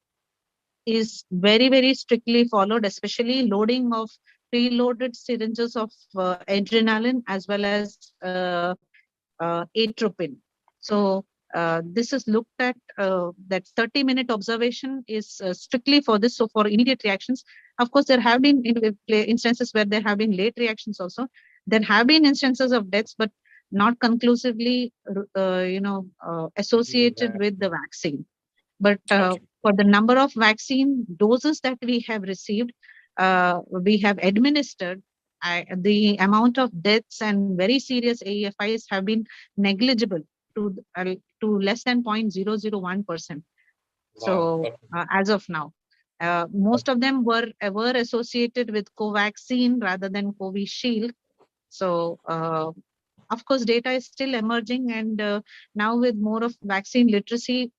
is very, very strictly followed, especially loading of preloaded syringes of adrenaline as well as atropine. So this is looked at, that 30-minute observation is strictly for this. So for immediate reactions, of course, there have been instances where there have been late reactions also. There have been instances of deaths, but not conclusively, associated with the vaccine. But for the number of vaccine doses that we have received, we have administered, the amount of deaths and very serious AEFIs have been negligible, to less than 0.001%. So as of now, most of them were associated with Covaxin rather than Covishield. So of course, data is still emerging, and now with more of vaccine literacy,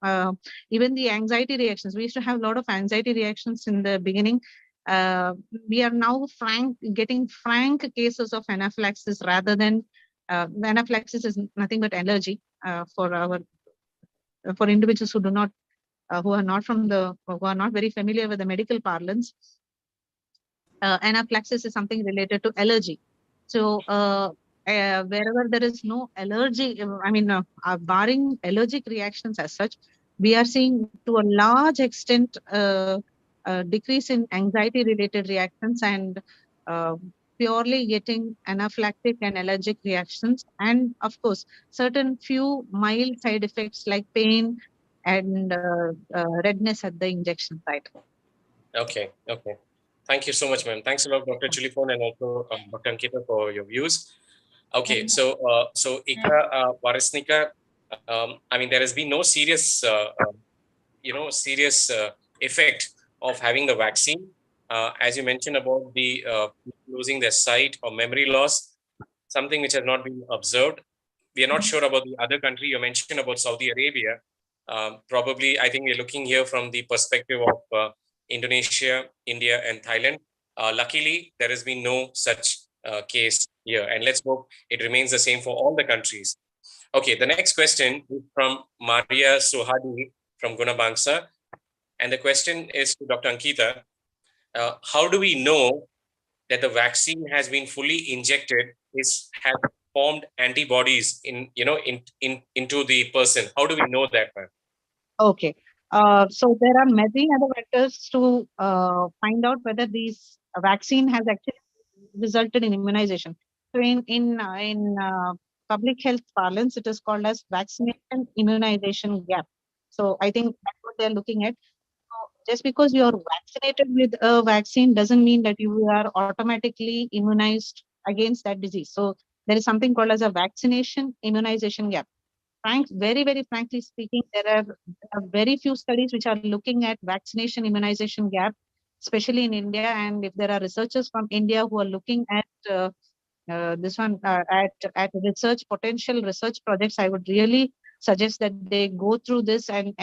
even the anxiety reactions, we used to have a lot of anxiety reactions in the beginning. We are now getting frank cases of anaphylaxis rather than anaphylaxis is nothing but allergy for individuals who are not very familiar with the medical parlance. Anaphylaxis is something related to allergy. So wherever there is no allergy, barring allergic reactions as such, we are seeing to a large extent decrease in anxiety related reactions, and purely getting anaphylactic and allergic reactions, and of course certain few mild side effects like pain and redness at the injection site. Okay. Thank you so much, ma'am. Thanks a lot, Dr. Chulipon, and also Dr. Ankita, for your views. Okay, so Ika, Varisnika, there has been no serious, effect of having the vaccine. As you mentioned about the losing their sight or memory loss, something which has not been observed. We are not sure about the other country. You mentioned about Saudi Arabia. Probably, I think we're looking here from the perspective of Indonesia, India, and Thailand. Luckily, there has been no such case here, and let's hope it remains the same for all the countries. Okay, the next question is from Maria Suhadi from Gunabangsa, and the question is to Dr. Ankita. How do we know that the vaccine has been fully injected, has formed antibodies into the person? How do we know that, ma'am? Okay. So there are many other vectors to find out whether this vaccine has actually resulted in immunization. So in public health parlance, it is called as Vaccination Immunization Gap. So I think that's what they're looking at. So just because you're vaccinated with a vaccine doesn't mean that you are automatically immunized against that disease. So there is something called as a vaccination immunization gap. Very, very frankly speaking, there are very few studies which are looking at vaccination immunization gap, especially in India. And if there are researchers from India who are looking at this one at research, potential research projects, I would really suggest that they go through this and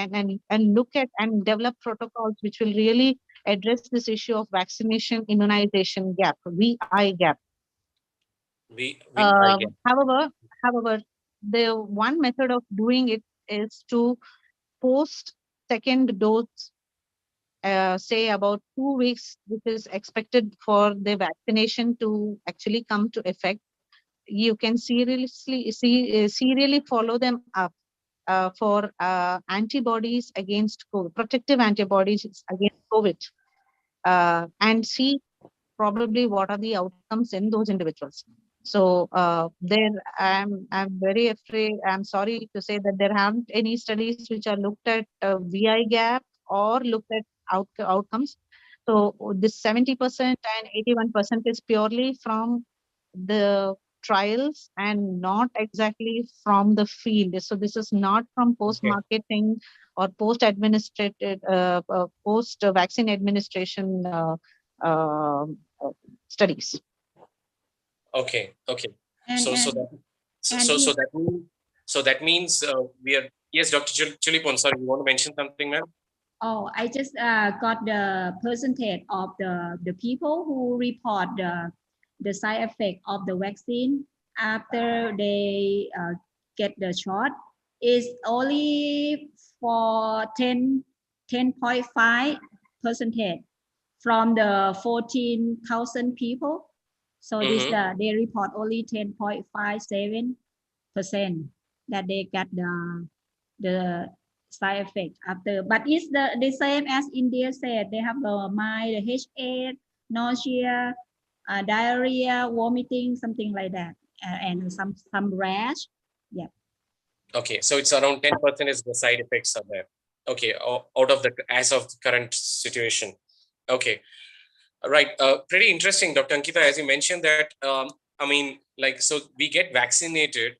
look at and develop protocols which will really address this issue of vaccination immunization gap, VI gap. However, the one method of doing it is to post second dose, say about 2 weeks, which is expected for the vaccination to actually come to effect. You can serially follow them up for antibodies against COVID, protective antibodies against COVID, and see probably what are the outcomes in those individuals. So there, I'm very afraid. I'm sorry to say that there aren't any studies which are looked at VI gap or looked at outcomes. So this 70% and 81% is purely from the trials and not exactly from the field. So this is not from post-marketing or post-administrated, post-vaccine administration studies. Okay. And, So that means we are. Yes, Dr. Chulipon, sorry, you want to mention something, ma'am? Oh, I just got the percentage of the people who report the side effect of the vaccine after they get the shot is only for 10.5% from the 14,000 people. So this they report only 10.57% that they got the side effect after, but it's the same as India said. They have the mild headache, nausea, diarrhea, vomiting, something like that, and some rash. Yeah. Okay, so it's around 10% is the side effects are there. Okay, out of the as of the current situation. Okay, right. Pretty interesting, Dr. Ankita, as you mentioned that. I mean, like, so we get vaccinated,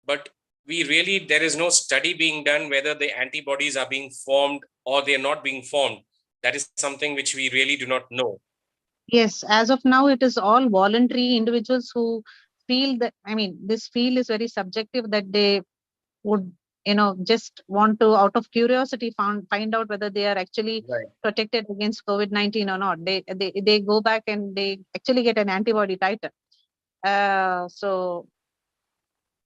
but there is no study being done whether the antibodies are being formed or they are not being formed. That is something which we really do not know. Yes, as of now, it is all voluntary individuals who feel that, I mean, this feel is very subjective, that they would, just want to, out of curiosity, find out whether they are actually protected against COVID-19 or not. They go back and they actually get an antibody titer. So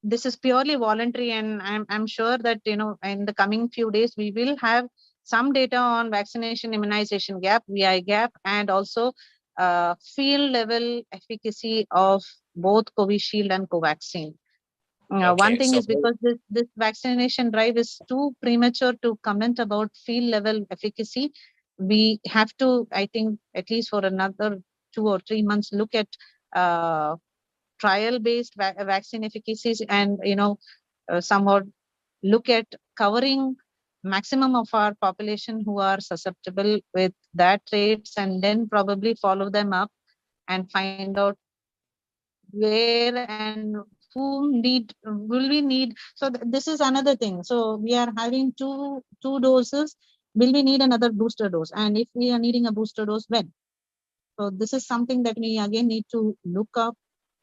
this is purely voluntary, and I'm sure that in the coming few days we will have some data on vaccination immunization gap, VI gap, and also field level efficacy of both Covishield and Covaxin. One thing is, because this vaccination drive is too premature to comment about field level efficacy, we have to, I think, at least for another 2 or 3 months, look at trial-based vaccine efficacies, and somewhat look at covering maximum of our population who are susceptible with that rates, and then probably follow them up and find out where and whom will we need. So this is another thing. So we are having two doses. Will we need another booster dose? And if we are needing a booster dose, when? So this is something that we again need to look up,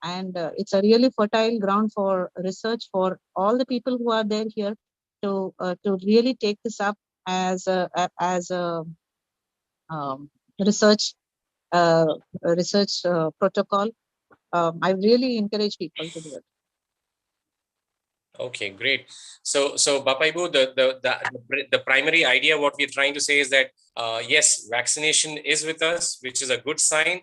and it's a really fertile ground for research for all the people who are there here to really take this up as a research protocol. I really encourage people to do it. Okay, great. So Bapaibu, the primary idea, what we're trying to say is that yes, vaccination is with us, which is a good sign,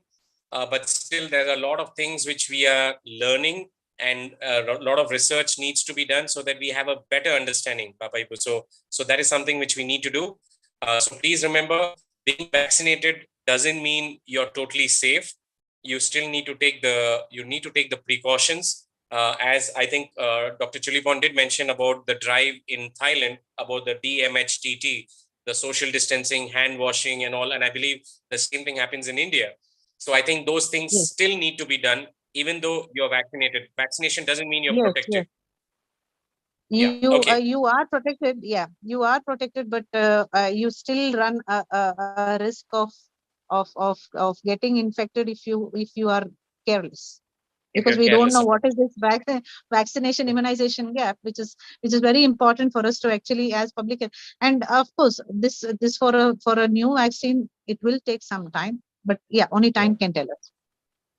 but still there are a lot of things which we are learning, and a lot of research needs to be done so that we have a better understanding, Bapaibu. So that is something which we need to do. So please remember, being vaccinated doesn't mean you're totally safe. You still need to take the precautions. As I think Dr. Chulipon did mention about the drive in Thailand, about the DMHTT, the social distancing, hand washing and all. And I believe the same thing happens in India. So I think those things still need to be done. even though you're vaccinated. Vaccination doesn't mean you're Yes, protected. yes. Yeah, okay. You are protected. Yeah, you are protected, but you still run a risk of getting infected if you are careless, If because you're we don't careless know about what is this vaccination immunization gap, which is very important for us to actually as public and of course this for a new vaccine, it will take some time, but yeah, only time can tell us.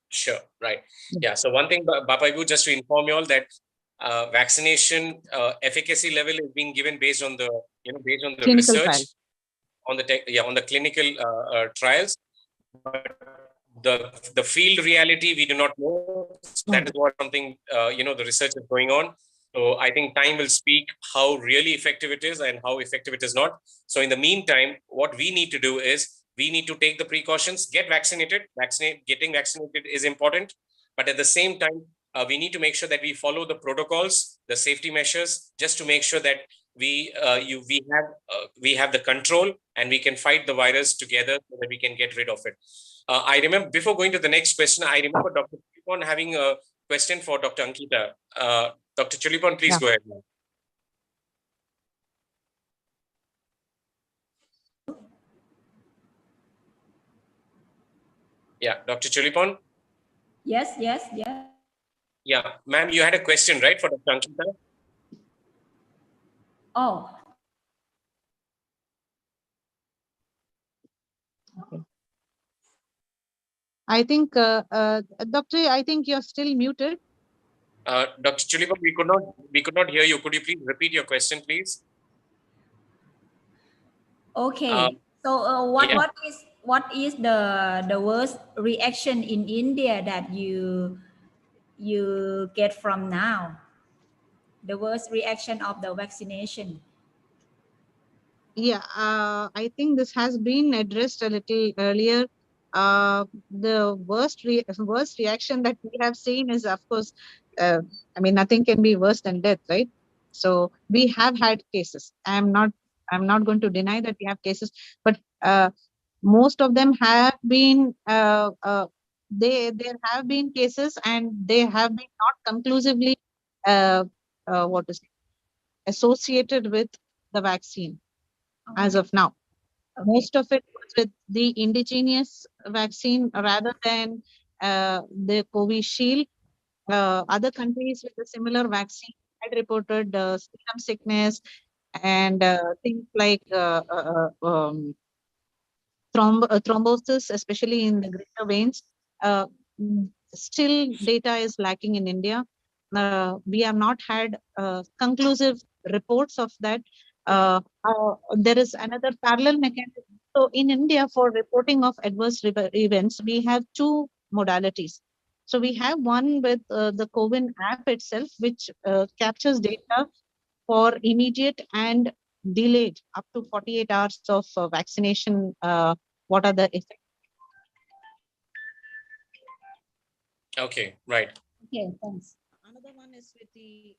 Sure, right. Yeah. So one thing, Bapaibu, just to inform you all that vaccination efficacy level is being given based on the based on the Clinical research, trial. on the on the clinical trials. But the field reality we do not know. That is what something the research is going on. So I think time will speak how really effective it is and how effective it is not. So in the meantime, what we need to do is we need to take the precautions, get vaccinated. Getting vaccinated is important, but at the same time, we need to make sure that we follow the protocols, the safety measures, just to make sure that we have the control and we can fight the virus together so that we can get rid of it. I remember, before going to the next question, I remember Dr. Chulipon having a question for Dr. Ankita. Dr. Chulipon, please go ahead now. Yeah, Dr. Chulipon? Yes. Yeah, ma'am, you had a question, right, for Dr. Ankita? Oh. Okay. I think, Doctor, I think you're still muted. Dr. Chulipon, we could not hear you. Could you please repeat your question, please? Okay. So what is the worst reaction in India that you get from now? The worst reaction of the vaccination? Yeah, I think this has been addressed a little earlier. The worst reaction that we have seen is, of course, I mean, nothing can be worse than death, right? So we have had cases. I'm not going to deny that we have cases, but most of them have been there have been cases, and they have been not conclusively what is associated with the vaccine as of now. Okay. Most of it was with the indigenous vaccine rather than the Covishield. Other countries with a similar vaccine had reported serum sickness and things like thrombosis, especially in the greater veins. Still, data is lacking in India. We have not had conclusive reports of that. There is another parallel mechanism. So in India, for reporting of adverse events, we have two modalities. So we have one with the COVID app itself, which captures data for immediate and delayed up to 48 hours of vaccination. What are the effects? Okay, right. Okay, thanks. Another one is with the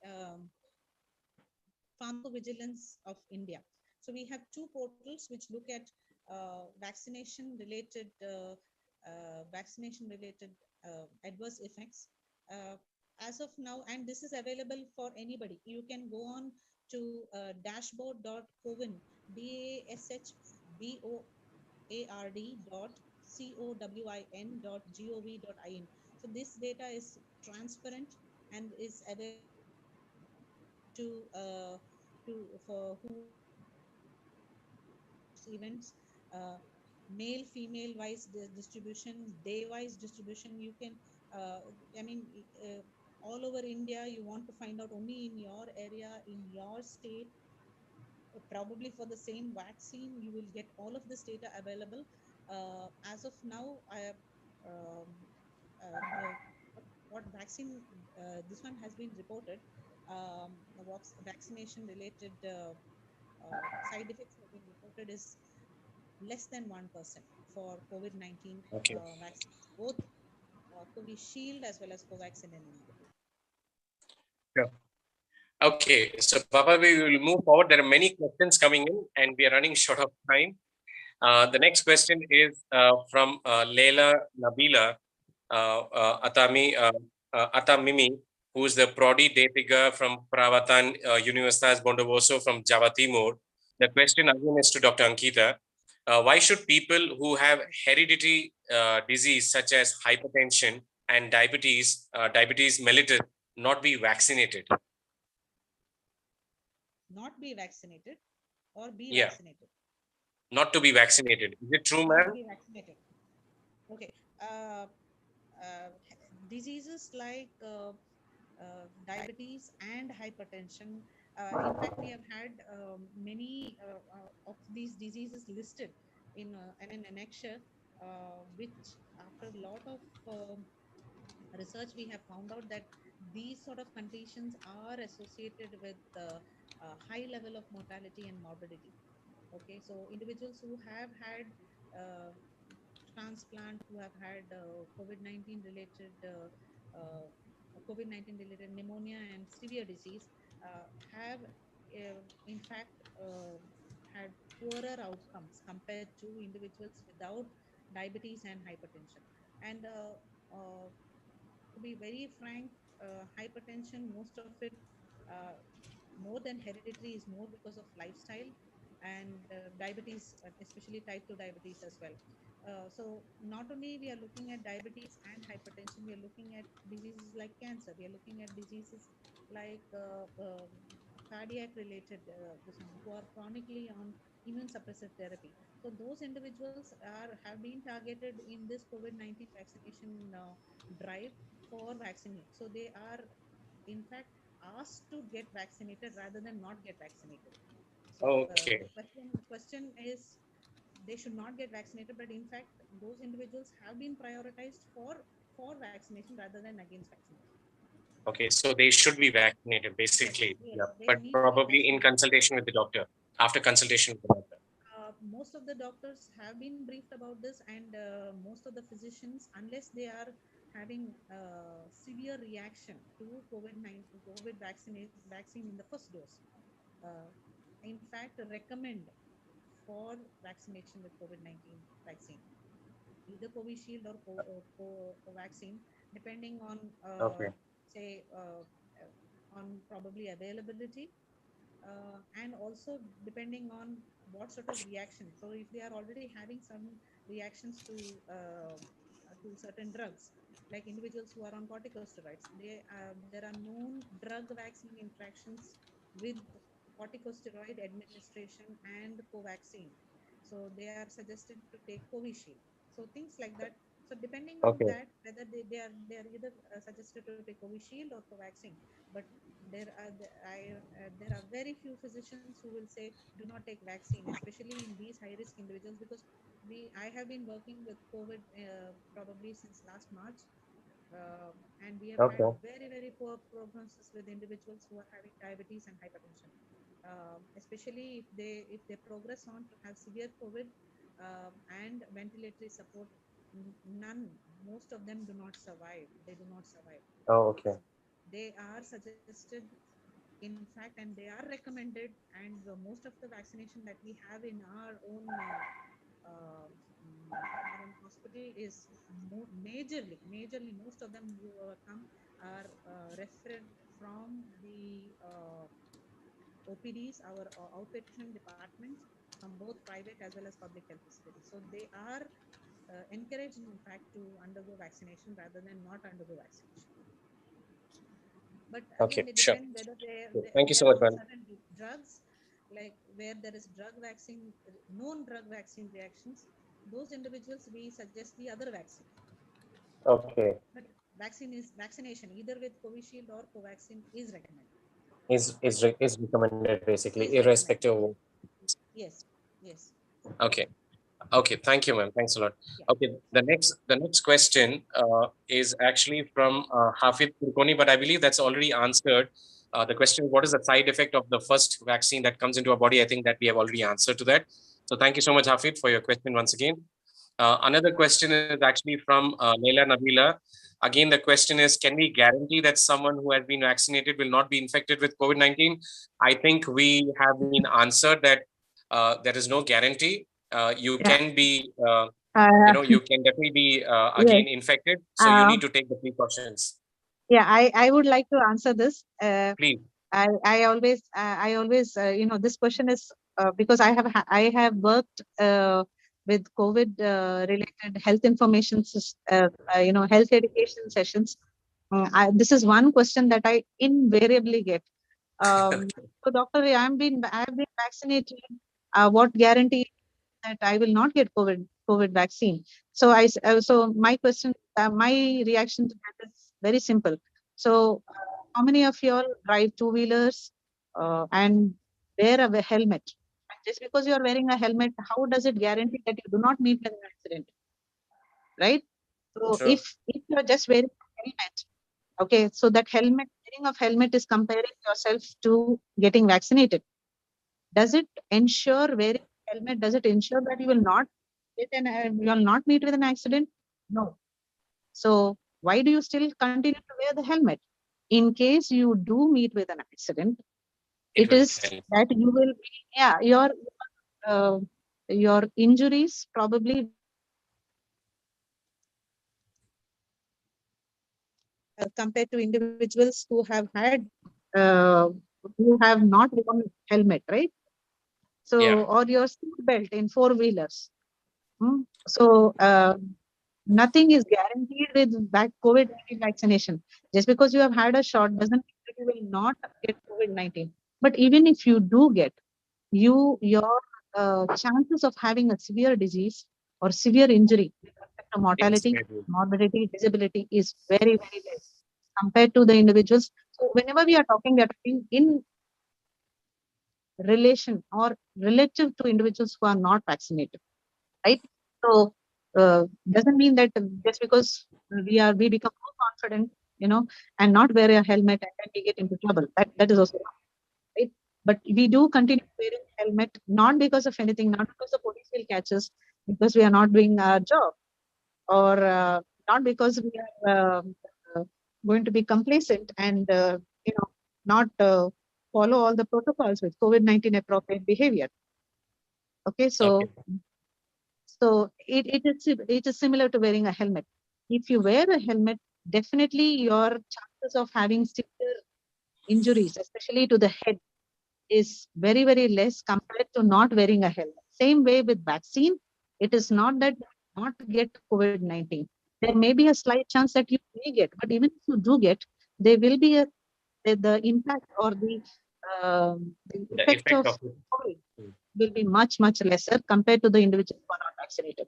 pharmacovigilance of India. So we have two portals which look at vaccination related adverse effects. As of now, and this is available for anybody. You can go on to dashboard.covin, dashboard.cowin.gov.in. So this data is transparent and is available for who events, male female wise distribution, day wise distribution. You can I mean all over India, you want to find out only in your area, in your state, probably for the same vaccine, you will get all of this data available. As of now, um, what vaccine this one has been reported, vaccination related side effects have been reported is less than 1% for COVID-19 vaccines, both Covishield as well as Covaxin in India. Sure. Okay, so Papa, we will move forward. There are many questions coming in and we are running short of time. The next question is from Leila Nabila. Atamimi, who is the Prodi Depiga from Perawatan Universitas Bondowoso from Jawa Timur. The question again is to Dr. Ankita. Why should people who have hereditary disease such as hypertension and diabetes mellitus not be vaccinated? Not be vaccinated or be Yeah. vaccinated? Not to be vaccinated. Is it true, Not ma'am? be vaccinated. Okay. Diseases like diabetes and hypertension. In fact, we have had many of these diseases listed in an annexure, which after a lot of research, we have found out that these sort of conditions are associated with high level of mortality and morbidity. Okay, so individuals who have had uh, transplant, who have had COVID-19 related COVID-19 related pneumonia and severe disease have in fact had poorer outcomes compared to individuals without diabetes and hypertension. And to be very frank, hypertension, most of it, uh, more than hereditary, is more because of lifestyle, and diabetes, especially type 2 diabetes as well. So not only we are looking at diabetes and hypertension, we are looking at diseases like cancer. We are looking at diseases like cardiac related, this one, who are chronically on immune suppressive therapy. So those individuals have been targeted in this COVID-19 vaccination drive for vaccine. So they are in fact asked to get vaccinated rather than not get vaccinated. So Okay. the question is, they should not get vaccinated, but in fact those individuals have been prioritized for vaccination rather than against vaccination. Okay, so they should be vaccinated, basically. Yes, Yeah, they but need to be probably in vaccinated. consultation with the doctor, after consultation with the doctor. Most of the doctors have been briefed about this, and most of the physicians, unless they are having severe reaction to COVID vaccine in the first dose, uh, in fact recommend for vaccination with COVID-19 vaccine, either Covishield or Covaxin, depending on Okay. say on probably availability, and also depending on what sort of reaction. So if they are already having some reactions to certain drugs, like individuals who are on corticosteroids, there are known drug vaccine interactions with corticosteroid administration and Covaxin. So they are suggested to take Covishield. So things like that. So depending on Okay. that, whether they are either suggested to take Covishield or Covaxin. But there are very few physicians who will say do not take vaccine, especially in these high risk individuals, because I have been working with COVID probably since last March, and we have had Okay. very poor prognosis with individuals who are having diabetes and hypertension, especially if they progress on to have severe COVID and ventilatory support. None, most of them do not survive. They do not survive. Oh, okay. So they are suggested, in fact, and they are recommended, and most of the vaccination that we have in our uh, hospital is majorly most of them who come are referred from the OPDs, our outpatient departments, from both private as well as public health facilities. So they are encouraged, in fact, to undergo vaccination rather than not undergo vaccination. But Okay, again, it sure. depends whether Thank you they so are much, on man. certain drugs, like where there is known drug vaccine reactions. Those individuals, we suggest the other vaccine. Okay. But vaccination either with Covishield or Covaxin is recommended. Is recommended, basically, Is recommended. irrespective of. Yes. Okay. Okay, thank you, ma'am. Thanks a lot. Yeah. Okay, the next question is actually from Hafid Turkoni, but I believe that's already answered. The question: what is the side effect of the first vaccine that comes into our body? I think that we have already answered to that. So thank you so much, Hafid, for your question once again. Another question is actually from Leila Nabila. Again, the question is: can we guarantee that someone who has been vaccinated will not be infected with COVID-19? I think we have been answered that there is no guarantee. You can be You can definitely be again infected. So you need to take the precautions. Yeah, I would like to answer this. Please. I always, this question is because I have worked with COVID related health information, health education sessions. This is one question that I invariably get. So, doctor, I have been vaccinated. What guarantee that I will not get COVID vaccine? So so my question, my reaction to that is very simple. So, how many of you all drive two-wheelers and wear a helmet? Just because you are wearing a helmet, how does it guarantee that you do not meet with an accident? Right? So Sure. if you are just wearing a helmet, okay, so that wearing of helmet is comparing yourself to getting vaccinated. Does it ensure wearing helmet? Does it ensure that you will not you will not meet with an accident? No. So why do you still continue to wear the helmet? In case you do meet with an accident, it is that you will be, your injuries probably compared to individuals who have who have not worn helmet, right? So, or your seat belt in four-wheelers. So, nothing is guaranteed with COVID-19 vaccination. Just because you have had a shot doesn't mean that you will not get COVID-19. But even if you do get, your chances of having a severe disease or severe injury, mortality, morbidity, disability is very, very less compared to the individuals. So whenever we are talking in relation or relative to individuals who are not vaccinated, right? So doesn't mean that just because we become more confident, and not wear a helmet and then we get into trouble. That is also wrong, right? But we do continue wearing helmet, not because of anything, not because the police will catch us, because we are not doing our job, or not because we are going to be complacent and not follow all the protocols with COVID-19 appropriate behavior. Okay, so it is similar to wearing a helmet. If you wear a helmet, definitely your chances of having severe injuries, especially to the head, is very, very less compared to not wearing a helmet. Same way with vaccine, it is not that you not get COVID-19. There may be a slight chance that you may get, but even if you do get, there will be the impact or the effect of COVID will be much, much lesser compared to the individuals who are not vaccinated.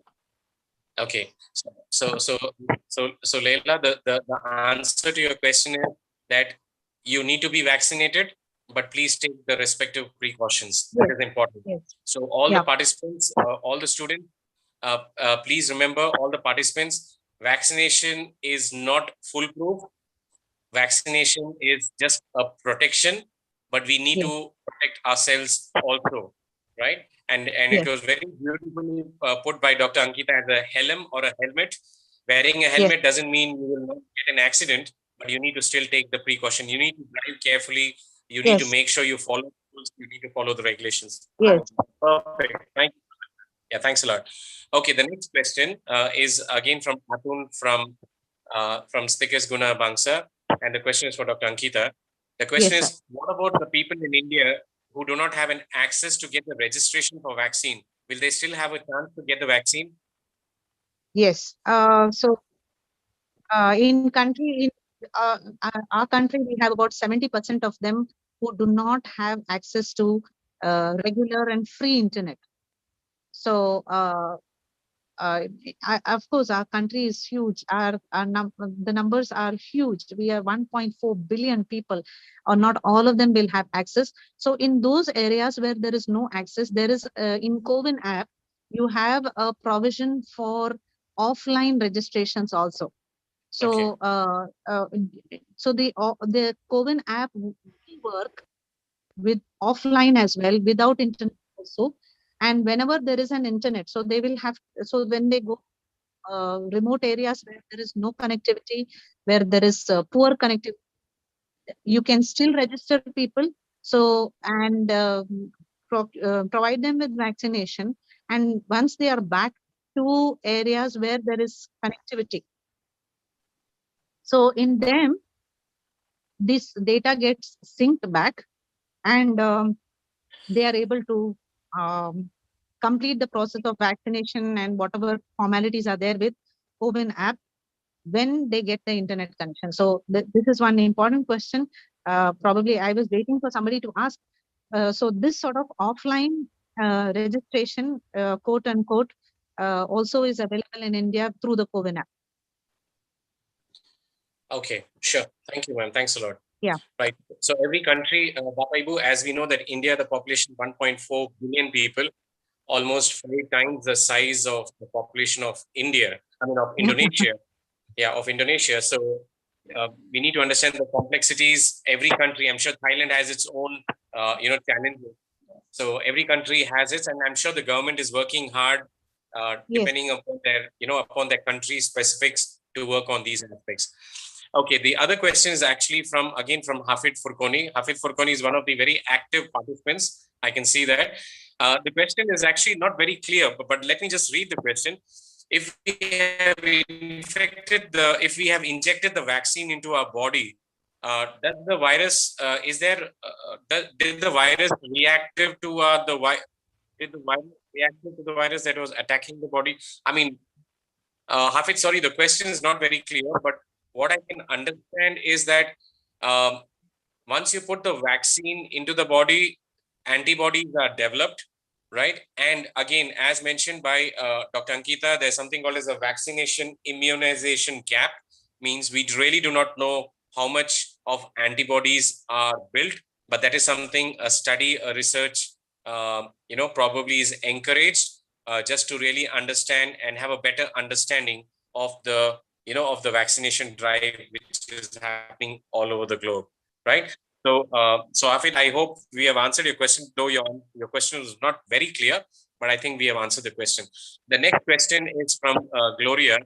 Okay, so Leila, the answer to your question is that you need to be vaccinated, but please take the respective precautions. That is important. Yes. So all the participants, all the students, please remember, all the participants, vaccination is not foolproof. Vaccination is just a protection, but we need to protect ourselves also, right? And it was very beautifully put by Dr. Ankita as a helm or a helmet. Wearing a helmet doesn't mean you will not get an accident, but you need to still take the precaution. You need to drive carefully. You need to make sure you follow the rules. You need to follow the regulations. Perfect. Thank you. Yeah, thanks a lot. Okay, the next question is again from Atun from Stickers Guna Bangsa. And the question is for Dr. Ankita. The question is, what about the people in India who do not have an access to get the registration for vaccine? Will they still have a chance to get the vaccine? Yes. So in our country, we have about 70% of them who do not have access to regular and free internet. So of course, our country is huge. The numbers are huge. We are 1.4 billion people, or not all of them will have access. So in those areas where there is no access, there is in CoWIN app, you have a provision for offline registrations also. So so the CoWIN app will work with offline as well, without internet also. And whenever there is an internet, so they will have, so when they go remote areas where there is no connectivity, where there is poor connectivity, you can still register people. So, and provide them with vaccination. And once they are back two areas where there is connectivity. So in them, this data gets synced back, and they are able to complete the process of vaccination and whatever formalities are there with Covert app when they get the internet connection. So this is one important question. Probably I was waiting for somebody to ask. So this sort of offline registration, quote unquote, also is available in India through the Covert app. Okay, sure. Thank you, ma'am. Thanks a lot. Yeah. Right. So every country, Bapaibu, as we know that India, the population 1.4 billion people, almost 5 times the size of the population of India, of Indonesia. Yeah, of Indonesia. So we need to understand the complexities. Every country, I'm sure Thailand has its own, challenges. So every country has it, and I'm sure the government is working hard, depending upon their country specifics to work on these aspects. Okay, the other question is actually from Hafid Furkoni. Hafid Furkoni is one of the very active participants. I can see that. The question is actually not very clear, but let me just read the question. If we have injected the vaccine into our body, does the virus did the virus reactive to the virus that was attacking the body? I mean, Hafid, sorry, the question is not very clear, but what I can understand is that once you put the vaccine into the body, antibodies are developed, right? And again, as mentioned by Dr. Ankita, there's something called as a vaccination immunization gap. Means we really do not know how much of antibodies are built, but that is something a study, a research, probably is encouraged just to really understand and have a better understanding of the vaccination drive which is happening all over the globe, right? So, Hafid, I hope we have answered your question, though your question was not very clear, but I think we have answered the question. The next question is from Gloria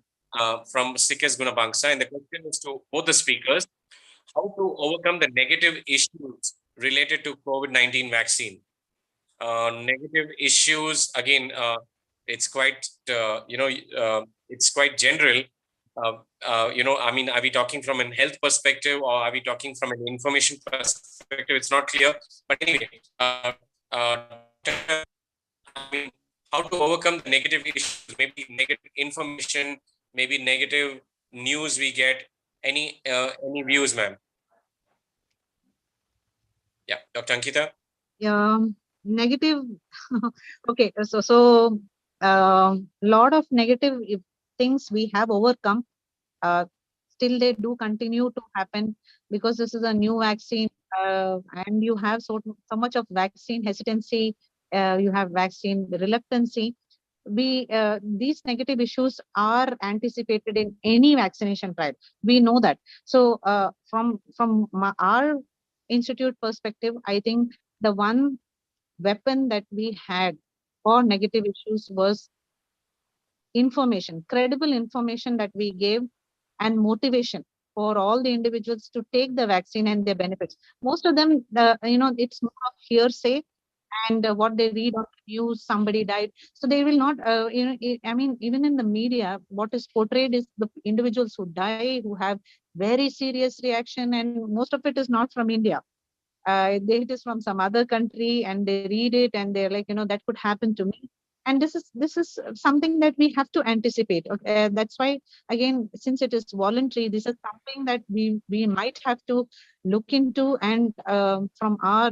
from Sikes Gunabangsa, and the question is to both the speakers: how to overcome the negative issues related to COVID-19 vaccine? Negative issues, again, it's quite it's quite general. Are we talking from a health perspective, or are we talking from an information perspective? It's not clear. But anyway, how to overcome the negative issues, maybe negative information, maybe negative news we get. Any views, ma'am? Yeah, Dr. Ankita? Yeah, negative. Okay, so lot of negative things we have overcome. Still they do continue to happen because this is a new vaccine, and you have so much of vaccine hesitancy, you have vaccine reluctancy. These negative issues are anticipated in any vaccination trial. We know that. So from our institute perspective, I think the one weapon that we had for negative issues was information, credible information that we gave, and motivation for all the individuals to take the vaccine and their benefits. Most of them, it's more of hearsay and what they read on the news, somebody died. So they will not, even in the media, what is portrayed is the individuals who die, who have very serious reaction, and most of it is not from India. It is from some other country, and they read it and they're like, that could happen to me. And this is something that we have to anticipate. That's why, again, since it is voluntary, this is something that we might have to look into. And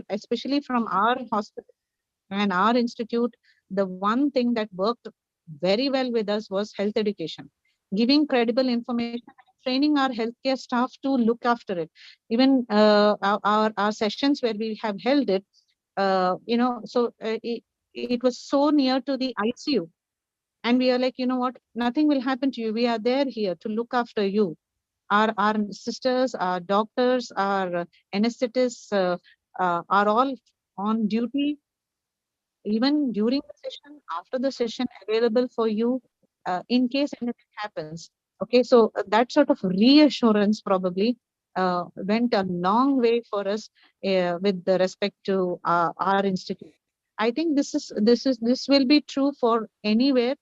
especially from our hospital and our institute, the one thing that worked very well with us was health education, giving credible information, training our healthcare staff to look after it. Even our sessions where we have held it, it was so near to the ICU. And we are like, what, nothing will happen to you. We are there here to look after you. Our sisters, our doctors, our anesthetists are all on duty, even during the session, after the session, available for you in case anything happens. Okay, so that sort of reassurance probably went a long way for us with the respect to our institute. I think this will be true for anywhere.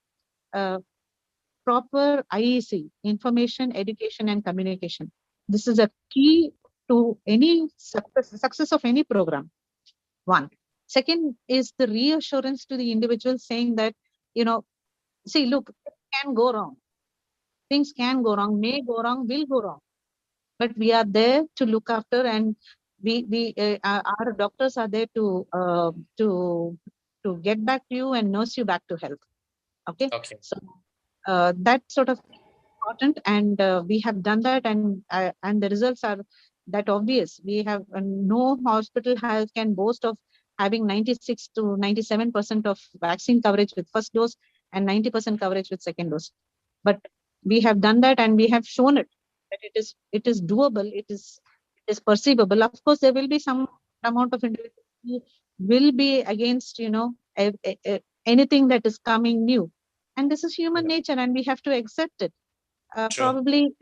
proper IEC, information, education, and communication. This is a key to any success of any program. One. Second is the reassurance to the individual saying that, see, look, it can go wrong. Things can go wrong, may go wrong, will go wrong. But we are there to look after, and our doctors are there to get back to you and nurse you back to health. Okay. Okay. So that sort of important, and we have done that, and the results are that obvious. We have no hospital can boast of having 96 to 97% of vaccine coverage with first dose and 90% coverage with second dose. But we have done that, and we have shown it that it is doable. It is perceivable. Of course, there will be some amount of individuals who will be against, anything that is coming new, and this is human nature, and we have to accept it. Probably,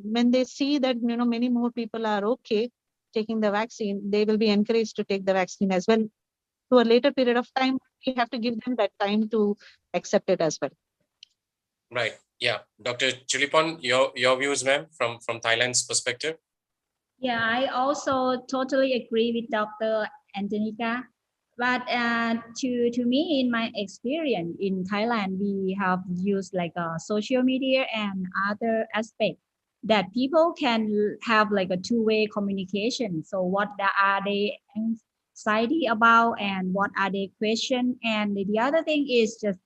when they see that, many more people are okay taking the vaccine, they will be encouraged to take the vaccine as well. To a later period of time, we have to give them that time to accept it as well. Right. Yeah. Dr. Chulipon, your views, ma'am, from Thailand's perspective? Yeah, I also totally agree with Dr. Antonika. But to me, in my experience in Thailand, we have used like a social media and other aspects that people can have like a two-way communication. So what are they anxiety about, and what are they question? And the other thing is just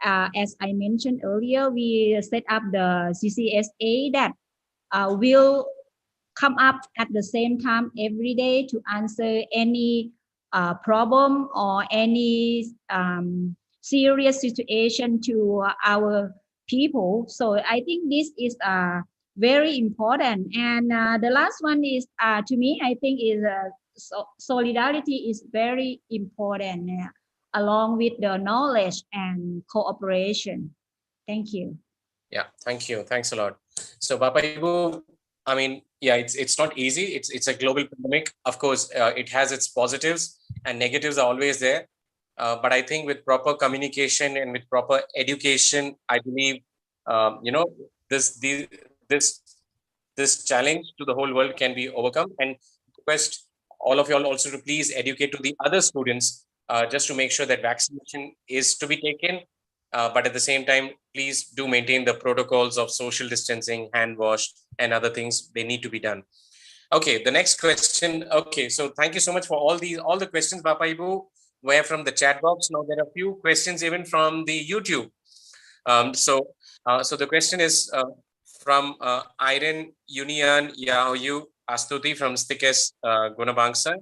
as I mentioned earlier, we set up the CCSA that will come up at the same time every day to answer any problem or any serious situation to our people. So I think this is very important. And the last one is, to me, I think is solidarity is very important, along with the knowledge and cooperation. Thank you. Yeah, thank you. Thanks a lot. So, Bapak Ibu, I mean, yeah, it's not easy. It's a global pandemic. Of course, it has its positives, and negatives are always there. But I think with proper communication and with proper education, I believe, this challenge to the whole world can be overcome. And request all of you all also to please educate to the other students, just to make sure that vaccination is to be taken. But at the same time, please do maintain the protocols of social distancing, hand wash, and other things. They need to be done. Okay, the next question. Okay, so thank you so much for all the questions, Bapak Ibu, were from the chat box. Now there are a few questions even from the YouTube. So the question is from Irene Union Yahoyu Astuti from Stikes Gunabangsa.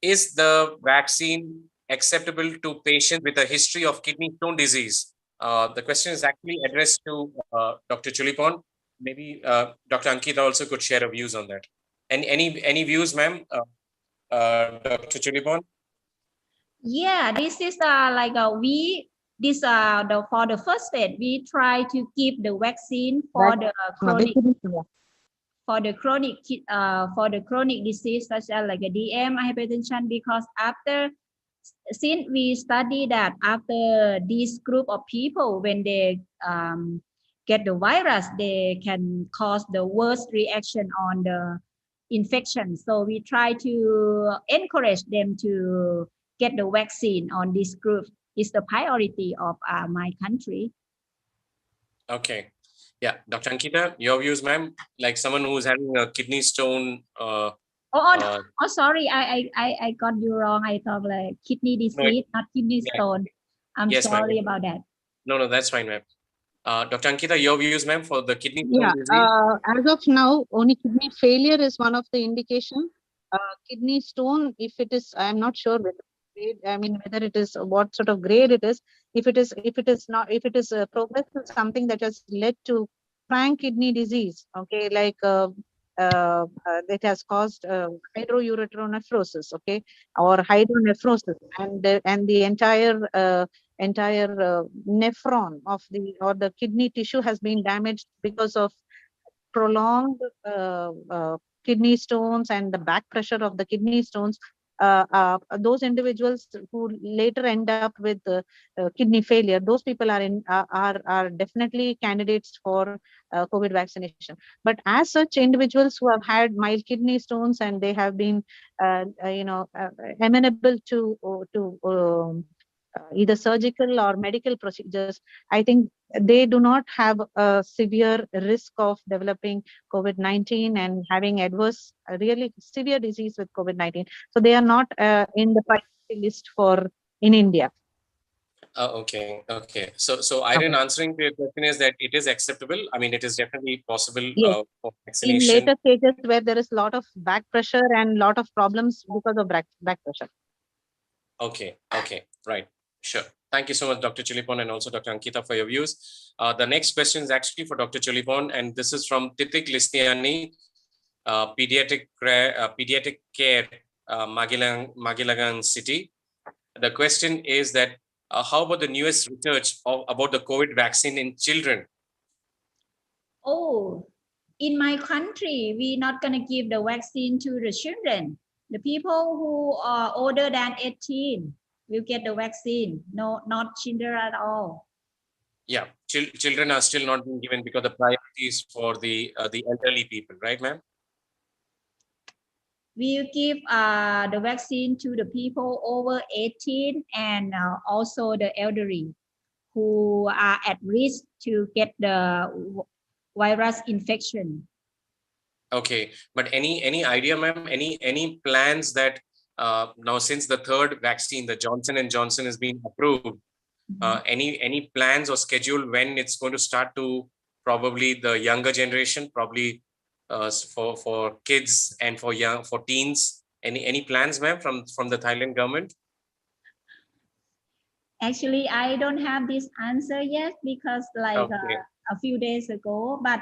Is the vaccine acceptable to patients with a history of kidney stone disease? The question is actually addressed to Dr. Chulipon. Maybe Dr. Ankita also could share her views on that. And any views, ma'am, Dr. Chulipon? Yeah, this is like for the first stage, we try to keep the vaccine for the chronic disease such as like a DM, hypertension, because since we study that after this group of people, when they get the virus, they can cause the worst reaction on the infection. So we try to encourage them to get the vaccine on this group. Is the priority of my country. Okay. Yeah, Dr. Ankita, your views, ma'am, like someone who's having a kidney stone. Sorry, I got you wrong. I thought like kidney disease, not kidney stone. I'm sorry about that. No, that's fine, ma'am. Dr. Ankita, your views, ma'am, for the kidney stone disease? As of now, only kidney failure is one of the indication. Kidney stone, if it is, I'm not sure whether it is what sort of grade it is. If it is progressive, something that has led to frank kidney disease, okay, like it has caused hydroureteronephrosis, okay, or hydronephrosis, and the entire nephron of the kidney tissue has been damaged because of prolonged kidney stones and the back pressure of the kidney stones. those individuals who later end up with kidney failure, those people are definitely candidates for COVID vaccination. But as such, individuals who have had mild kidney stones and they have been, amenable to either surgical or medical procedures, I think they do not have a severe risk of developing COVID-19 and having adverse, really severe disease with COVID-19. So they are not in the priority list for in India. Okay. So Irene, Okay. answering to your question is that it is acceptable. I mean, it is definitely possible Yes. for In vaccination. later stages where there is a lot of back pressure and lot of problems because of back pressure. Okay, right. Sure. Thank you so much, Dr. Chilipon, and also Dr. Ankita for your views. The next question is actually for Dr. Chilipon, and this is from Titik Listiani, pediatric care, Magelang City. The question is that how about the newest research about the COVID vaccine in children? Oh, in my country, we're not going to give the vaccine to the children. The people who are older than 18 will get the vaccine. No, not children at all. Yeah, children are still not being given because the priority is for the elderly people, right, ma'am? We will give the vaccine to the people over 18 and also the elderly who are at risk to get the virus infection. Okay, but any idea, ma'am? Any plans that now since the third vaccine, the Johnson and Johnson, has been approved? Any plans or schedule when it's going to start to probably the younger generation, probably for kids and for teens? Any plans, ma'am, from the Thailand government? Actually, I don't have this answer yet because a few days ago, but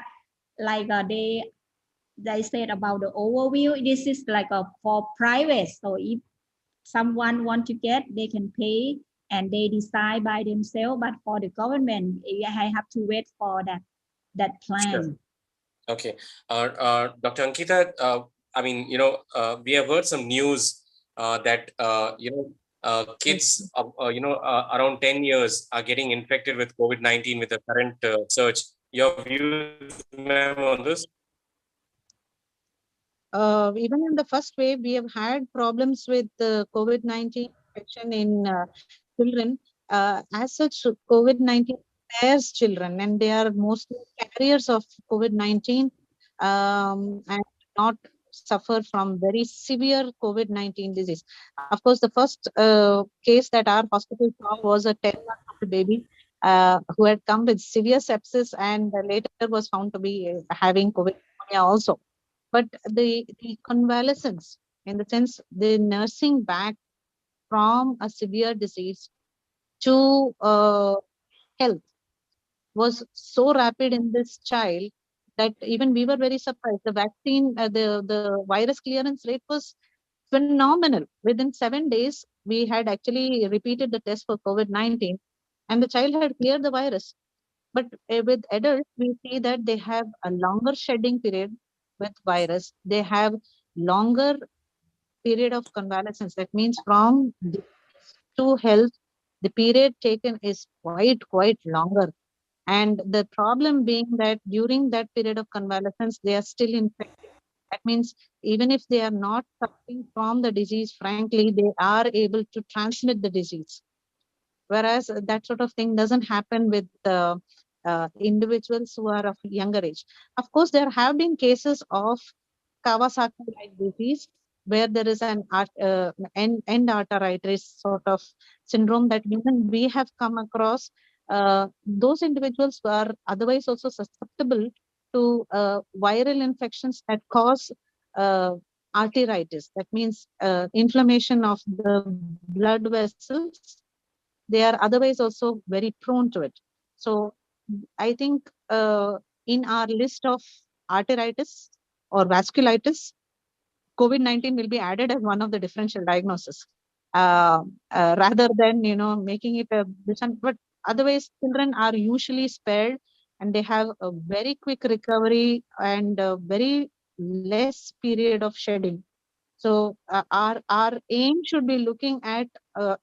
they said about the overview, this is for private. So if someone want to get, they can pay and they decide by themselves. But for the government, I have to wait for that plan. Sure. Okay. Dr. Ankita, I mean, we have heard some news that, kids, around 10 years are getting infected with COVID-19 with the current surge. Your views, ma'am, on this? Even in the first wave, we have had problems with COVID-19 infection in children. As such, COVID-19 spares children, and they are mostly carriers of COVID-19 and not suffer from very severe COVID-19 disease. Of course, the first case that our hospital saw was a 10-month-old baby who had come with severe sepsis and later was found to be having COVID pneumonia also. But the convalescence, in the sense the nursing back from a severe disease to health, was so rapid in this child that even we were very surprised. The vaccine, the virus clearance rate was phenomenal. Within 7 days, we had actually repeated the test for COVID-19, and the child had cleared the virus. But with adults, we see that they have a longer shedding period with virus. They have longer period of convalescence. That means from disease to health, the period taken is quite longer. And the problem being that during that period of convalescence, they are still infected. That means even if they are not suffering from the disease, frankly, they are able to transmit the disease. Whereas that sort of thing doesn't happen with individuals who are of younger age. Of course, there have been cases of Kawasaki-like disease where there is an end arteritis sort of syndrome that even we have come across. Those individuals were otherwise also susceptible to viral infections that cause arteritis. That means inflammation of the blood vessels. They are otherwise also very prone to it. So I think in our list of arteritis or vasculitis, COVID-19 will be added as one of the differential diagnoses rather than, making it a, but otherwise children are usually spared and they have a very quick recovery and a very less period of shedding So our aim should be looking at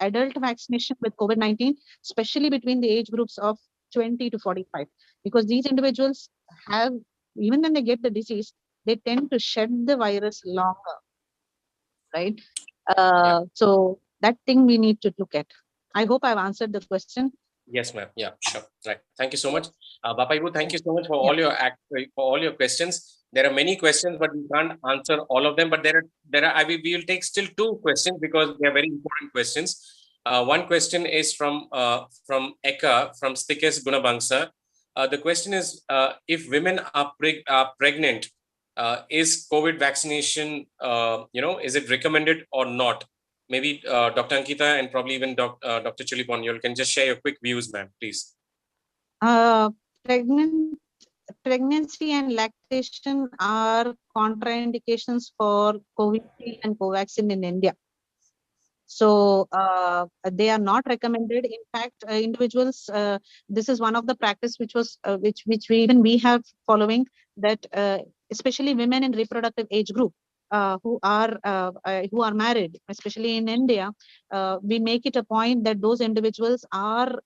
adult vaccination with COVID-19, especially between the age groups of 20 to 45, because these individuals have, even when they get the disease, they tend to shed the virus longer, right? So that thing we need to look at. I hope I've answered the question. Yes, ma'am. Yeah, sure. Right. Thank you so much. Bapaibu, thank you so much for all your questions. There are many questions, but we can't answer all of them. But we will take still 2 questions because they are very important questions. One question is from Eka from Stikes Gunabangsa. The question is, if women are pregnant, is COVID vaccination, is it recommended or not? Maybe Dr. Ankita and probably even Dr. Chulipon, you can just share your quick views, ma'am, please. Pregnancy and lactation are contraindications for Covid and Covaxin in India. So they are not recommended. In fact, individuals, this is one of the practice which was which we have following, that especially women in reproductive age group who are married, especially in India, we make it a point that those individuals are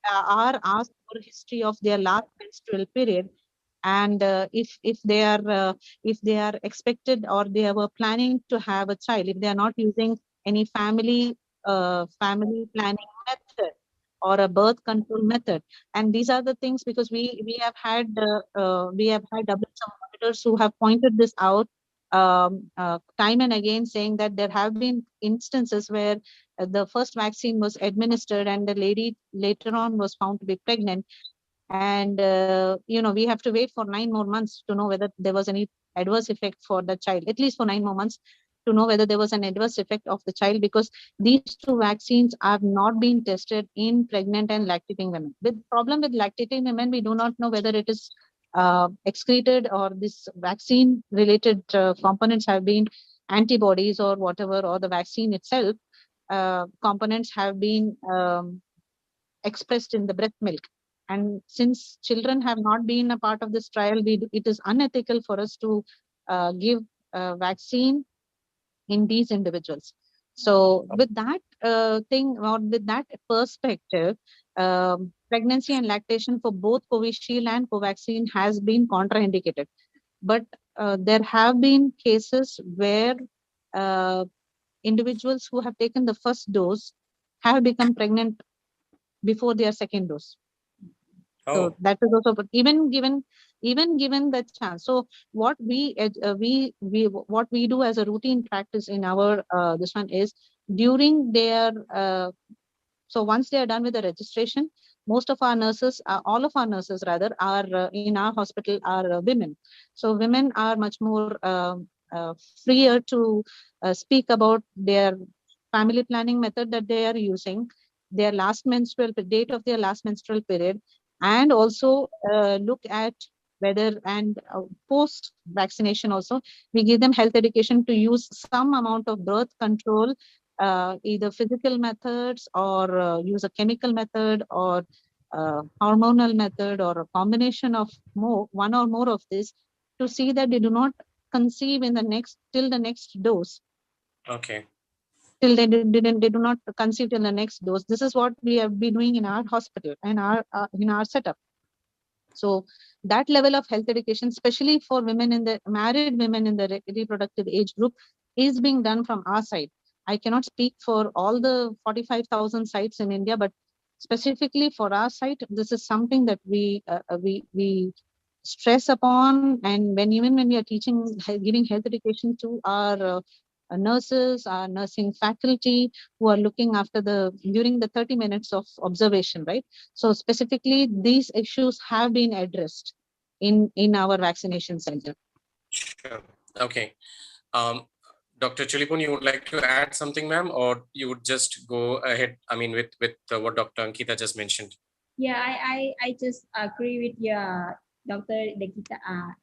asked for history of their last menstrual period, and if they are expected or they were planning to have a child, if they are not using any family planning method or a birth control method. And these are the things, because we have had WHO monitors who have pointed this out time and again, saying that there have been instances where the first vaccine was administered and the lady later on was found to be pregnant, and we have to wait for 9 more months to know whether there was any adverse effect for the child, at least for 9 more months to know whether there was an adverse effect of the child, because these 2 vaccines have not been tested in pregnant and lactating women. The problem with lactating women, we do not know whether it is excreted or this vaccine related components have been antibodies or whatever, or the vaccine itself components have been expressed in the breast milk. And since children have not been a part of this trial, it is unethical for us to give vaccine in these individuals. So with that thing, or with that perspective, pregnancy and lactation for both Covishield and Covaxin has been contraindicated. But there have been cases where individuals who have taken the first dose have become pregnant before their second dose. So that is also, but even given the chance. So what we do as a routine practice in our this one is, during their so once they are done with the registration, most of our nurses, all of our nurses rather, are in our hospital are women. So women are much more freer to speak about their family planning method that they are using, their last menstrual date of their last menstrual period, and also look at whether, and post vaccination also, we give them health education to use some amount of birth control, either physical methods or use a chemical method or hormonal method, or a combination of one or more of this, to see that they do not conceive in till the next dose. Okay. Till they do not conceive till the next dose. This is what we have been doing in our hospital and in our setup. So that level of health education, especially for women in the married women in the reproductive age group, is being done from our side. I cannot speak for all the 45,000 sites in India, but specifically for our site, this is something that we stress upon. And even when we are teaching, giving health education to our nurses, our nursing faculty who are looking after during the 30 minutes of observation, right? So specifically, these issues have been addressed in our vaccination center. Sure. Okay. Dr. Chulipon, you would like to add something, ma'am, or you would just go ahead, I mean, with what Dr. Ankita just mentioned? Yeah, I just agree with your Dr.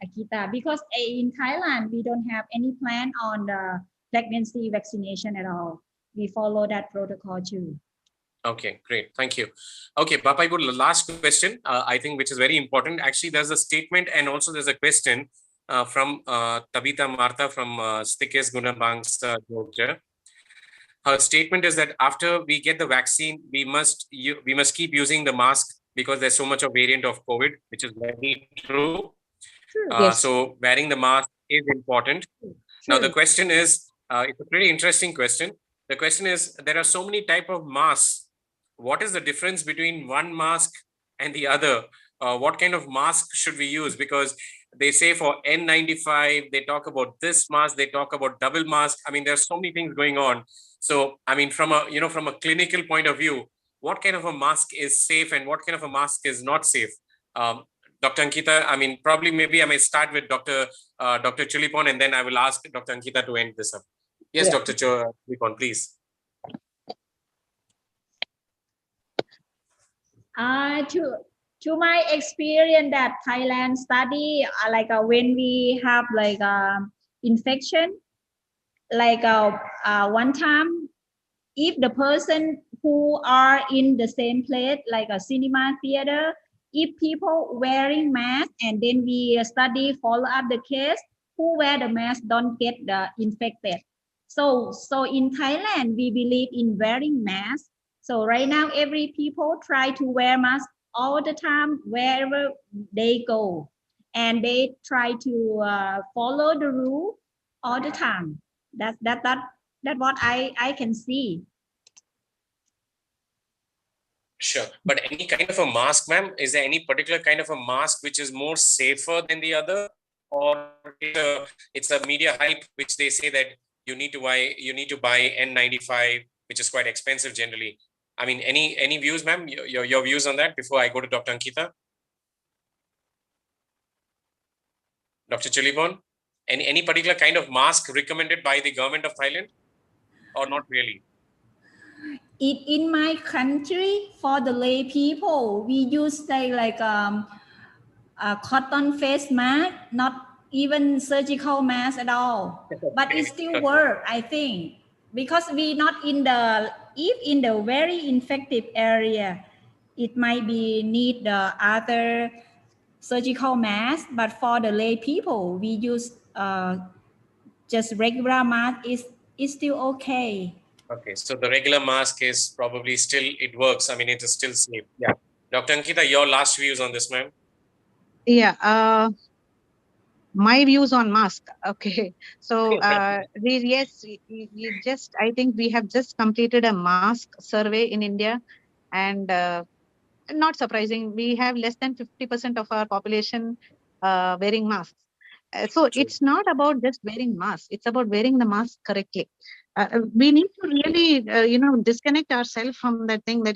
Akita, because in Thailand, we don't have any plan on the pregnancy vaccination at all. We follow that protocol too. Okay, great. Thank you. Okay, Bapaibu, last question, I think, which is very important. Actually, there's a statement and also there's a question from Tabitha Martha from Stikes Gunabangsa, Georgia. Her statement is that after we get the vaccine, we must keep using the mask because there's so much of variant of COVID, which is very true. Yes. So wearing the mask is important. Now the question is, it's a pretty interesting question. The question is, there are so many type of masks. What is the difference between one mask and the other? What kind of mask should we use? Because they say for N95, they talk about this mask, they talk about double mask. I mean, there's so many things going on. So, I mean, from a clinical point of view, what kind of a mask is safe and what kind of a mask is not safe? Dr. Ankita, I mean, probably maybe I may start with Dr. Chulipon, and then I will ask Dr. Ankita to end this up. Yes, yeah. Dr. Chulipon, please. To my experience that Thailand study, when we have infection, one time, if the person who are in the same place, like a cinema theater, if people wearing mask and then we follow up the case, who wear the mask don't get the infected. So in Thailand, we believe in wearing mask. So right now, every people try to wear mask all the time, wherever they go. And they try to follow the rule all the time. That's what I can see. Sure. But any kind of a mask, ma'am, is there any particular kind of a mask which is more safer than the other? Or it's a media hype which they say that you need to buy N95, which is quite expensive generally. I mean, any views, ma'am? Your views on that before I go to Dr. Ankita? Dr. Chulipon, any particular kind of mask recommended by the government of Thailand or not really? In my country, for the lay people, we use a cotton face mask, not even surgical mask at all. But it still works, I think, because we not in the very infected area, it might be need the other surgical mask. But for the lay people, we use just regular mask. Is still okay. Okay, so the regular mask is probably still, it works. I mean, it is still safe. Yeah. Dr. Ankita, your last views on this, ma'am? Yeah, my views on mask. Okay, so I think we have just completed a mask survey in India, and not surprising, we have less than 50% of our population wearing masks. So it's not about just wearing masks, it's about wearing the mask correctly. We need to really, disconnect ourselves from that thing that,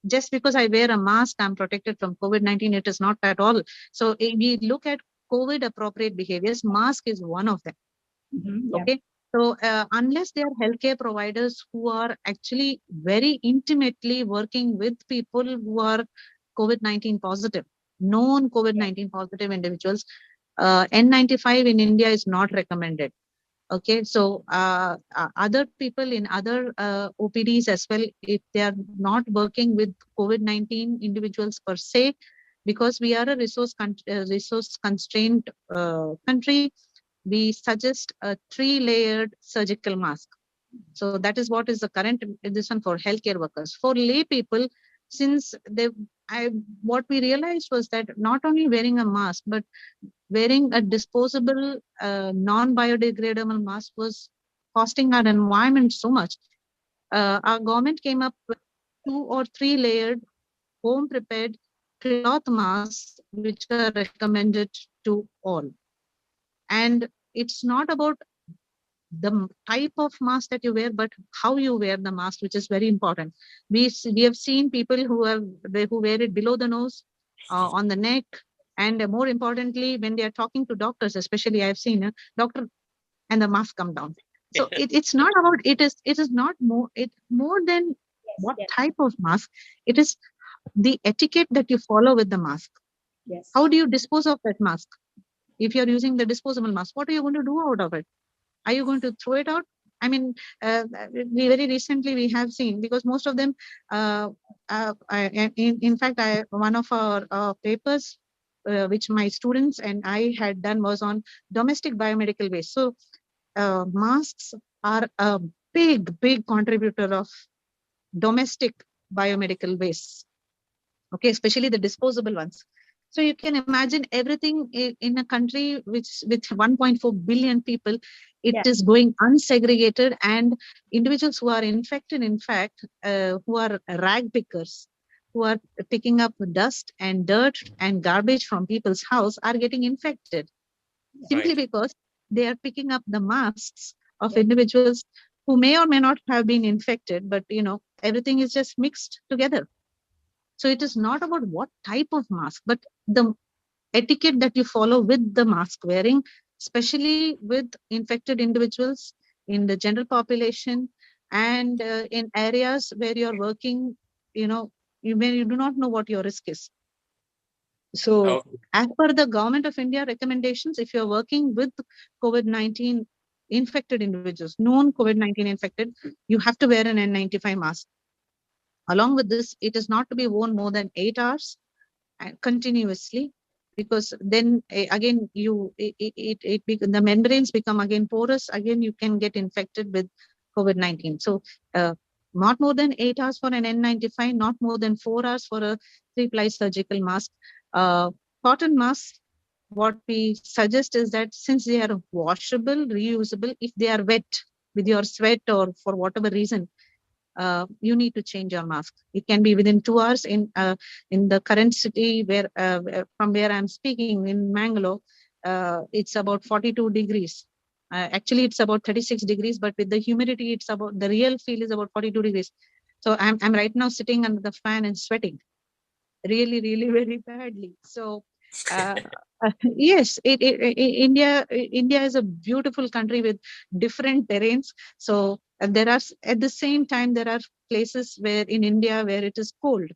just because I wear a mask, I'm protected from COVID-19. It is not at all. So if we look at COVID appropriate behaviors, mask is one of them. Yeah. Okay. So unless they are healthcare providers who are actually very intimately working with people who are COVID-19 positive, known COVID-19 positive individuals, N95 in India is not recommended. Okay, so other people in other OPDs as well, if they are not working with COVID-19 individuals per se, because we are a resource constrained country, we suggest a 3-layered surgical mask. So that is what is the current edition for healthcare workers. For lay people, since what we realized was that not only wearing a mask, but wearing a disposable, non-biodegradable mask was costing our environment so much. Our government came up with 2 or 3 layered home-prepared cloth masks, which are recommended to all. And it's not about the type of mask that you wear, but how you wear the mask, which is very important. We have seen people who wear it below the nose, on the neck, and more importantly, when they are talking to doctors, especially I've seen a doctor and the mask come down. So it's not about, it is not more than what type of mask. It is the etiquette that you follow with the mask. Yes. How do you dispose of that mask? If you're using the disposable mask, what are you going to do out of it? Are you going to throw it out? I mean, we very recently we have seen, because most of them, in fact, one of our papers which my students and I had done was on domestic biomedical waste. So masks are a big contributor of domestic biomedical waste. Okay, especially the disposable ones. So you can imagine everything in a country which with 1.4 billion people, it is going unsegregated, and individuals who are infected, in fact, who are rag pickers, who are picking up dust and dirt and garbage from people's house are getting infected simply because they are picking up the masks of individuals who may or may not have been infected, but everything is just mixed together. So it is not about what type of mask, but the etiquette that you follow with the mask wearing, especially with infected individuals in the general population and in areas where you're working, where you do not know what your risk is. So as per the Government of India recommendations, if you're working with COVID-19 infected individuals, known COVID-19 infected, you have to wear an N95 mask. Along with this, it is not to be worn more than 8 hours continuously, because then again the membranes become again porous. Again, you can get infected with COVID-19. So not more than 8 hours for an N95, not more than 4 hours for a 3-ply surgical mask. Cotton masks, what we suggest is that since they are washable, reusable, if they are wet with your sweat or for whatever reason, you need to change your mask. It can be within 2 hours. In the current city where from where I'm speaking, in Mangalore, it's about 42 degrees. Actually, it's about 36 degrees, but with the humidity, it's about, the real feel is about 42 degrees. So I'm right now sitting under the fan and sweating really very badly. So yes, India is a beautiful country with different terrains. So there are, at the same time, there are places where in India where it is cold,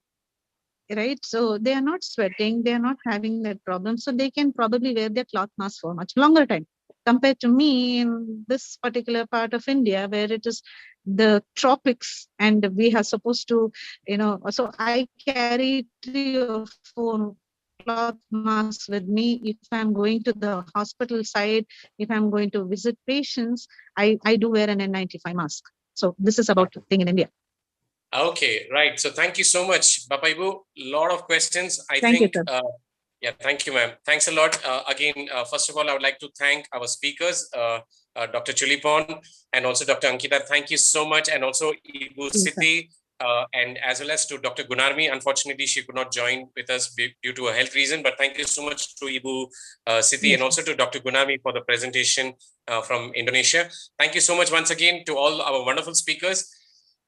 right? So they are not sweating, they are not having that problem. So they can probably wear their cloth mask for much longer time compared to me in this particular part of India where it is the tropics, and we are supposed to, so I carry 3 or 4 cloth masks with me if I'm going to the hospital side, if I'm going to visit patients. I do wear an N95 mask. So this is about the thing in India. Okay, right. So thank you so much, Bapaibu. Lot of questions. Thank you, sir. Yeah, thank you, ma'am. Thanks a lot. Again, first of all, I would like to thank our speakers, Dr. Chulipon and also Dr. Ankita. Thank you so much. And also Ibu Siti, and as well as to Dr. Gunarmi. Unfortunately, she could not join with us due to a health reason, but thank you so much to Ibu Siti and also to Dr. Gunarmi for the presentation from Indonesia. Thank you so much once again to all our wonderful speakers.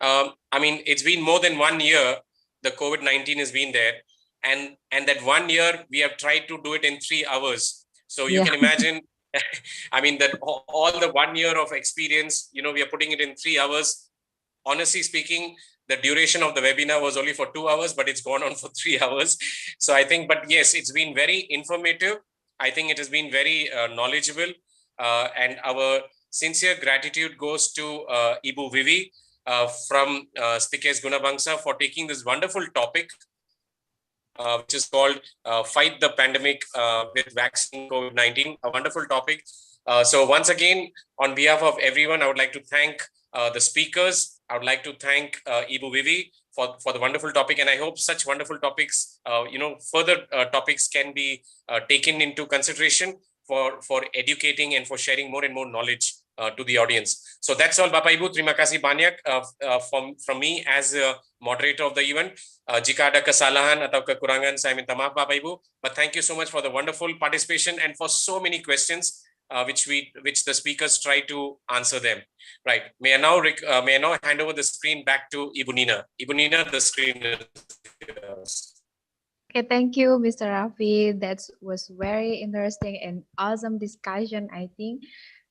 I mean, it's been more than 1 year, the COVID-19 has been there. And that 1 year, we have tried to do it in 3 hours. So you can imagine, I mean, that all the 1 year of experience, we are putting it in 3 hours. Honestly speaking, the duration of the webinar was only for 2 hours, but it's gone on for 3 hours. So I think, but yes, it's been very informative. I think it has been very knowledgeable. And our sincere gratitude goes to Ibu Vivi from Stikes Gunabangsa for taking this wonderful topic, which is called Fight the Pandemic with Vaccine COVID-19, a wonderful topic. So once again, on behalf of everyone, I would like to thank the speakers. I would like to thank Ibu Vivi for the wonderful topic. And I hope such wonderful topics, further topics can be taken into consideration for educating and for sharing more and more knowledge to the audience. So that's all, Bapak Ibu. Terima kasih banyak from me as a moderator of the event. Jika ada kesalahan atau kekurangan, saya minta maaf, Bapak Ibu. But thank you so much for the wonderful participation and for so many questions which the speakers try to answer them. Right. May I now hand over the screen back to Ibu Nina. Ibu Nina, the screen is yours. Okay, thank you, Mr. Rafi. That was very interesting and awesome discussion, I think.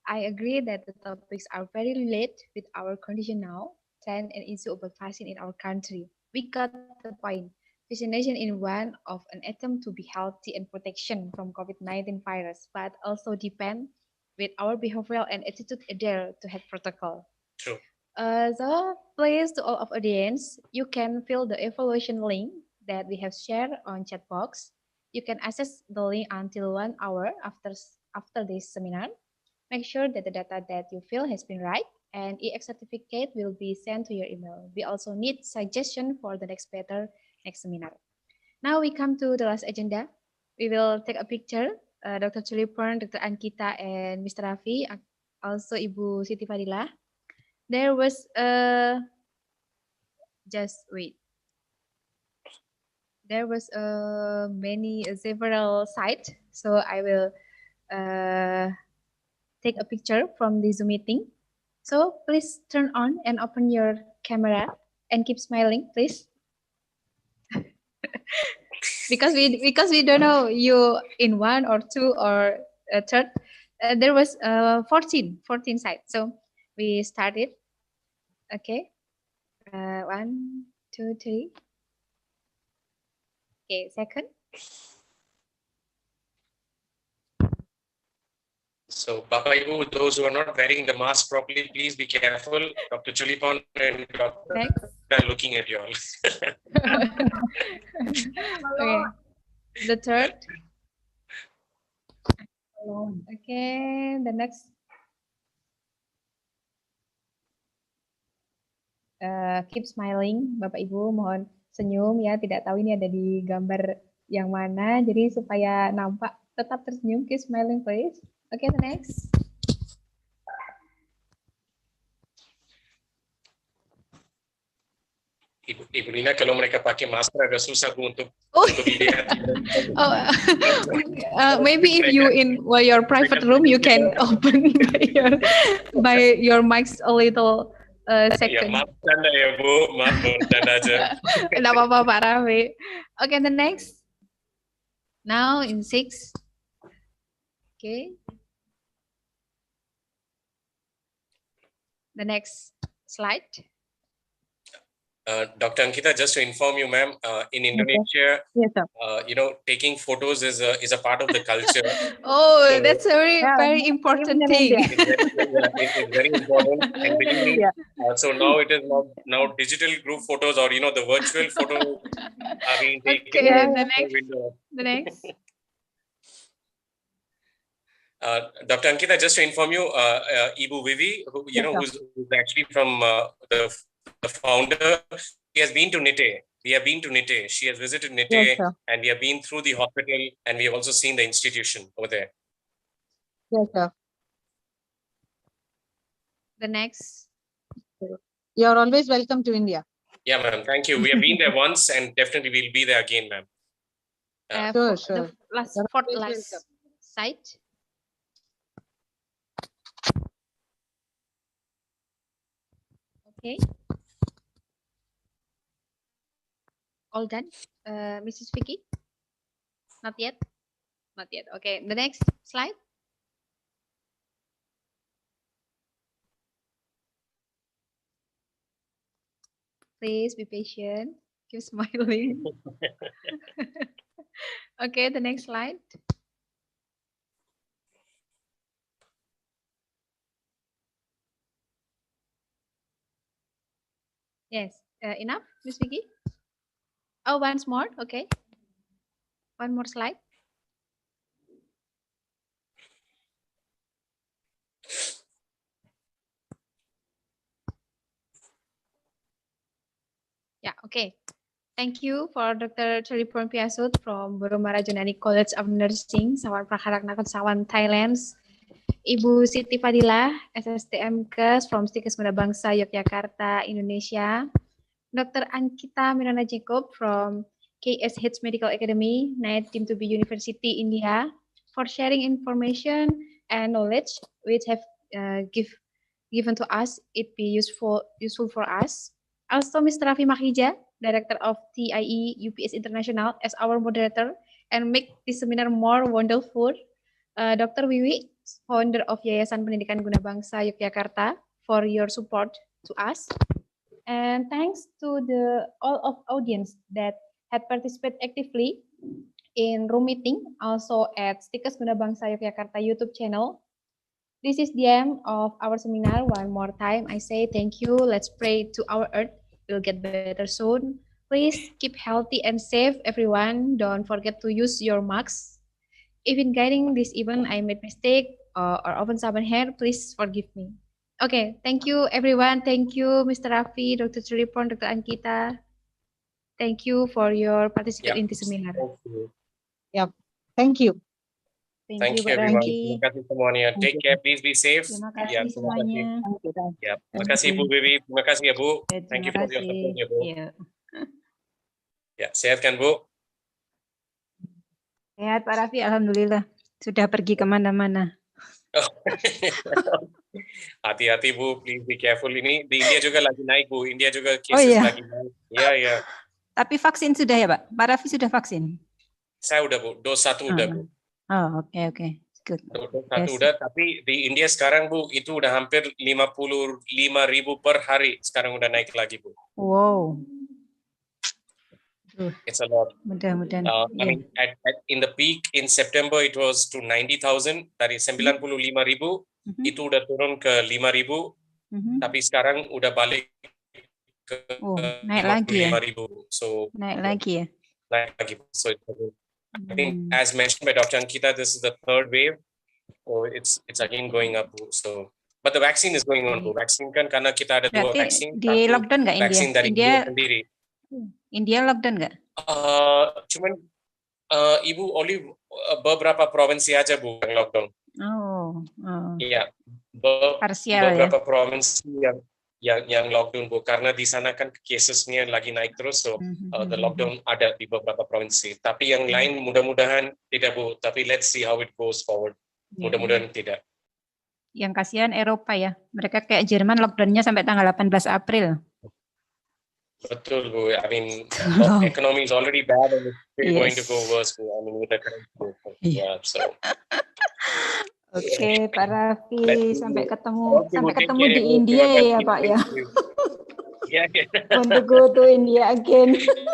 I agree that the topics are very related with our condition now, and an issue about vaccine in our country. We got the point. Vaccination is one of an attempt to be healthy and protection from COVID-19 virus, but also depend with our behavioral and attitude adhere to health protocol. True. So please to all of audience, you can fill the evaluation link that we have shared on chat box. You can access the link until 1 hour after this seminar. Make sure that the data that you fill has been right, and EX certificate will be sent to your email. We also need suggestion for the next seminar. Now we come to the last agenda. We will take a picture. Dr. Chulipern, Dr. Ankita, and Mr. Rafi, also Ibu Siti Fadila. There was just wait. There was several sites, so I will take a picture from the Zoom meeting. So please turn on and open your camera and keep smiling, please. because we don't know you in one or two or a third. There was 14 sites. So we started. Okay. 1, 2, 3. Okay, second. So, Papa Ibu, those who are not wearing the mask properly, please be careful. Dr. Chulipon and Dr. Next. are looking at you all. Okay. The third. Okay, the next. Keep smiling, Bapak Ibu, mohon senyum ya. Tidak tahu ini ada di gambar yang mana, jadi supaya nampak tetap tersenyum. Keep smiling, please. Okay, the next. Ibu Lina, kalau mereka pakai masker agak susah Bu untuk dilihat. Maybe if you in your private room, you can open your mics a little second. Ya, maaf bercanda ya Bu, maaf bercanda aja. Tidak apa-apa Pak Rafi. Okay, the next. Now in 6. Okay. The next slide. Dr. Ankita, just to inform you, ma'am, in Indonesia, Yes, sir. taking photos is a part of the culture. Oh, So, that's a very important thing. It's very important. And believe me, so now it is now digital group photos or the virtual photos are being taken. Okay, the next. Dr. Ankita, just to inform you, Ibu Vivi, who who's actually from the founder, he has been to NITE. We have been to NITE. She has visited NITE, Yes, and we have been through the hospital, and we have also seen the institution over there. Yes, sir. The next. You're always welcome to India. Yeah, ma'am. Thank you. We have been there once, and definitely we'll be there again, ma'am. Sure. The fourth last site. Okay. All done, Mrs. Vicky? Not yet? Not yet. Okay, the next slide. Please be patient. Keep smiling. Okay, the next slide. Yes, enough, Miss Vicky? Oh, once more. Okay. One more slide. Yeah, okay. Thank you for Dr. Chulipon Piasut from Boromara Junani College of Nursing, Sawan Prakaraknakon Sawan, Thailand. Ibu Siti Fadila, SSTMkes from Stikes Muda Bangsa, Yogyakarta, Indonesia. Dr. Ankita Mirana Jacob from KSH Medical Academy, NITE Team to be University, India, for sharing information and knowledge which have given to us. It be useful for us. Also, Mr. Rafi Makhija, Director of TIE UPS International, as our moderator and make this seminar more wonderful. Dr. Wiwi, founder of Yayasan Pendidikan Guna Bangsa Yogyakarta, for your support to us. And thanks to all of audience that had participated actively in room meeting, also at Stikes Guna Bangsa Yogyakarta YouTube channel. This is the end of our seminar. One more time, I say thank you. Let's pray to our earth. We'll get better soon. Please keep healthy and safe, everyone. Don't forget to use your masks. If in guiding this event I made mistake or open someone here, please forgive me. Okay, thank you everyone. Thank you, Mr. Raffi, Dr. Chulipon, Dr. Ankita. Thank you for your participation Yeah. in this seminar. Thank you. Yeah. Thank you. Thank you, Pak everyone. Raffi. Terima kasih semuanya. Take care. Please be safe. Terima Ya, kasih terima kasih. semuanya. Ya, terima kasih Bu Bibi. Terima kasih ya Bu. Thank you Terima for your kasih. support ya Bu. Iya. Ya, sehat kan Bu? Sehat Pak Raffi, alhamdulillah. Sudah pergi kemana-mana. Hati-hati Bu, please be careful. Ini di India juga lagi naik Bu. India juga Oh cases iya. lagi naik. Iya, iya. Tapi vaksin sudah ya Pak? Pak Raffi sudah vaksin? Saya udah Bu, dos 1 udah Bu. Oh, oke. Good. Dos 1 Yes. udah, tapi di India sekarang Bu, itu udah hampir 55.000 per hari. Sekarang udah naik lagi Bu. Wow. It's a lot. Mudah-mudahan. I mean, in the peak in September, it was to 90,000. Dari 95.000, itu udah turun ke 5.000. Tapi sekarang udah balik ke naik lagi ya? 55.000. So, Naik lagi ya? Naik lagi. So, I think, as mentioned by Dr. Ankita, this is the third wave. So, it's again going up. So, but the vaccine is going on. Vaccine kan karena kita ada dua Berarti vaksin. di lockdown nggak India? Vaksin dari India sendiri. India lockdown nggak? Cuman Ibu Oli beberapa provinsi aja Bu yang lockdown. Oh. Iya. Parsial beberapa provinsi yang lockdown Bu, karena di sana kan casesnya lagi naik terus, so the lockdown ada di beberapa provinsi. Tapi yang lain mudah-mudahan tidak Bu. Tapi let's see how it goes forward. Mudah-mudahan tidak. Yang kasihan Eropa ya. Mereka kayak Jerman lockdownnya sampai tanggal 18 April. Betul Bu. I mean, economy is already bad and it's going to go worse Bu. I mean, with the current so. Oke, Pak Raffi, sampai ketemu Okay, di India ya Pak ya. Yeah. Want to go to India again.